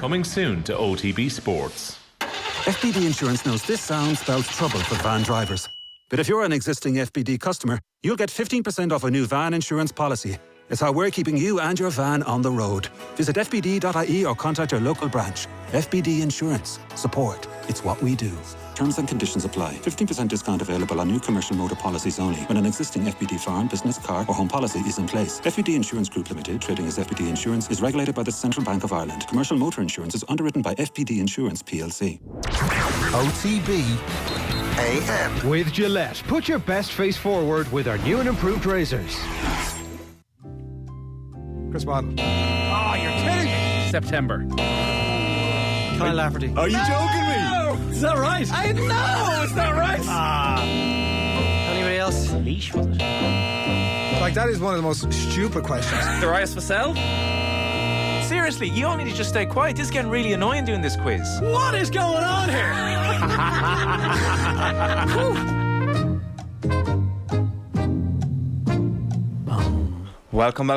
Coming soon to OTB Sports. FBD Insurance knows this sound spells trouble for van drivers. But if you're an existing FBD customer, you'll get 15% off a new van insurance policy. It's how we're keeping you and your van on the road. Visit fbd.ie or contact your local branch. FBD Insurance. Support. It's what we do. Terms and conditions apply. 15% discount available on new commercial motor policies only when an existing FBD farm, business, car or home policy is in place. FBD Insurance Group Limited, trading as FBD Insurance, is regulated by the Central Bank of Ireland. Commercial motor insurance is underwritten by FBD Insurance plc. OTB AM. With Gillette, put your best face forward with our new and improved razors. Chris Waddle. Oh, you're kidding me. September. Kyle Lafferty. Are you joking me? Is that right? I know it's not right. Anybody else? Leash, was it? Like, that is one of the most stupid questions. Darius Vassell? Seriously, you all need to just stay quiet. This is getting really annoying doing this quiz. What is going on here? Welcome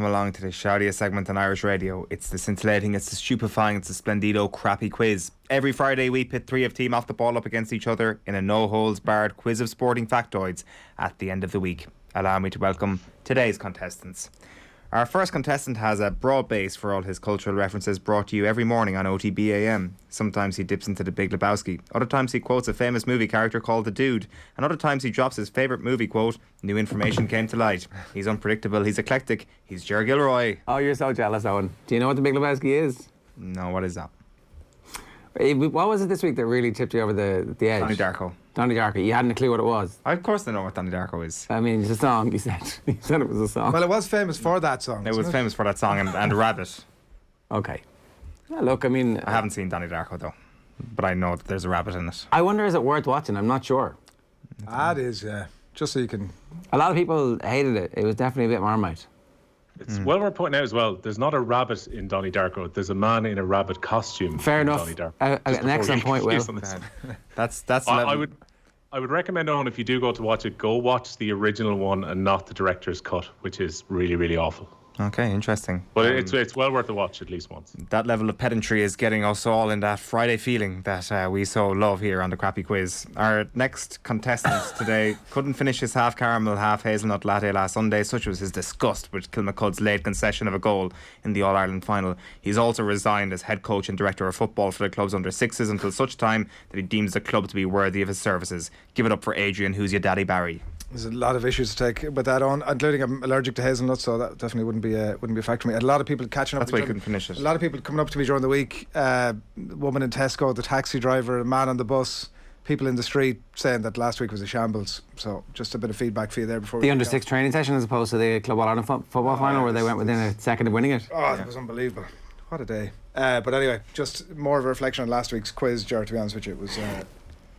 along to the shoutiest segment on Irish radio. It's the scintillating, it's the stupefying, it's the splendido crappy quiz. Every Friday we pit three of team off the ball up against each other in a no-holds-barred quiz of sporting factoids at the end of the week. Allow me to welcome today's contestants. Our first contestant has a broad base for all his cultural references brought to you every morning on OTB AM. Sometimes he dips into the Big Lebowski. Other times he quotes a famous movie character called The Dude. And other times he drops his favourite movie quote, "New information came to light." He's unpredictable, he's eclectic, he's Ger Gilroy. Oh, you're so jealous, Owen. Do you know what the Big Lebowski is? No, what is that? What was it this week that really tipped you over the edge? Donnie Darko. Donnie Darko. You hadn't a clue what it was? Of course I know what Donnie Darko is. I mean, it's a song, you said. You said it was a song. Well, it was famous for that song. It was famous for that song and Rabbit. Okay. Well, look, I mean... I haven't seen Donnie Darko, though. But I know that there's a rabbit in it. I wonder, is it worth watching? I'm not sure. That is... just so you can. A lot of people hated it. It was definitely a bit Marmite. It's well worth pointing out as well. There's not a rabbit in Donnie Darko. There's a man in a rabbit costume. Fair enough. Donnie Darko. An excellent point, Will. That's. I would recommend, Owen, if you do go to watch it, go watch the original one and not the director's cut, which is really, really awful. Okay, interesting. But it's well worth a watch at least once. That level of pedantry is getting us all in that Friday feeling that we so love here on the Crappy Quiz. Our next contestant today couldn't finish his half caramel, half hazelnut latte last Sunday. Such was his disgust with Kilmacud's late concession of a goal in the All-Ireland final. He's also resigned as head coach and director of football for the club's under sixes until such time that he deems the club to be worthy of his services. Give it up for Adrian, who's your daddy Barry. There's a lot of issues to take with that on, including I'm allergic to hazelnuts, so that definitely wouldn't be a factor for me. I had a lot of people catching up. That's why you couldn't finish it. A lot of people coming up to me during the week. Woman in Tesco, the taxi driver, a man on the bus, people in the street saying that last week was a shambles. So just a bit of feedback for you there before the under six training session as opposed to the Club All-Ireland football final where they went within a second of winning it. Oh, that was unbelievable. What a day. But anyway, just more of a reflection on last week's quiz, Jar, to be honest with you. It was...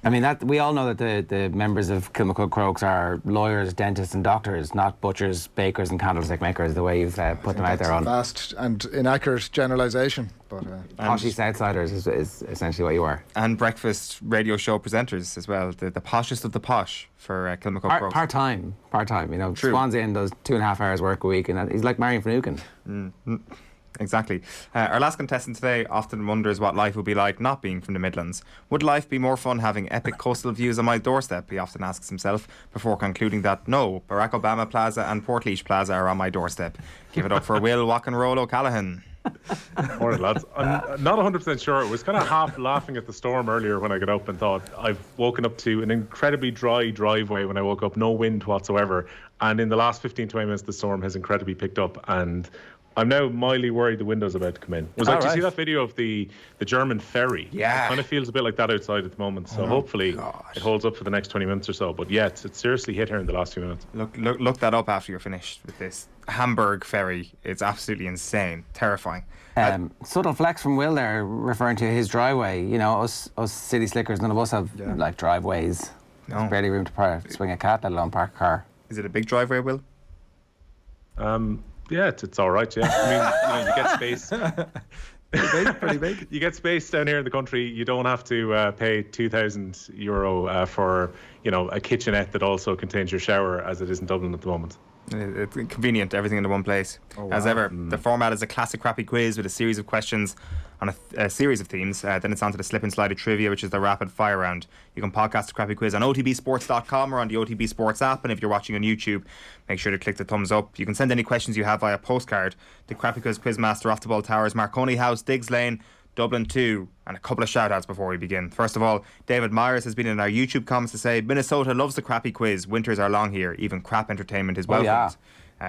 I mean, that we all know that the members of Kilmacud Crokes are lawyers, dentists and doctors, not butchers, bakers and candlestick makers, the way you've put them out there on. Vast and inaccurate generalisation. But poshy Southsiders is essentially what you are. And breakfast radio show presenters as well. The poshest of the posh for Kilmacud Crokes. Part-time. You know, True. Swansea Inn does 2.5 hours work a week and he's like Marion Finucane. Exactly. Our last contestant today often wonders what life would be like not being from the Midlands. Would life be more fun having epic coastal views on my doorstep? He often asks himself before concluding that no, Barack Obama Plaza and Portlaoise Plaza are on my doorstep. Give it up for Will Walk and Roll O'Callaghan. Morning, lads. I'm not 100% sure. I was kind of half laughing at the storm earlier when I got up and thought I've woken up to an incredibly dry driveway when I woke up, no wind whatsoever. And in the last 15-20 minutes, the storm has incredibly picked up and I'm now mildly worried the window's about to come in. Did you see that video of the German ferry? Yeah. It kind of feels a bit like that outside at the moment. So hopefully it holds up for the next 20 minutes or so. But yeah, it's seriously hit here in the last few minutes. Look that up after you're finished with this. Hamburg ferry. It's absolutely insane. Terrifying. Subtle flex from Will there, referring to his driveway. You know, us city slickers, none of us have like driveways. No. There's barely room to swing a cat, let alone park a car. Is it a big driveway, Will? Yeah, it's all right. Yeah, I mean, you get space. Pretty big. You get space down here in the country. You don't have to pay €2,000 for a kitchenette that also contains your shower, as it is in Dublin at the moment. It's convenient, everything in the one place. As ever, the format is a classic crappy quiz with a series of questions on a series of themes. Then it's on to the slip and slide of trivia, which is the rapid fire round. You can podcast the crappy quiz on otbsports.com or on the OTB Sports app. And if you're watching on YouTube, make sure to click the thumbs up. You can send any questions you have via postcard to Crappy Quiz Quizmaster, Off the Ball Towers, Marconi House, Diggs Lane, Dublin 2, and a couple of shout-outs before we begin. First of all, David Myers has been in our YouTube comments to say, Minnesota loves the crappy quiz. Winters are long here. Even crap entertainment is welcomed.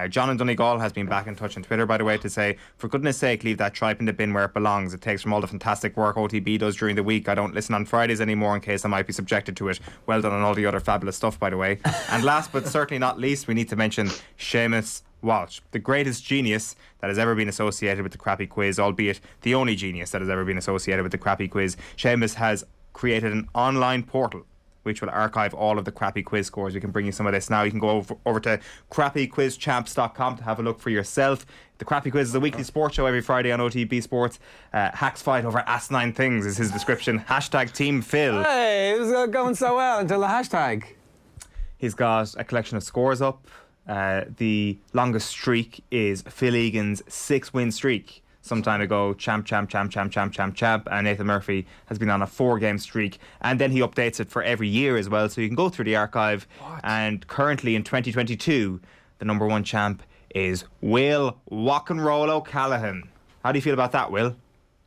John in Donegal has been back in touch on Twitter, by the way, to say, for goodness sake, leave that tripe in the bin where it belongs. It takes from all the fantastic work OTB does during the week. I don't listen on Fridays anymore in case I might be subjected to it. Well done on all the other fabulous stuff, by the way. And last but certainly not least, we need to mention Seamus Walsh, the greatest genius that has ever been associated with the crappy quiz, albeit the only genius that has ever been associated with the crappy quiz. Seamus has created an online portal which will archive all of the crappy quiz scores. We can bring you some of this now. You can go over to crappyquizchamps.com to have a look for yourself. The Crappy Quiz is a weekly sports show every Friday on OTB Sports. Hacks fight over asinine things is his description. Hashtag Team Phil. Hey, it was going so well until the hashtag. He's got a collection of scores up. The longest streak is Phil Egan's 6-win streak. Some time ago, champ. And Nathan Murphy has been on a 4-game streak. And then he updates it for every year as well. So you can go through the archive. And currently in 2022, the number one champ is Will Walk and Roll O'Callaghan. How do you feel about that, Will?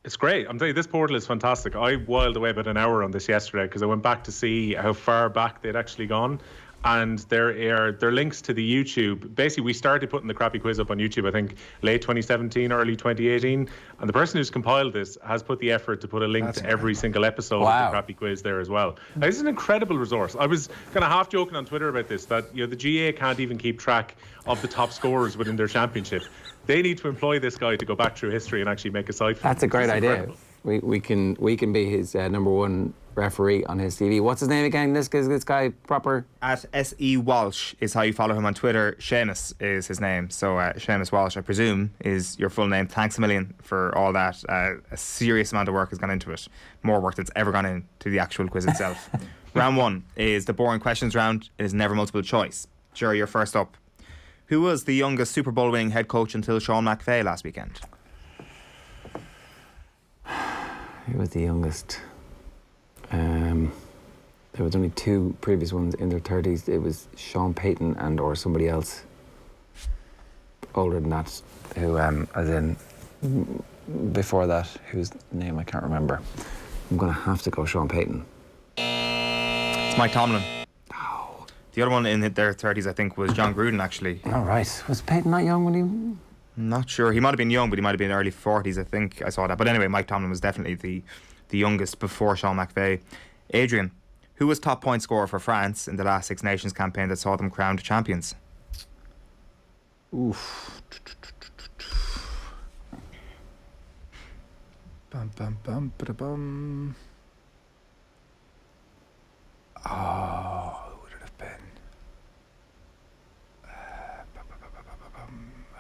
It's great. I'm telling you, this portal is fantastic. I whiled away about an hour on this yesterday because I went back to see how far back they'd actually gone. And there are links to the YouTube. Basically, we started putting the crappy quiz up on YouTube, I think, late 2017, early 2018. And the person who's compiled this has put the effort to put a link to every single episode of the crappy quiz there as well. Now, this is an incredible resource. I was kind of half joking on Twitter about this, that the GAA can't even keep track of the top scorers within their championship. They need to employ this guy to go back through history and actually make a site for That's them. a great idea. We can be his number one referee on his CV. What's his name again? This guy proper? At SE Walsh is how you follow him on Twitter. Seamus is his name. So Seamus Walsh, I presume, is your full name. Thanks a million for all that. A serious amount of work has gone into it. More work that's ever gone into the actual quiz itself. Round 1 is the boring questions round. It is never multiple choice. Sure, you're first up. Who was the youngest Super Bowl winning head coach until Sean McVay last weekend? Who was the youngest? There was only 2 previous ones in their 30s. It was Sean Payton and or somebody else older than that, who as in before that, whose name I can't remember. I'm going to have to go Sean Payton. It's Mike Tomlin. Oh. The other one in their 30s, I think, was John Gruden, actually. All right. Was Payton not young when he... I'm not sure. He might have been young, but he might have been early 40s, I think. I saw that. But anyway, Mike Tomlin was definitely the youngest before Sean McVay. Adrian, who was top point scorer for France in the last Six Nations campaign that saw them crowned champions? Oof. Bum, bum, bum, ba-da-bum. Oh, who would it have been?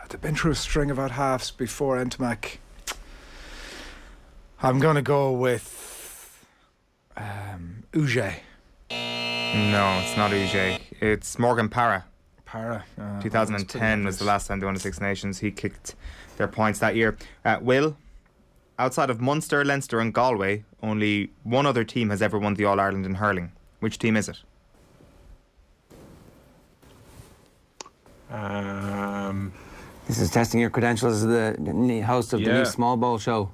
They've been through a string of out halves before Entomac. I'm going to go with Uge. No, it's not Uge. It's Morgan Parra. Parra. 2010 was the last time they won the Six Nations. He kicked their points that year. Will, outside of Munster, Leinster and Galway, only one other team has ever won the All-Ireland in hurling. Which team is it? This is testing your credentials as the host of the new Small Ball Show.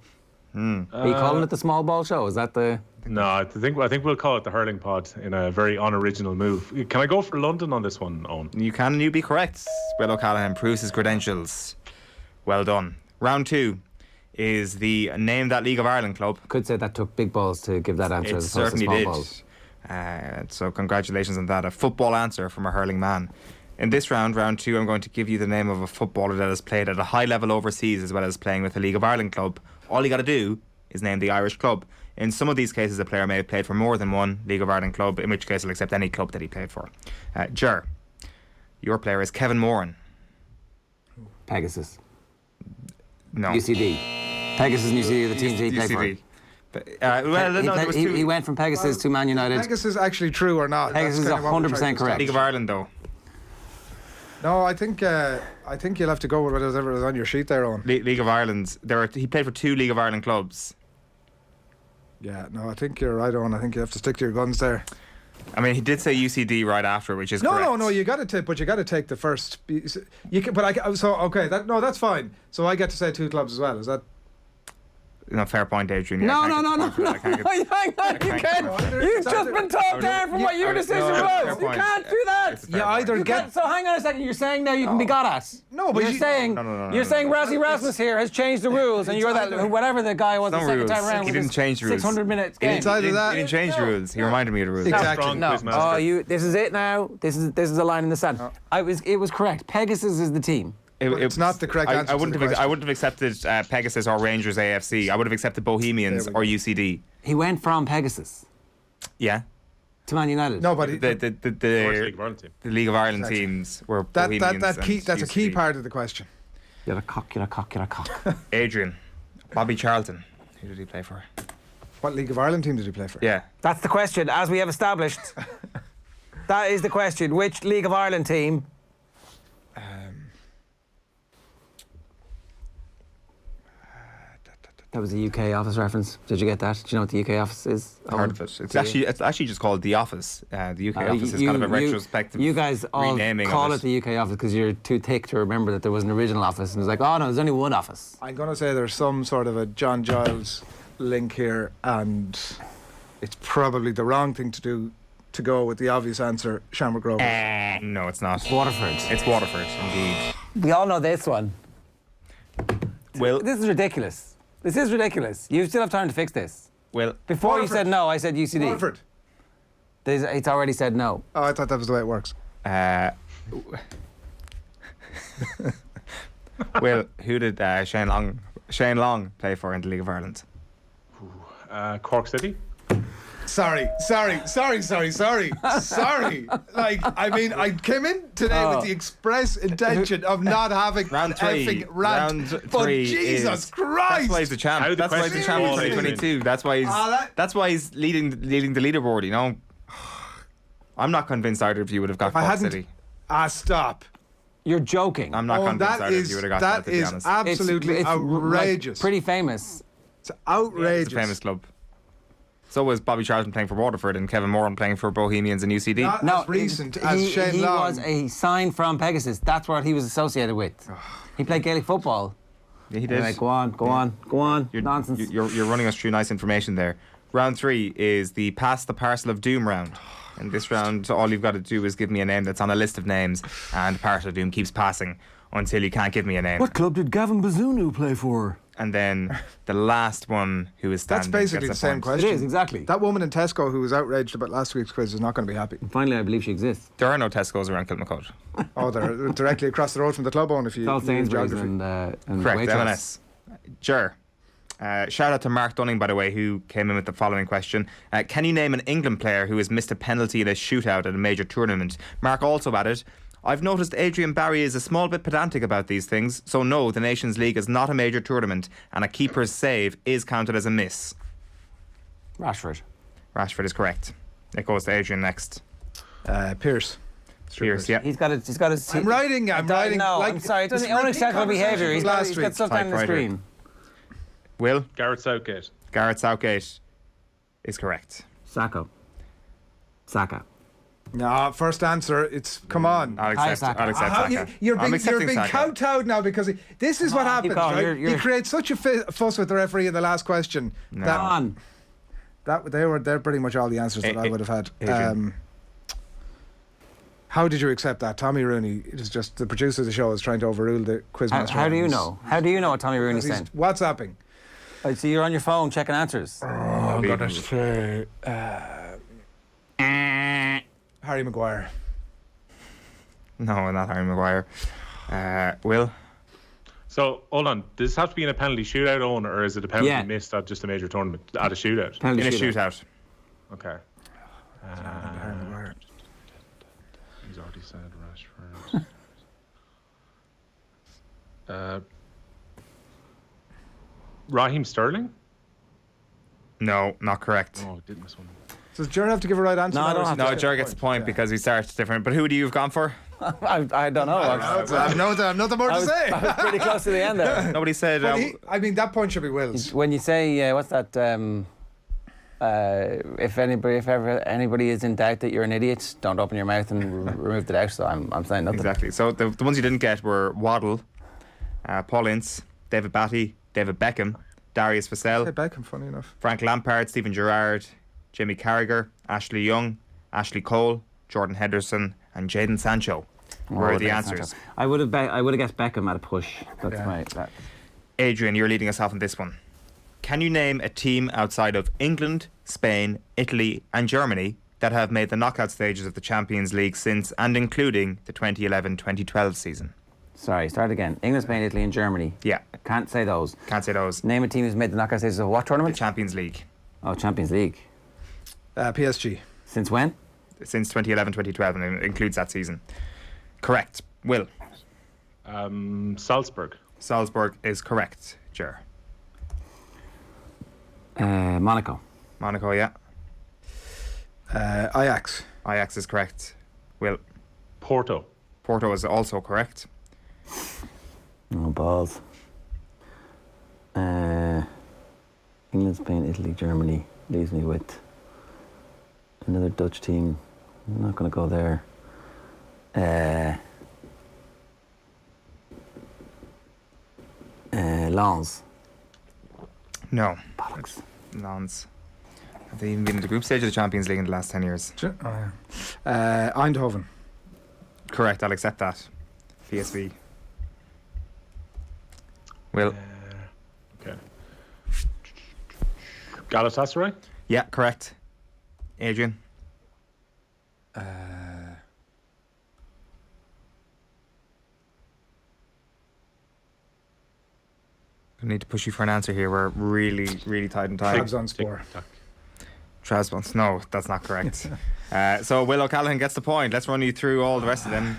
Are you calling it the Small Ball Show? Is that the... No, I think we'll call it the Hurling Pod in a very unoriginal move. Can I go for London on this one, Owen? You can, and you be correct. Will O'Callaghan proves his credentials. Well done. Round 2 is the Name That League of Ireland club. Could say that took big balls to give that answer. It as opposed certainly to small did. Balls. So congratulations on that. A football answer from a hurling man. In this round 2, I'm going to give you the name of a footballer that has played at a high level overseas as well as playing with a League of Ireland club. All you got to do is name the Irish club. In some of these cases, a player may have played for more than one League of Ireland club, in which case I'll accept any club that he played for. Ger, your player is Kevin Moran. Pegasus. No. UCD. Pegasus and UCD are the teams he played for. He went from Pegasus to Man United. Pegasus is actually true or not? Pegasus is 100% correct. League of Ireland, though. No, I think you'll have to go with whatever is on your sheet there, Owen. League of Ireland. He played for 2 League of Ireland clubs. Yeah, no, I think you're right, Owen. I think you have to stick to your guns there. I mean, he did say UCD right after, which is correct. No. You got to take, but you got to take the first. You can, that's fine. So I get to say 2 clubs as well. Is that? No, fair point, Adrian. No. Hang on, you can't. You've just been talked down from what your decision was. You can't do that. You either get. So hang on a second. You're saying now you can be got at. No, but you're saying Razzie Rasmus here has changed the rules, and you're that whatever the guy was the second time around. He didn't change the rules. 600 minutes game. He didn't change the rules. He reminded me of the rules. Exactly. No. This is it now. This is the line in the sand. It was correct. Pegasus is the team. It's not the correct answer. I wouldn't have accepted Pegasus or Rangers AFC. I would have accepted Bohemians or UCD. He went from Pegasus. Yeah. To Man United. No, but the League of Ireland teams were Bohemians. That's a key part of the question. You're a cock. Adrian, Bobby Charlton. Who did he play for? What League of Ireland team did he play for? Yeah. That's the question, as we have established. That is the question. Which League of Ireland team? That was a UK Office reference. Did you get that? Do you know what the UK Office is? Heard of it. It's actually just called The Office. The UK Office is kind of a retrospective. You guys all call it the UK Office because you're too thick to remember that there was an original office, and it's like, oh no, there's only one office. I'm going to say there's some sort of a John Giles link here, and it's probably the wrong thing to do to go with the obvious answer, Shamrock Rovers. No, it's not. Waterford. It's Waterford, indeed. We all know this one. Well, this is ridiculous. This is ridiculous. You still have time to fix this. Well, before Waterford. You said no, I said UCD. Waterford. It's already said no. Oh, I thought that was the way it works. Well, who did Shane Long play for in the League of Ireland? Cork City. Sorry. Like, I mean, I came in today with the express intention of not having round three. effing rant. Round three. Jesus Christ! That's why he's the champ. That's why he's the champ in 2022. That's why he's leading the leaderboard. You know, I'm not convinced either of you would have got Cork City. Stop. You're joking. I'm not convinced either of you would have got that. To be honest, absolutely outrageous. Like, pretty famous. It's outrageous. It's a famous club. So was Bobby Charlton playing for Waterford and Kevin Moran playing for Bohemians and UCD. Not as recent as Shane Long. He was a sign from Pegasus. That's what he was associated with. He played Gaelic football. Yeah, he did. Like, go on. Nonsense. You're running us through nice information there. Round 3 is the Pass the Parcel of Doom round. In this round, all you've got to do is give me a name that's on a list of names, and the Parcel of Doom keeps passing until you can't give me a name. What club did Gavin Bazunu play for? And then the last one who is standing. That's basically the same question. It is, exactly. That woman in Tesco who was outraged about last week's quiz is not going to be happy. Finally, I believe she exists. There are no Tesco's around Kilmacud. Oh, they're directly across the road from the club own if you all use Sainsbury's geography. and correct, Waitrose. M&S. Sure. Shout out to Mark Dunning, by the way, who came in with the following question. Can you name an England player who has missed a penalty in a shootout at a major tournament? Mark also added, I've noticed Adrian Barry is a small bit pedantic about these things, so no, the Nations League is not a major tournament, and a keeper's save is counted as a miss. Rashford is correct. It goes to Adrian next. Pierce, yeah. He's got his. I'm writing. No, like, I'm sorry. It's unacceptable behaviour. He's got stuff down the screen. Will? Gareth Southgate. Gareth Southgate is correct. Saka. No, first answer. It's come on. I'll accept Saka. You're being kowtowed now because this is what happens. Right? He creates such a fuss with the referee in the last question. No. They're pretty much all the answers that I would have had. How did you accept that? Tommy Rooney is just the producer of the show is trying to overrule the quizmaster. How do you know? How do you know what Tommy Rooney's saying? WhatsApping. I see you're on your phone checking answers. I'm gonna say Harry Maguire. No, not Harry Maguire. Will? So, hold on. Does this have to be in a penalty shootout, Owen, or is it a penalty missed at just a major tournament? At a shootout? Penalty in a shootout. Okay. Harry Maguire. He's already said Rashford. Raheem Sterling? No, not correct. Oh, I did miss one. Does Jared have to give a right answer? No, I don't have No, Jared gets the point because we started different. But who do you have gone for? I don't know. I've nothing more to say. I was pretty close to the end there. Nobody said. I mean, that point should be Will's. When you say, what's that? If ever anybody is in doubt that you're an idiot, don't open your mouth and remove the doubt. So I'm saying nothing. Exactly. So the ones you didn't get were Waddle, Paul Ince, David Batty, David Beckham, Darius Vassell, Beckham, funny enough, Frank Lampard, Stephen Gerrard, Jimmy Carragher, Ashley Young, Ashley Cole, Jordan Henderson, and Jadon Sancho were the answers. Sancho. I would have guessed Beckham at a push. That's that. Adrian, you're leading us off on this one. Can you name a team outside of England, Spain, Italy, and Germany that have made the knockout stages of the Champions League since and including the 2011-2012 season? Sorry, start again. England, Spain, Italy, and Germany. Yeah. Can't say those. Can't say those. Name a team who's made the knockout stages of what tournament? The Champions League. Oh, Champions League. PSG. Since when? Since 2011-2012, and it includes that season. Correct. Will? Salzburg. Salzburg is correct, Ger. Monaco. Monaco, yeah. Ajax. Ajax is correct. Will? Porto. Porto is also correct. Oh, balls. England, Spain, Italy, Germany leaves me with another Dutch team. I'm not going to go there. Lens. No. Bollocks. Lens. Have they even been in the group stage of the Champions League in the last 10 years? Eindhoven. Correct, I'll accept that. PSV. Will? Okay. Galatasaray? Yeah, correct. Adrian? I need to push you for an answer here. We're really, really tight and tight. Trabzonspor. Trasbons. No, that's not correct. So Will O'Callaghan gets the point. Let's run you through all the rest of them.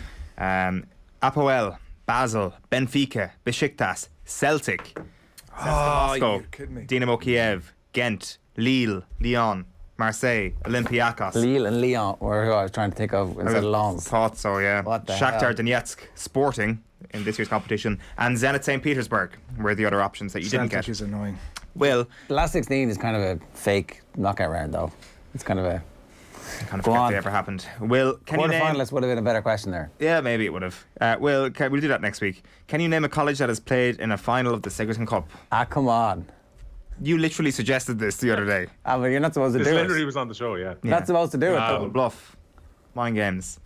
Apoel, Basel, Benfica, Besiktas, Celtic, Moscow, you're kidding me. Dynamo Kiev, Ghent, Lille, Lyon, Marseille, Olympiacos. Lille and Lyon were who I was trying to think of instead of Lens. Thought so, yeah. What the Shakhtar hell? Donetsk, Sporting in this year's competition, and Zenit St. Petersburg were the other options that you didn't Celtic get. is annoying. Will, The last 16 is kind of a fake knockout round, though. It's kind of a I kind of Go forget on. they ever happened. Will, can you name? quarterfinalist would have been a better question there. Yeah, maybe it would have. Will, we'll do that next week. Can you name a college that has played in a final of the Sigerton Cup? Ah, come on. You literally suggested this the other day. Ah, but you're not supposed to This do literally it. was on the show, yeah. Not supposed to do it. Double Though. bluff. Mind games.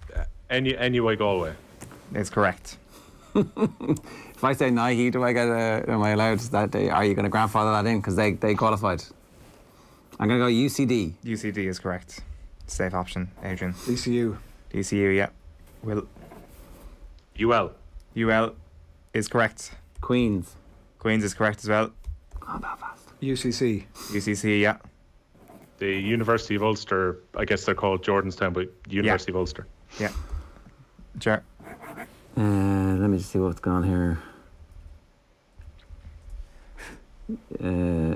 NUI Galway. It's correct. If I say Nike, am I allowed that day? Are you going to grandfather that in because they qualified? I'm going to go UCD. UCD is correct. Safe option, Adrian. DCU. DCU, yeah. Will. UL. UL is correct. Queens. Queens is correct as well. Oh, Belfast. UCC. UCC, yeah. The University of Ulster, I guess they're called Jordanstown, but University of Ulster. Yeah. Sure. Let me just see what's going on here.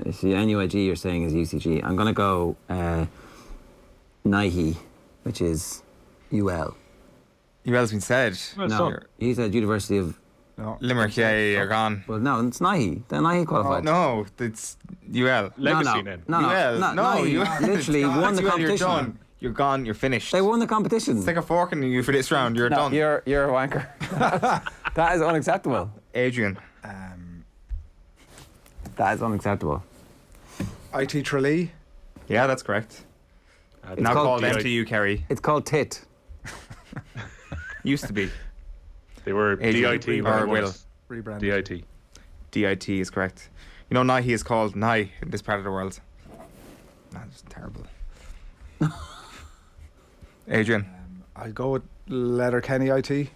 It's the NUIG you're saying is UCG. I'm going to go Nike, which is UL. UL's been said. No, he said University of Limerick, yeah, you're gone. Well, no, it's Nike. They're Nike qualified. No, it's UL. Legacy no, name. No, UL. No, Nike you literally won the You're competition. done. You're gone. You're finished. They won the competition. Stick a fork in you for this round. You're done. You're a wanker. That is unacceptable. Adrian. That is unacceptable. IT Tralee. Yeah, that's correct. Now called MTU Kerry. It's called TIT. Used to be. They were Adrian. DIT. Or Will. Rebranded. DIT. DIT is correct. You know, Nike is called Nye in this part of the world. That's terrible. Adrian. I'll go with Letterkenny IT.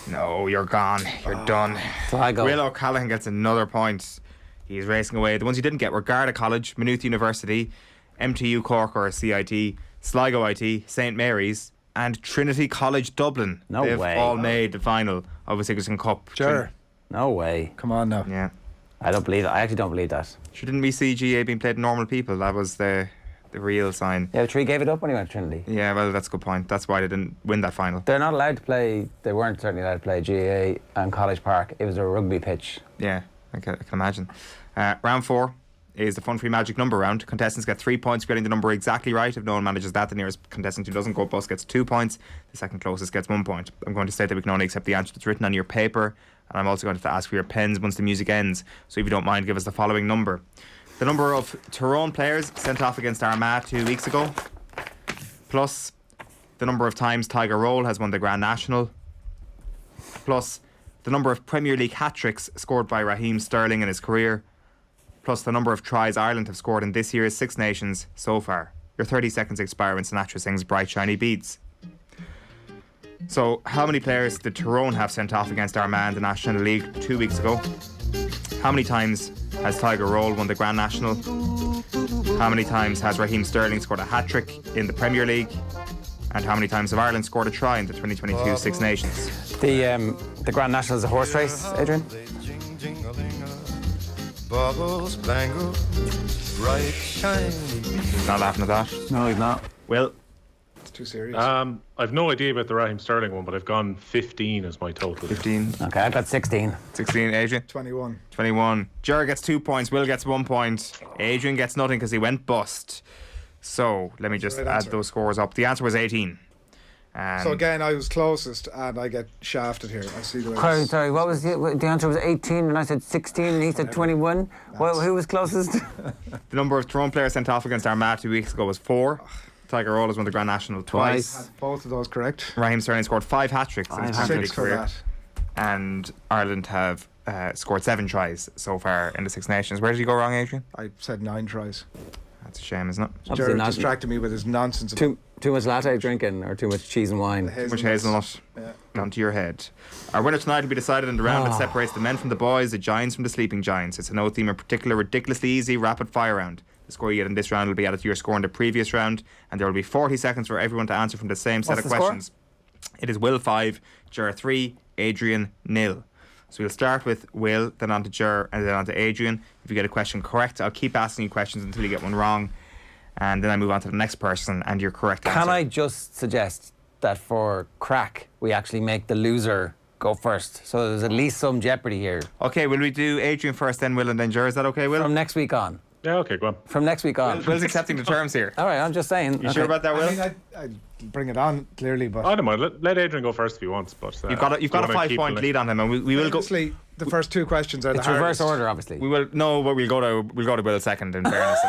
No, you're gone. You're done. Sligo. Will O'Callaghan gets another point. He's racing away. The ones you didn't get were Garda College, Maynooth University, MTU Cork or CIT, Sligo IT, St Mary's, and Trinity College Dublin. No They've way. all made the final of a Sigerton Cup. Sure. No way. Come on now. Yeah. I don't believe it. I actually don't believe that. Didn't we see GAA being played normal people? That was the real sign. Yeah, the Tree gave it up when he went to Trinity. Yeah, well, that's a good point. That's why they didn't win that final. They're not allowed to play. They weren't certainly allowed to play GAA and College Park. It was a rugby pitch. Yeah, I can imagine. Round 4 is the Fun Free Magic number round. Contestants get 3 points for getting the number exactly right. If no one manages that, the nearest contestant who doesn't go bust gets 2 points. The second closest gets 1 point. I'm going to state that we can only accept the answer that's written on your paper, and I'm also going to ask for your pens once the music ends. So if you don't mind, give us the following number. The number of Tyrone players sent off against Armagh 2 weeks ago, plus the number of times Tiger Roll has won the Grand National, plus the number of Premier League hat-tricks scored by Raheem Sterling in his career, plus the number of tries Ireland have scored in this year's Six Nations so far. Your 30 seconds expire when Sinatra sings Bright Shiny Beads. So, how many players did Tyrone have sent off against Armagh in the National League 2 weeks ago? How many times has Tiger Roll won the Grand National? How many times has Raheem Sterling scored a hat-trick in the Premier League? And how many times have Ireland scored a try in the 2022 Six Nations? The Grand National is a horse race, Adrian. Bubbles, bangles, bright shiny. He's not laughing at that. No, he's not. Will? It's too serious. I've no idea about the Raheem Sterling one, but I've gone 15 as my total. 15. Okay, I've got 16. 16, Adrian? 21. 21. Ger gets 2 points. Will gets 1 point. Adrian gets nothing because he went bust. So, let me just add those scores up. The answer was 18. So again, I was closest, and I get shafted here. I see the way. Sorry, what was the answer? Was 18, and I said 16, and he said 21. Well, who was closest? The number of Tyrone players sent off against Armagh 2 weeks ago was 4. Tiger Roll has won the Grand National twice. Both of those correct. Raheem Sterling scored 5 hat-tricks in his Premier League career. That. And Ireland have scored 7 tries so far in the Six Nations. Where did you go wrong, Adrian? I said 9 tries. That's a shame, isn't it? Jared distracted me with his nonsense. Too much latte drinking or too much cheese and wine? Too much hazelnut onto your head. Our winner tonight will be decided in the round that separates the men from the boys, the giants from the sleeping giants. It's a no theme in particular, ridiculously easy rapid fire round. The score you get in this round will be added to your score in the previous round, and there will be 40 seconds for everyone to answer from the same set of questions. It is Will 5, Ger 3, Adrian 0. So we'll start with Will, then on to Ger, and then on to Adrian. If you get a question correct, I'll keep asking you questions until you get one wrong, and then I move on to the next person and your correct answer. Can I just suggest that for crack, we actually make the loser go first, so there's at least some jeopardy here. Okay, will we do Adrian first, then Will, and then Ger? Is that okay, Will? From next week on. Yeah, okay, go on. From next week on. Will's accepting the terms here. All right, I'm just saying. You sure about that, Will? I mean, I'd bring it on, clearly, but... I don't mind. Let Adrian go first if he wants, but... You've got a 5-point lead on him, and we will go... Obviously, the first two questions are the It's hardest. reverse order, obviously. We will... No, but we'll go to Will second, in fairness.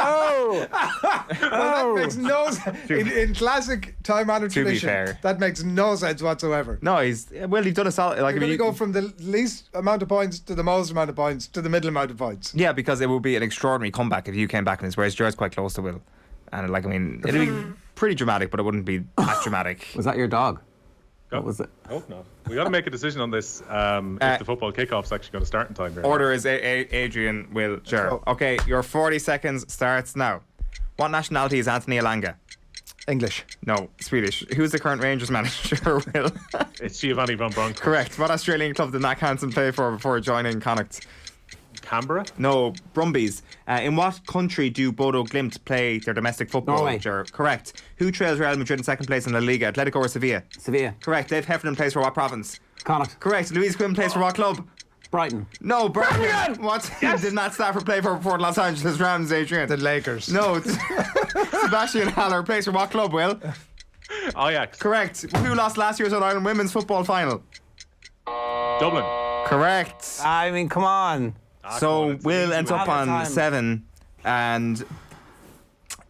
Well, that makes no sense. In classic time-honored tradition, fair. that makes no sense whatsoever. No, he's done a solid... You're going to go from the least amount of points to the most amount of points to the middle amount of points. Yeah, because it would be an extraordinary comeback if you came back in this, whereas Ger's quite close to Will. And it'd be pretty dramatic, but it wouldn't be that dramatic. Was that your dog? What was it? Hope not. We got to make a decision on this if the football kickoff's actually going to start in time. Order is Adrian, Will, Ger. Okay, your 40 seconds starts now. What nationality is Anthony Elanga? English. No, Swedish. Who's the current Rangers manager, Will? It's Giovanni Van Bronckhorst. Correct. What Australian club did Mac Hansen play for before joining Connacht? Canberra? No, Brumbies. In what country do Bodo Glimt play their domestic football? Norway. Correct. Who trails Real Madrid in second place in La Liga? Atletico or Sevilla? Sevilla. Correct. Dave Heffernan plays for what province? Connacht. Correct. Louise Quinn plays for what club? Brighton. No, Birmingham. What team did Matt Stafford play for before Los Angeles Rams, Adrian? The Lakers. No. Sebastian Haller plays for what club, Will? Ajax. Correct. Who lost last year's All-Ireland women's football final? Dublin. Correct. I mean, come on. So Will ends up on 7, and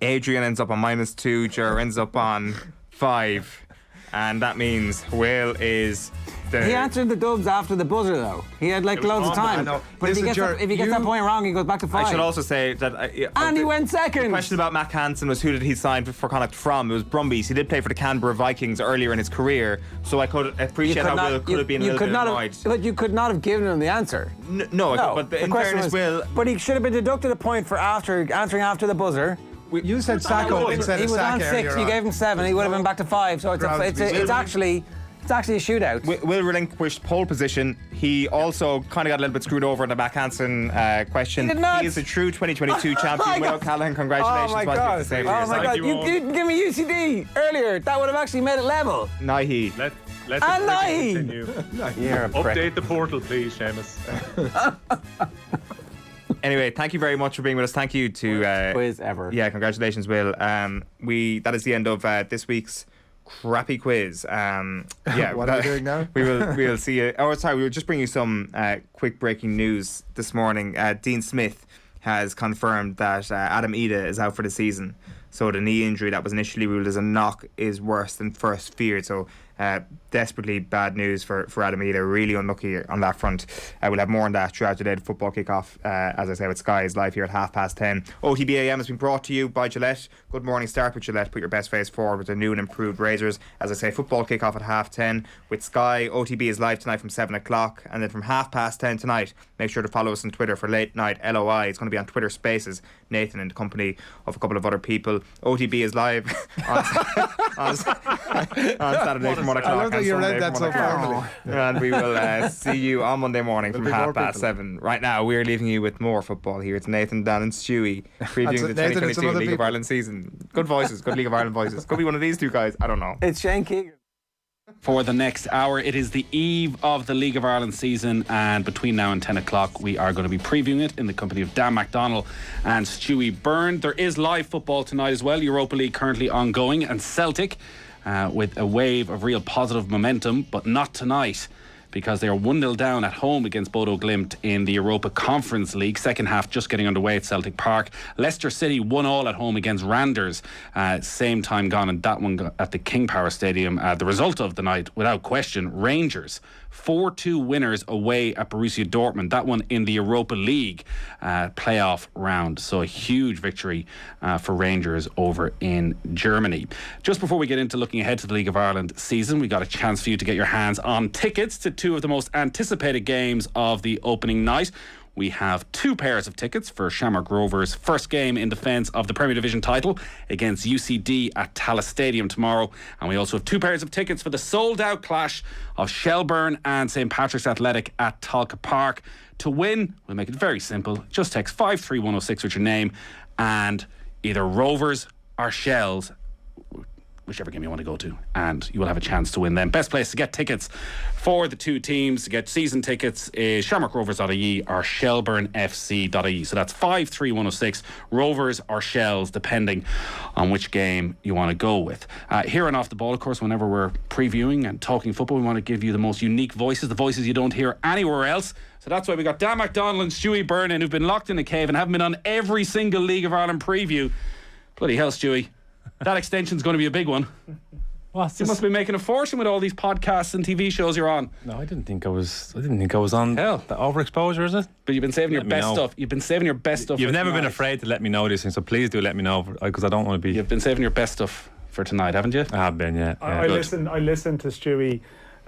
Adrian ends up on -2. Ger ends up on 5, and that means Will is. He answered the dubs after the buzzer, though. He had loads of time. But Listen, if he gets that point wrong, he goes back to 5. I should also say that. And he went second. The question about Mac Hansen was who did he sign for Connacht from? It was Brumbies. He did play for the Canberra Vikings earlier in his career, so I could appreciate how Will could have been a little bit annoyed. But you could not have given him the answer. No, but in fairness, Will. But he should have been deducted a point for answering after the buzzer. You said Sacco instead of Sack. He was on 6. You gave him 7. He would have been back to 5. So it's actually a shootout. Will relinquished pole position. He also kind of got a little bit screwed over in the Mac Hansen question. He did not. He is a true 2022 champion. Will O'Callaghan, congratulations. Oh my God. Oh my God. You didn't give me UCD earlier. That would have actually made it level. Nahi. Let the continue. You're a prick. Update the portal, please, Seamus. Anyway, thank you very much for being with us. Thank you to quiz ever. Yeah, congratulations, Will. That is the end of this week's crappy quiz. Yeah, what are we doing now? We will see you. Oh, sorry, we will just bring you some quick breaking news this morning. Dean Smith has confirmed that Adam Ida is out for the season. So the knee injury that was initially ruled as a knock is worse than first feared. So desperately bad news for Adam Ida. Really unlucky on that front. We'll have more on that throughout today. The football kick-off, as I say, with Sky is live here at 10:30. OTB AM has been brought to you by Gillette. Good morning. Start with Gillette. Put your best face forward with their new and improved razors. As I say, football kick-off at 10:30 with Sky. OTB is live tonight from 7 o'clock, and then from 10:30 tonight, make sure to follow us on Twitter for Late Night LOI. It's going to be on Twitter Spaces. Nathan in the company of a couple of other people. OTB is live on Saturday from 1 o'clock. I love that you read that so formally. And we will see you on Monday morning from 7:30. Right now, we're leaving you with more football here. It's Nathan, Dan and Stewie previewing the 2022 League of Ireland season. Good voices, good League of Ireland voices. Could be one of these two guys, I don't know. It's Shane Keegan. For the next hour, it is the eve of the League of Ireland season, and between now and 10 o'clock we are going to be previewing it in the company of Dan MacDonald and Stewie Byrne. There is live football tonight as well. Europa League currently ongoing, and Celtic with a wave of real positive momentum, but not tonight, because they are 1-0 down at home against Bodo Glimt in the Europa Conference League. Second half just getting underway at Celtic Park. Leicester City 1-1 at home against Randers. Same time gone, and that one at the King Power Stadium. The result of the night, without question, Rangers 4-2 winners away at Borussia Dortmund. That one in the Europa League playoff round. So a huge victory for Rangers over in Germany. Just before we get into looking ahead to the League of Ireland season, we got a chance for you to get your hands on tickets to two of the most anticipated games of the opening night. we have 2 pairs of tickets for Shamrock Rovers' first game in defence of the Premier Division title against UCD at Tallaght Stadium tomorrow. And we also have 2 pairs of tickets for the sold-out clash of Shelbourne and St Patrick's Athletic at Talca Park. To win, we'll make it very simple. Just text 53106 with your name and either Rovers or Shells, whichever game you want to go to, and you will have a chance to win them. Best place to get tickets for the 2 teams, to get season tickets, is shamrockrovers.ie or shelbournefc.ie. So that's 53106, Rovers or Shells, depending on which game you want to go with. Here on Off the Ball, of course, whenever we're previewing and talking football, we want to give you the most unique voices, the voices you don't hear anywhere else. So that's why we got Dan McDonald and Stewie Byrne, who've been locked in a cave and haven't been on every single League of Ireland preview. Bloody hell, Stewie. That extension's going to be a big one. You must be making a fortune with all these podcasts and TV shows you're on. No, I didn't think I was on. Hell, the overexposure, is it? But you've been saving your best stuff. You've been saving your best stuff. You've never been afraid to let me know these things, so please do let me know, because I don't want to be. You've been saving your best stuff for tonight, haven't you? I have been, yeah. I listened to Stewie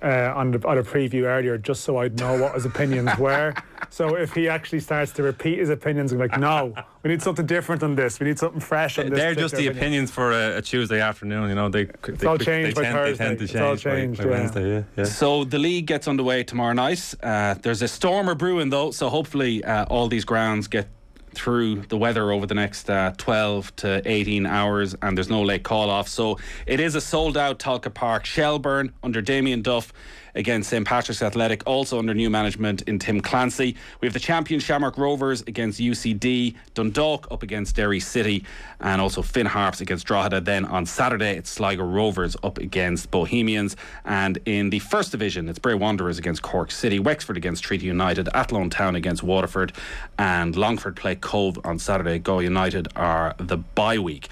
on a preview earlier, just so I'd know what his opinions were. So if he actually starts to repeat his opinions, I'm like, no, we need something different on this. We need something fresh on this. They're just the opinions for a Tuesday afternoon. You know, it's all changed by Thursday. They tend to change it's all changed by Wednesday. Yeah. So the league gets underway tomorrow night. There's a stormer brewing though, so hopefully all these grounds get through the weather over the next 12 to 18 hours, and there's no late call off. So it is a sold out Talca Park. Shelbourne under Damien Duff against St Patrick's Athletic, also under new management in Tim Clancy. We have the champion Shamrock Rovers against UCD, Dundalk up against Derry City, and also Finn Harps against Drogheda. Then on Saturday it's Sligo Rovers up against Bohemians, and in the first division it's Bray Wanderers against Cork City, Wexford against Treaty United, Athlone Town against Waterford, and Longford play Cove on Saturday. Go United are the bye week.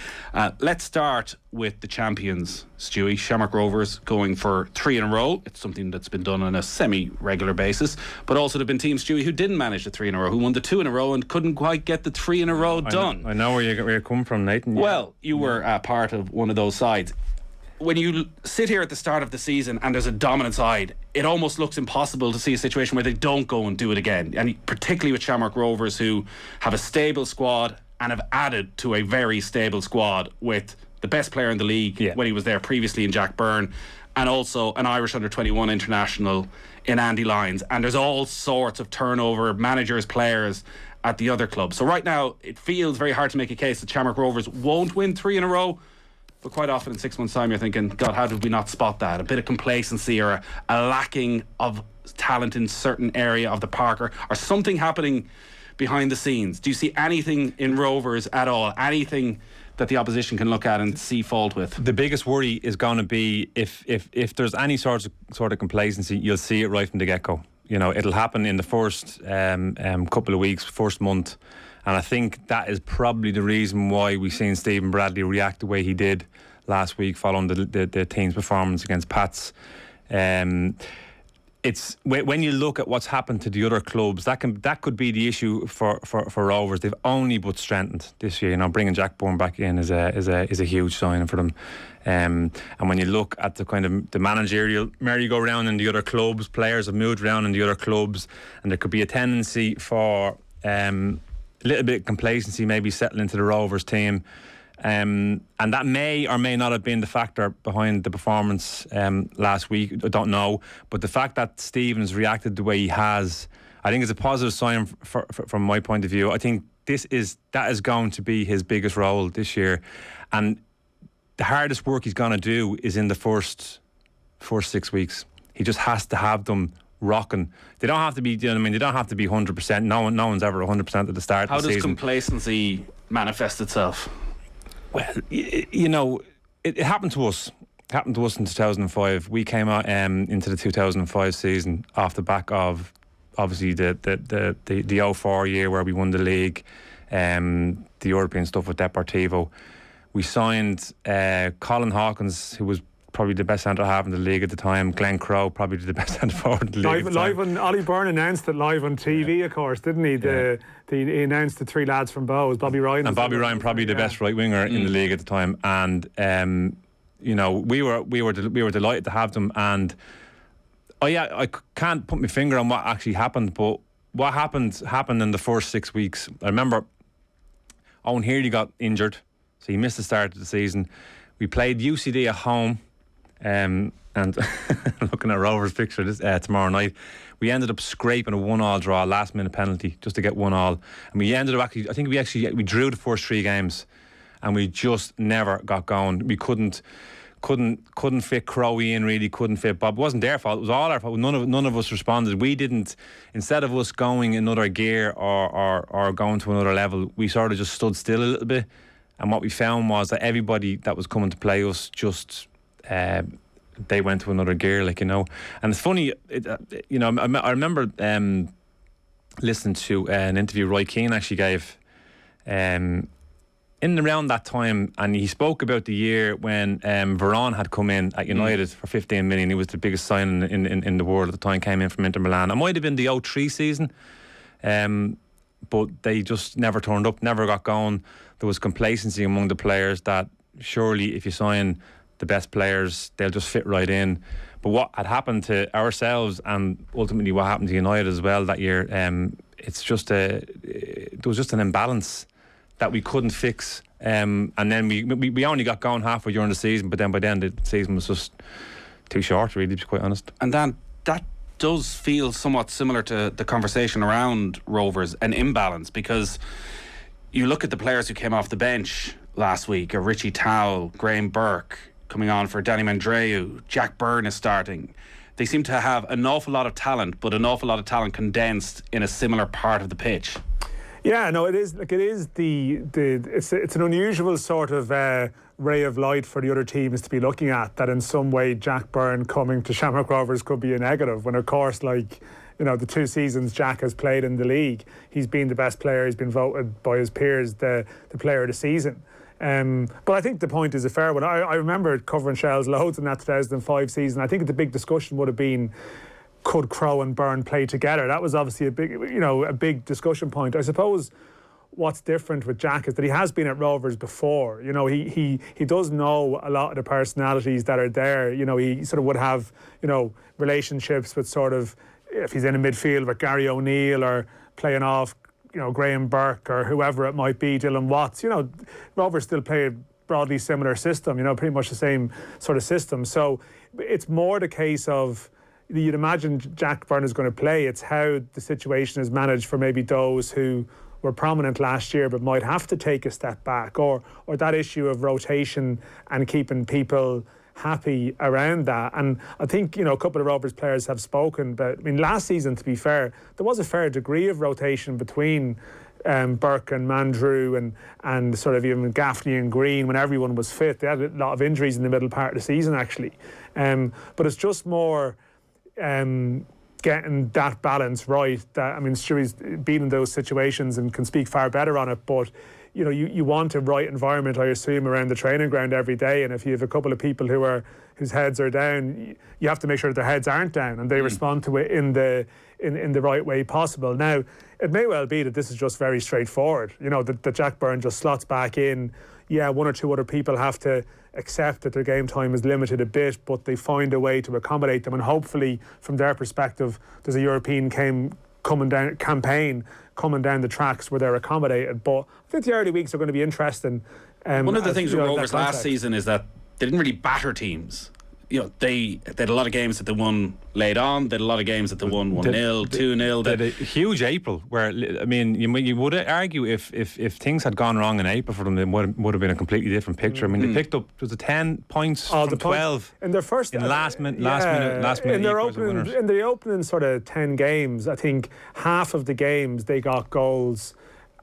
Let's start with the champions, Stewie. Shamrock Rovers going for 3 in a row. It's something that's been done on a semi-regular basis, but also there have been teams, Stewie, who didn't manage the 3 in a row, who won the 2 in a row and couldn't quite get the 3 in a row done. I know where you're coming from, Nathan. Yeah. Well, you were part of one of those sides. When you sit here at the start of the season and there's a dominant side, it almost looks impossible to see a situation where they don't go and do it again. And particularly with Shamrock Rovers, who have a stable squad and have added to a very stable squad with the best player in the league when he was there previously in Jack Byrne, and also an Irish under-21 international in Andy Lyons. And there's all sorts of turnover, managers, players at the other clubs. So right now it feels very hard to make a case that Shamrock Rovers won't win 3 in a row. But quite often in 6 months' time you're thinking, God, how did we not spot that? A bit of complacency or a lacking of talent in certain area of the park, or something happening behind the scenes. Do you see anything in Rovers at all? Anything that the opposition can look at and see fault with? The biggest worry is going to be if there's any sort of complacency, you'll see it right from the get-go. You know, it'll happen in the first couple of weeks, first month. And I think that is probably the reason why we've seen Stephen Bradley react the way he did last week following the team's performance against Pats. It's when you look at what's happened to the other clubs, that could be the issue for Rovers. They've only but strengthened this year. You know, bringing Jack Byrne back in is a huge sign for them. And when you look at the kind of the managerial merry-go-round in the other clubs, players have moved around in the other clubs, and there could be a tendency for a little bit of complacency maybe settle into the Rovers team. And that may or may not have been the factor behind the performance last week. I don't know, but the fact that Stephen's reacted the way he has, I think is a positive sign from my point of view. I think that is going to be his biggest role this year, and the hardest work he's going to do is in the first 6 weeks. He just has to have them rocking. They don't have to be, you know what I mean? They don't have to be 100%. No one's ever 100% at the start of the season. How does complacency manifest itself? Well, you know, it happened to us. It happened to us in 2005. We came out into the 2005 season off the back of obviously the 04 year where we won the league, the European stuff with Deportivo. We signed Colin Hawkins, who was probably the best centre half in the league at the time. Glenn Crowe, probably the best centre forward in the league. Live on Ollie Byrne announced it live on TV, of course, didn't he? He announced the 3 lads from Bow. Bobby Ryan. And Bobby Ryan, probably the best right winger in the league at the time. And you know, we were delighted to have them. And I can't put my finger on what actually happened, but what happened in the first 6 weeks. I remember Owen Healy got injured, so he missed the start of the season. We played UCD at home, and looking at Rovers' fixture tomorrow night, we ended up scraping a 1-1 draw, last minute penalty, just to get 1-1. And we ended up we drew the first 3 games, and we just never got going. We couldn't fit Crowley in, really couldn't fit Bob. It wasn't their fault, it was all our fault. None of us responded. We didn't, instead of us going another gear or going to another level, we sort of just stood still a little bit. And what we found was that everybody that was coming to play us just they went to another gear, like, you know. And it's funny, I remember listening to an interview ROG Keenan actually gave in around that time, and he spoke about the year when Varane had come in at United for 15 million. He was the biggest signing in the world at the time, came in from Inter Milan. It might have been the 03 season, but they just never turned up, never got going. There was complacency among the players that surely if you sign the best players, they'll just fit right in. But what had happened to ourselves, and ultimately what happened to United as well that year, there was just an imbalance that we couldn't fix, and then we only got going halfway during the season, but then by then the season was just too short, really, to be quite honest. And then that does feel somewhat similar to the conversation around Rovers, an imbalance, because you look at the players who came off the bench last week, Richie Towell, Graham Burke coming on for Danny Mandreu, Jack Byrne is starting. They seem to have an awful lot of talent, but an awful lot of talent condensed in a similar part of the pitch. Yeah, no, it is. Like, it is it's an unusual sort of ray of light for the other teams to be looking at, that in some way Jack Byrne coming to Shamrock Rovers could be a negative, when of course, like, you know, the 2 seasons Jack has played in the league, he's been the best player. He's been voted by his peers the player of the season. But I think the point is a fair one. I remember covering Shells loads in that 2005 season. I think the big discussion would have been, could Crow and Byrne play together? That was obviously a big discussion point. I suppose what's different with Jack is that he has been at Rovers before. You know, he does know a lot of the personalities that are there. You know, he sort of would have, you know, relationships with sort of, if he's in a midfield with Gary O'Neill or playing off, you know, Graham Burke or whoever it might be, Dylan Watts. You know, Rovers still play a broadly similar system, you know, pretty much the same sort of system. So it's more the case of, you'd imagine Jack Byrne is going to play. It's how the situation is managed for maybe those who were prominent last year but might have to take a step back, or that issue of rotation and keeping people happy around that. And I think, you know, a couple of Rovers players have spoken, but I mean, last season, to be fair, there was a fair degree of rotation between Burke and Mandrew and sort of even Gaffney and Green when everyone was fit. They had a lot of injuries in the middle part of the season, actually. But it's just more getting that balance right. That, I mean, Stewie's been in those situations and can speak far better on it, but you know, you want a right environment, I assume, around the training ground every day. And if you have a couple of people whose heads are down, you have to make sure that their heads aren't down and they respond to it in the right way possible. Now, it may well be that this is just very straightforward. You know, that Jack Byrne just slots back in. Yeah, 1 or 2 other people have to accept that their game time is limited a bit, but they find a way to accommodate them. And hopefully, from their perspective, there's a European campaign coming down the tracks where they're accommodated. But I think the early weeks are going to be interesting. One of the things with Rovers last season is that they didn't really batter teams. You know, they had a lot of games that they won late on. They had a lot of games that they won 1-0, 2-0. They had a huge April where, I mean, you would argue if things had gone wrong in April for them, it would have been a completely different picture. I mean, they picked up, was it 10 points from 12 in their first last minute. In the opening sort of 10 games, I think half of the games they got goals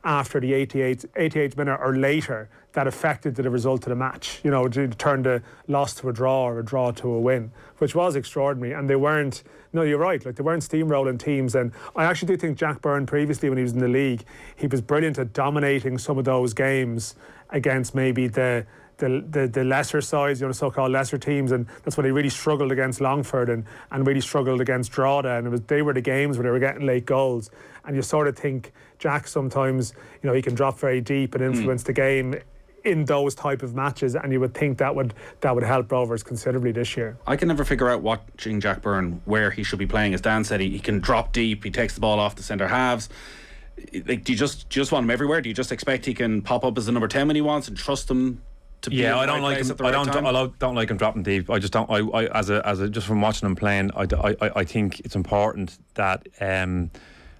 after the 88th minute or later that affected the result of the match. You know, to turn the loss to a draw or a draw to a win, which was extraordinary. And they weren't, no, you're right, like they weren't steamrolling teams. And I actually do think Jack Byrne previously, when he was in the league, he was brilliant at dominating some of those games against maybe the lesser sides, you know, so-called lesser teams, and that's when he really struggled against Longford and really struggled against Drogheda, and they were the games where they were getting late goals. And you sort of think Jack sometimes, you know, he can drop very deep and influence the game in those type of matches, and you would think that would help Rovers considerably this year. I can never figure out, watching Jack Byrne, where he should be playing. As Dan said, he can drop deep, he takes the ball off the centre halves. Like, do you just want him everywhere? Do you just expect he can pop up as the number 10 when he wants and trust him to be I don't like him. I don't like him dropping deep. I just don't. I as a just from watching him playing, I think it's important that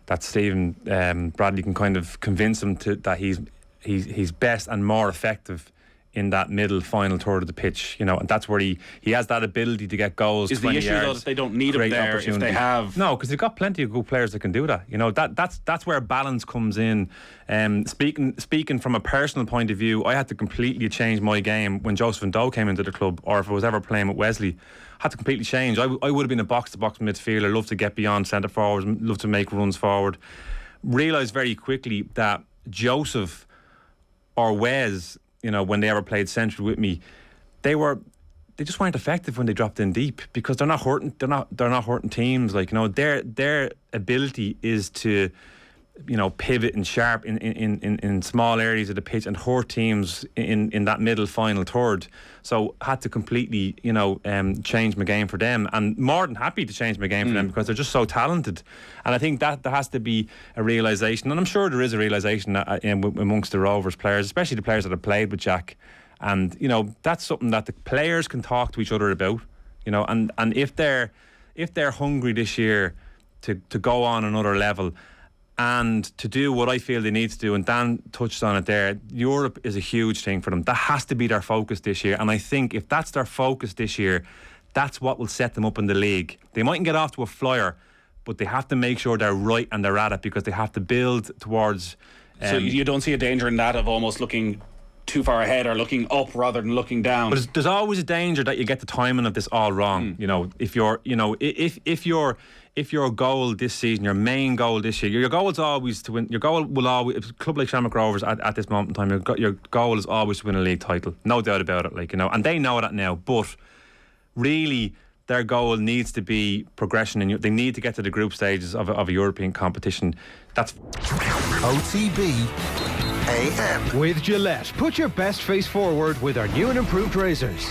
that Stephen Bradley can kind of convince him that he's best and more effective in that middle final third of the pitch, and that's where he has that ability to get goals. Is the issue though that they don't need him there if they have? No, because they've got plenty of good players that can do that. That's where balance comes in. Speaking from a personal point of view, I had to completely change my game when Joseph N'Doh came into the club, or if I was ever playing with Wesley. Had to completely change. I would have been a box-to-box midfielder, love to get beyond centre forwards, love to make runs forward. Realised very quickly that Joseph or Wes, when they ever played central with me, they just weren't effective when they dropped in deep, because they're not hurting teams. Their ability is to pivot and sharp in small areas of the pitch and hurt teams in that middle final third. So had to completely change my game for them, and more than happy to change my game for them, because they're just so talented. And I think that there has to be a realisation, and I'm sure there is a realisation amongst the Rovers players, especially the players that have played with Jack. And that's something that the players can talk to each other about. And if they're hungry this year to go on another level and to do what I feel they need to do, and Dan touched on it there, Europe is a huge thing for them. That has to be their focus this year, and I think if that's their focus this year, that's what will set them up in the league. They mightn't get off to a flyer, but they have to make sure they're right and they're at it, because they have to build towards... So you don't see a danger in that of almost looking too far ahead or looking up rather than looking down? But there's always a danger that you get the timing of this all wrong. If your goal this season, your main goal this year, your goal is always to win. Your goal will always, if a club like Shamrock Rovers at this moment in time, your goal is always to win a league title, no doubt about it. And they know that now. But really, their goal needs to be progression, and they need to get to the group stages of a European competition. That's OTB AM with Gillette. Put your best face forward with our new and improved razors.